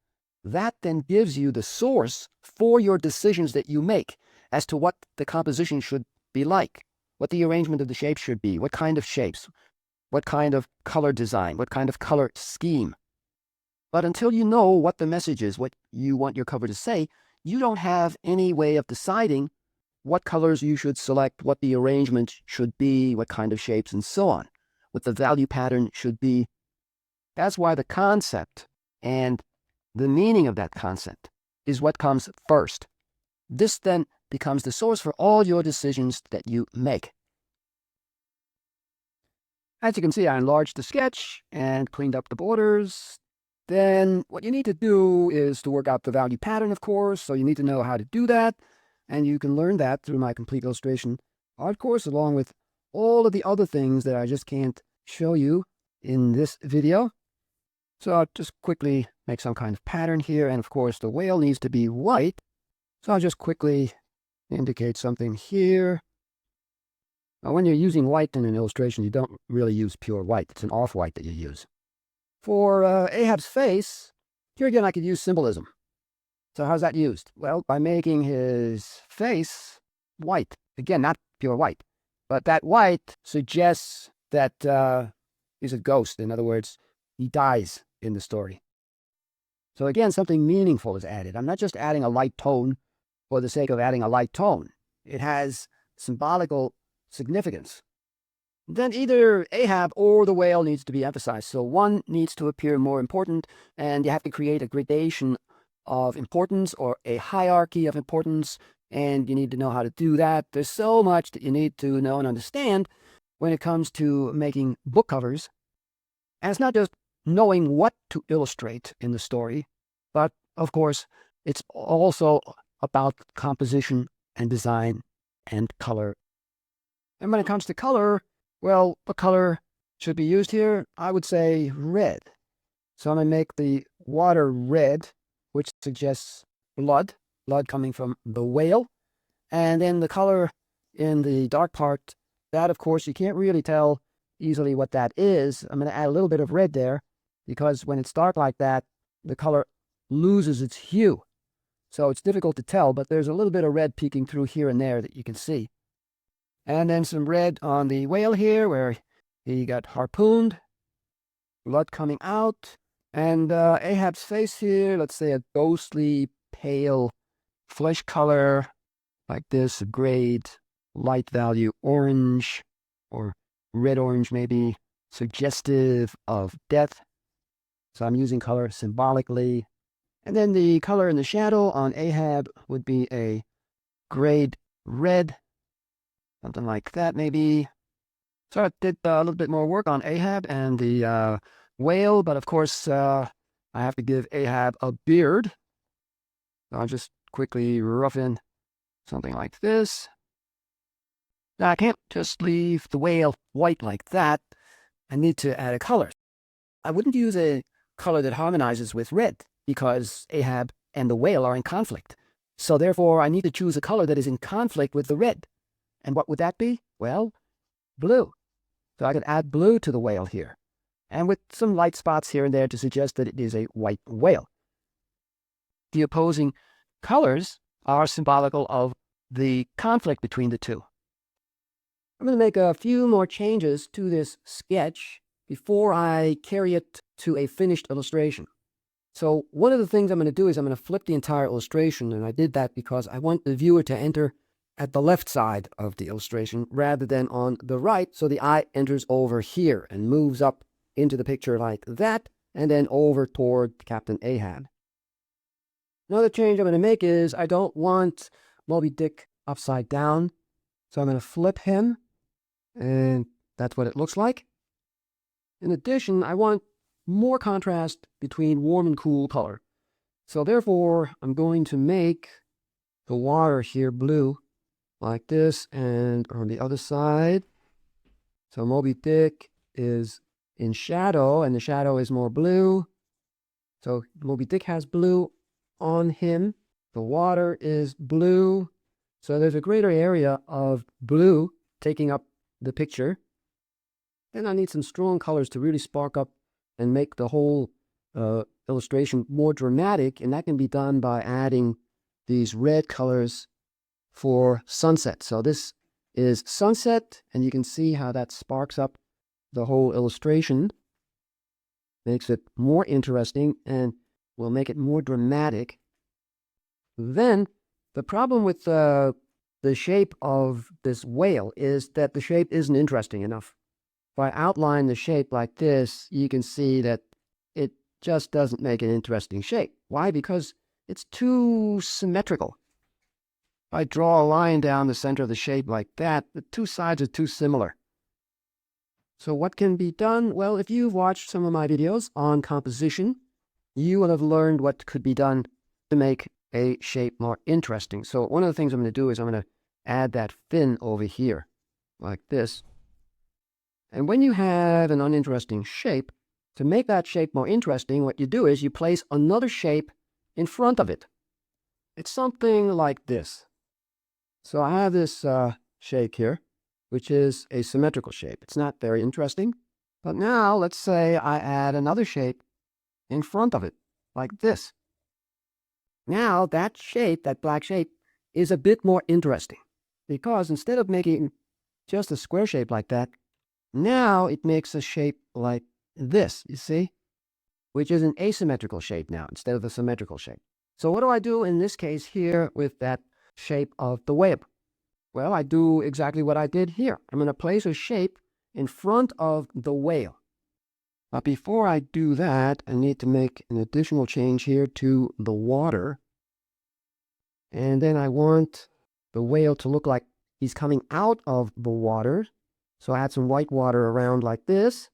that then gives you the source for your decisions that you make as to what the composition should be like, what the arrangement of the shapes should be, what kind of shapes, what kind of color design, what kind of color scheme. But until you know what the message is, what you want your cover to say, you don't have any way of deciding what colors you should select, what the arrangement should be, what kind of shapes, and so on, what the value pattern should be. That's why the concept and the meaning of that concept is what comes first. This then becomes the source for all your decisions that you make. As you can see, I enlarged the sketch and cleaned up the borders. Then what you need to do is to work out the value pattern, of course, so you need to know how to do that. And you can learn that through my complete illustration art course, along with all of the other things that I just can't show you in this video. So I'll just quickly make some kind of pattern here. And of course, the whale needs to be white. So I'll just quickly indicate something here. Now, when you're using white in an illustration, you don't really use pure white. It's an off-white that you use. For Ahab's face, here again I could use symbolism. So how's that used? Well, by making his face white. Again, not pure white. But that white suggests that he's a ghost. In other words, he dies in the story. So again, something meaningful is added. I'm not just adding a light tone for the sake of adding a light tone. It has symbolical significance. Then either Ahab or the whale needs to be emphasized. So one needs to appear more important, and you have to create a gradation of importance or a hierarchy of importance, and you need to know how to do that. There's so much that you need to know and understand when it comes to making book covers. And it's not just knowing what to illustrate in the story, but of course, it's also about composition and design and color. And when it comes to color, well, what color should be used here? I would say red. So I'm going to make the water red, which suggests blood coming from the whale. And then the color in the dark part, that of course you can't really tell easily what that is. I'm going to add a little bit of red there because when it's dark like that, the color loses its hue. So it's difficult to tell, but there's a little bit of red peeking through here and there that you can see. And then some red on the whale here where he got harpooned, blood coming out. And Ahab's face here, let's say a ghostly, pale flesh color like this, a grade, light value orange, or red-orange maybe, suggestive of death. So I'm using color symbolically. And then the color in the shadow on Ahab would be a grade red, something like that maybe. So I did a little bit more work on Ahab and the whale, but of course I have to give Ahab a beard. So I'll just quickly rough in something like this. Now I can't just leave the whale white like that. I need to add a color. I wouldn't use a color that harmonizes with red because Ahab and the whale are in conflict. So therefore I need to choose a color that is in conflict with the red. And what would that be? Well, blue. So I could add blue to the whale here, and with some light spots here and there to suggest that it is a white whale. The opposing colors are symbolical of the conflict between the two. I'm going to make a few more changes to this sketch before I carry it to a finished illustration. So one of the things I'm going to do is I'm going to flip the entire illustration, and I did that because I want the viewer to enter at the left side of the illustration rather than on the right, so the eye enters over here and moves up into the picture like that, and then over toward Captain Ahab. Another change I'm going to make is I don't want Moby Dick upside down, so I'm going to flip him, and that's what it looks like. In addition, I want more contrast between warm and cool color. So therefore, I'm going to make the water here blue, like this, and on the other side. So Moby Dick is in shadow, and the shadow is more blue. So Moby Dick has blue on him. The water is blue. So there's a greater area of blue taking up the picture. Then I need some strong colors to really spark up and make the whole illustration more dramatic, and that can be done by adding these red colors for sunset. So this is sunset, and you can see how that sparks up the whole illustration, makes it more interesting, and will make it more dramatic. Then the problem with the shape of this whale is that the shape isn't interesting enough. If I outline the shape like this, you can see that it just doesn't make an interesting shape. Why? Because it's too symmetrical. If I draw a line down the center of the shape like that, the two sides are too similar. So what can be done? Well, if you've watched some of my videos on composition, you will have learned what could be done to make a shape more interesting. So one of the things I'm going to do is I'm going to add that fin over here, like this. And when you have an uninteresting shape, to make that shape more interesting, what you do is you place another shape in front of it. It's something like this. So I have this shape here, which is a symmetrical shape. It's not very interesting. But now let's say I add another shape in front of it, like this. Now that shape, that black shape, is a bit more interesting, because instead of making just a square shape like that, now it makes a shape like this, you see, which is an asymmetrical shape now instead of a symmetrical shape. So what do I do in this case here with that shape of the web? Well, I do exactly what I did here. I'm going to place a shape in front of the whale. But before I do that, I need to make an additional change here to the water. And then I want the whale to look like he's coming out of the water. So I add some white water around like this.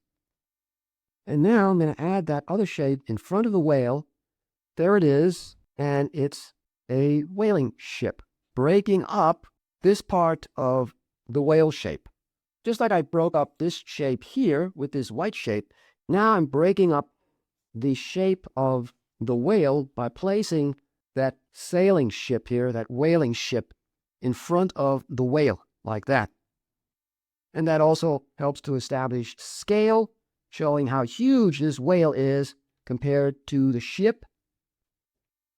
And now I'm going to add that other shape in front of the whale. There it is. And it's a whaling ship, breaking up this part of the whale shape. Just like I broke up this shape here with this white shape, now I'm breaking up the shape of the whale by placing that sailing ship here, that whaling ship, in front of the whale, like that. And that also helps to establish scale, showing how huge this whale is compared to the ship.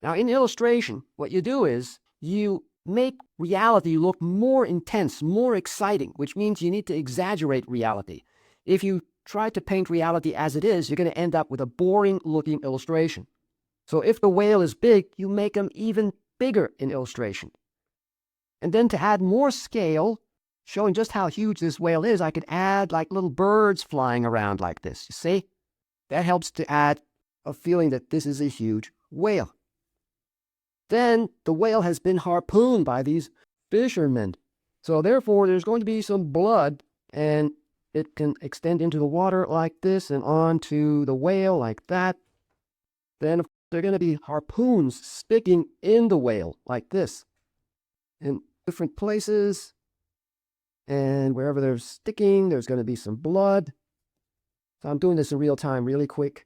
Now, in illustration, what you do is you make reality look more intense, more exciting, which means you need to exaggerate reality. If you try to paint reality as it is, you're going to end up with a boring-looking illustration. So if the whale is big, you make him even bigger in illustration. And then to add more scale, showing just how huge this whale is, I could add like little birds flying around like this. You see? That helps to add a feeling that this is a huge whale. Then the whale has been harpooned by these fishermen. So therefore, there's going to be some blood, and it can extend into the water like this and onto the whale like that. Then there are going to be harpoons sticking in the whale like this in different places. And wherever they're sticking, there's going to be some blood. So I'm doing this in real time, really quick.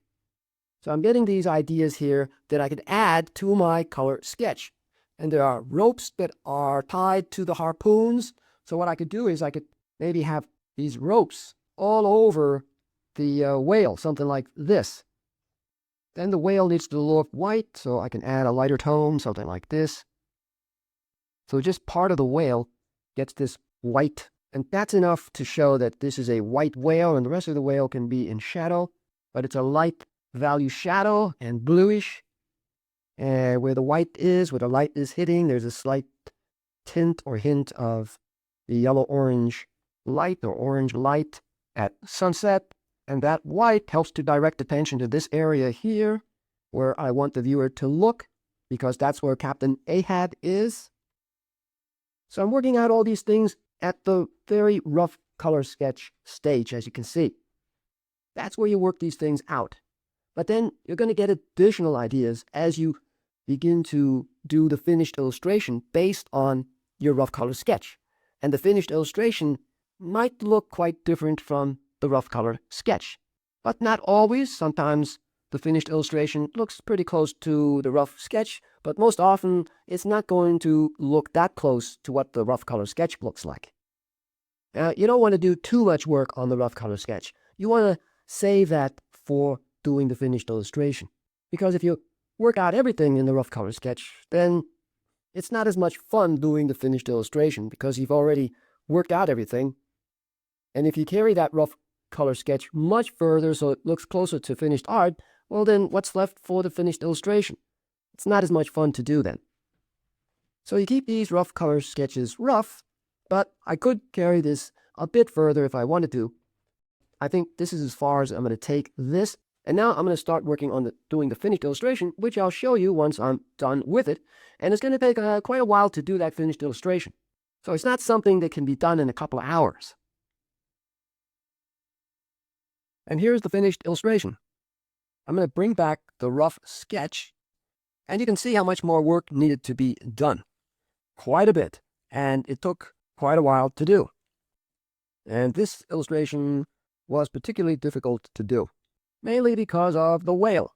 So I'm getting these ideas here that I could add to my color sketch. And there are ropes that are tied to the harpoons. So what I could do is I could maybe have these ropes all over the whale, something like this. Then the whale needs to look white, so I can add a lighter tone, something like this. So just part of the whale gets this white, and that's enough to show that this is a white whale, and the rest of the whale can be in shadow, but it's a light value shadow and bluish. And where the white is, where the light is hitting, there's a slight tint or hint of the yellow-orange light or orange light at sunset. And that white helps to direct attention to this area here, where I want the viewer to look, because that's where Captain Ahab is. So I'm working out all these things at the very rough color sketch stage, as you can see. That's where you work these things out. But then you're going to get additional ideas as you begin to do the finished illustration based on your rough color sketch. And the finished illustration might look quite different from the rough color sketch. But not always. Sometimes the finished illustration looks pretty close to the rough sketch, but most often it's not going to look that close to what the rough color sketch looks like. Now, you don't want to do too much work on the rough color sketch. You want to save that for doing the finished illustration. Because if you work out everything in the rough color sketch, then it's not as much fun doing the finished illustration because you've already worked out everything. And if you carry that rough color sketch much further so it looks closer to finished art, well then what's left for the finished illustration? It's not as much fun to do then. So you keep these rough color sketches rough, but I could carry this a bit further if I wanted to. I think this is as far as I'm going to take this. And now I'm going to start working on doing the finished illustration, which I'll show you once I'm done with it. And it's going to take quite a while to do that finished illustration. So it's not something that can be done in a couple of hours. And here's the finished illustration. I'm going to bring back the rough sketch, and you can see how much more work needed to be done. Quite a bit, and it took quite a while to do. And this illustration was particularly difficult to do, mainly because of the whale.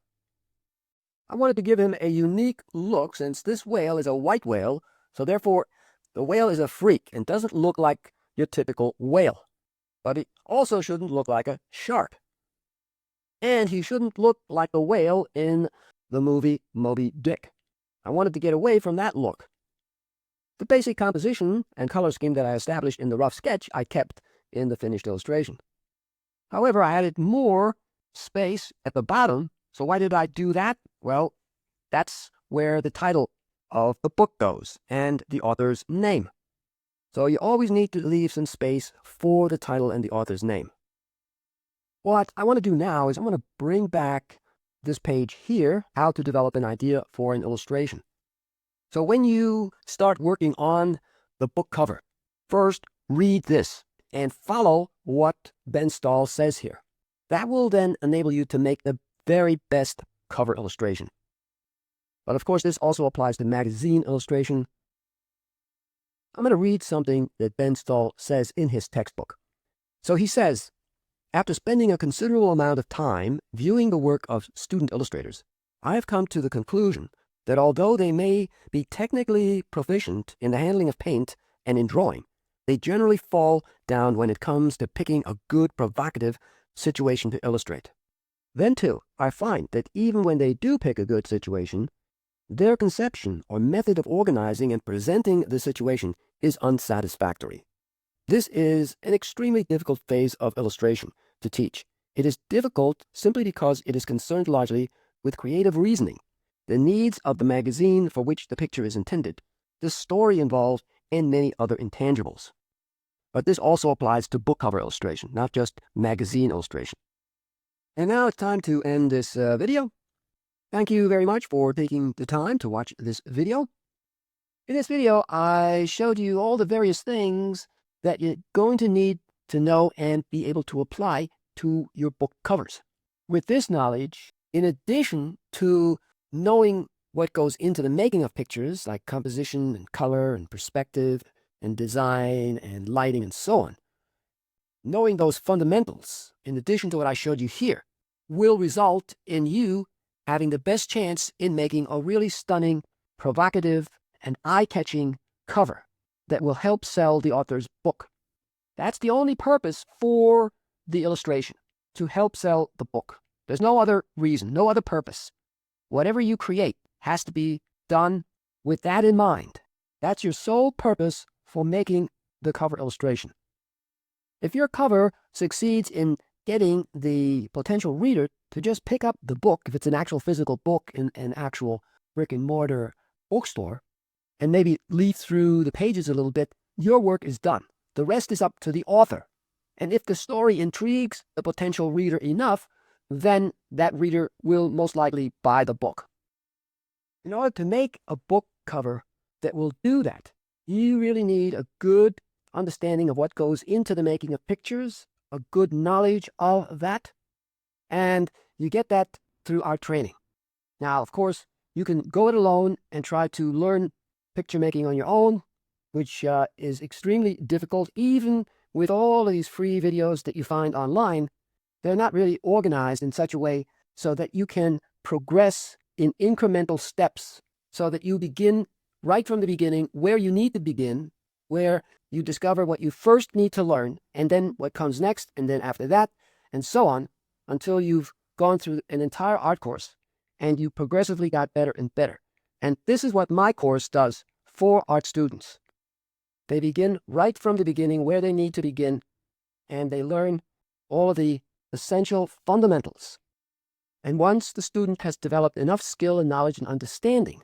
I wanted to give him a unique look since this whale is a white whale, so therefore the whale is a freak and doesn't look like your typical whale. But he also shouldn't look like a shark. And he shouldn't look like the whale in the movie Moby Dick. I wanted to get away from that look. The basic composition and color scheme that I established in the rough sketch I kept in the finished illustration. However, I added more space at the bottom. So why did I do that? Well, that's where the title of the book goes and the author's name. So you always need to leave some space for the title and the author's name. What I want to do now is I'm going to bring back this page here, how to develop an idea for an illustration. So when you start working on the book cover, first read this and follow what Ben Stahl says here. That will then enable you to make the very best cover illustration. But of course, this also applies to magazine illustration. I'm going to read something that Ben Stahl says in his textbook. So he says, after spending a considerable amount of time viewing the work of student illustrators, I have come to the conclusion that although they may be technically proficient in the handling of paint and in drawing, they generally fall down when it comes to picking a good, provocative situation to illustrate. Then, too, I find that even when they do pick a good situation, their conception or method of organizing and presenting the situation is unsatisfactory. This is an extremely difficult phase of illustration to teach. It is difficult simply because it is concerned largely with creative reasoning, the needs of the magazine for which the picture is intended, the story involved, and many other intangibles. But this also applies to book cover illustration, not just magazine illustration. And now it's time to end this video. Thank you very much for taking the time to watch this video. In this video, I showed you all the various things that you're going to need to know and be able to apply to your book covers. With this knowledge, in addition to knowing what goes into the making of pictures, like composition and color and perspective and design and lighting and so on, knowing those fundamentals, in addition to what I showed you here, will result in you having the best chance in making a really stunning, provocative, and eye-catching cover that will help sell the author's book. That's the only purpose for the illustration, to help sell the book. There's no other reason, no other purpose. Whatever you create has to be done with that in mind. That's your sole purpose for making the cover illustration. If your cover succeeds in getting the potential reader to just pick up the book, if it's an actual physical book in an actual brick-and-mortar bookstore, and maybe leaf through the pages a little bit, your work is done. The rest is up to the author. And if the story intrigues the potential reader enough, then that reader will most likely buy the book. In order to make a book cover that will do that, you really need a good understanding of what goes into the making of pictures, a good knowledge of that, and you get that through our training. Now, of course, you can go it alone and try to learn picture making on your own, which is extremely difficult. Even with all of these free videos that you find online, they're not really organized in such a way so that you can progress in incremental steps, so that you begin right from the beginning where you need to begin, where you discover what you first need to learn, and then what comes next, and then after that, and so on, until you've gone through an entire art course and you progressively got better and better. And this is what my course does for art students. They begin right from the beginning where they need to begin, and they learn all of the essential fundamentals. And once the student has developed enough skill and knowledge and understanding,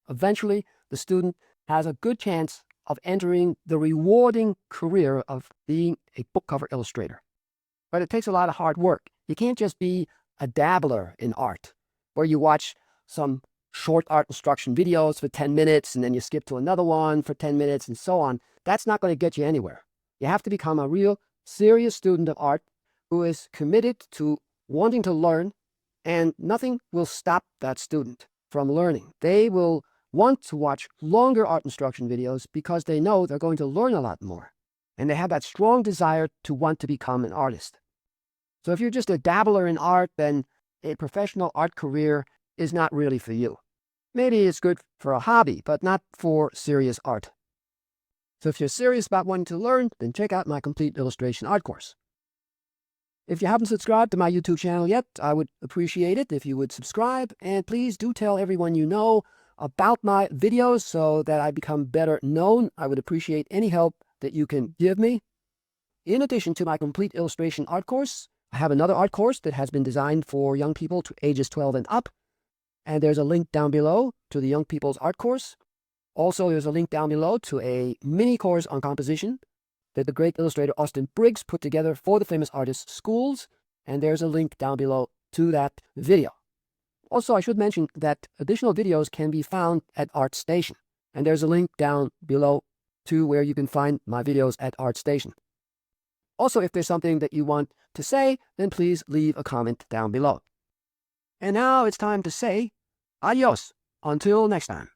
eventually the student has a good chance of entering the rewarding career of being a book cover illustrator. But it takes a lot of hard work. You can't just be a dabbler in art, where you watch some short art instruction videos for 10 minutes and then you skip to another one for 10 minutes and so on. That's not going to get you anywhere. You have to become a real serious student of art who is committed to wanting to learn, and nothing will stop that student from learning. They will want to watch longer art instruction videos because they know they're going to learn a lot more, and they have that strong desire to want to become an artist. So if you're just a dabbler in art, then a professional art career is not really for you. Maybe it's good for a hobby, but not for serious art. So if you're serious about wanting to learn, then check out my complete illustration art course. If you haven't subscribed to my YouTube channel yet, I would appreciate it if you would subscribe, and please do tell everyone you know about my videos so that I become better known. I would appreciate any help that you can give me. In addition to my complete illustration art course, I have another art course that has been designed for young people to ages 12 and up, and there's a link down below to the Young People's Art Course. Also, there's a link down below to a mini course on composition that the great illustrator Austin Briggs put together for the famous artists' schools, and there's a link down below to that video. Also, I should mention that additional videos can be found at ArtStation, and there's a link down below to where you can find my videos at ArtStation. Also, if there's something that you want to say, then please leave a comment down below. And now it's time to say adios until next time.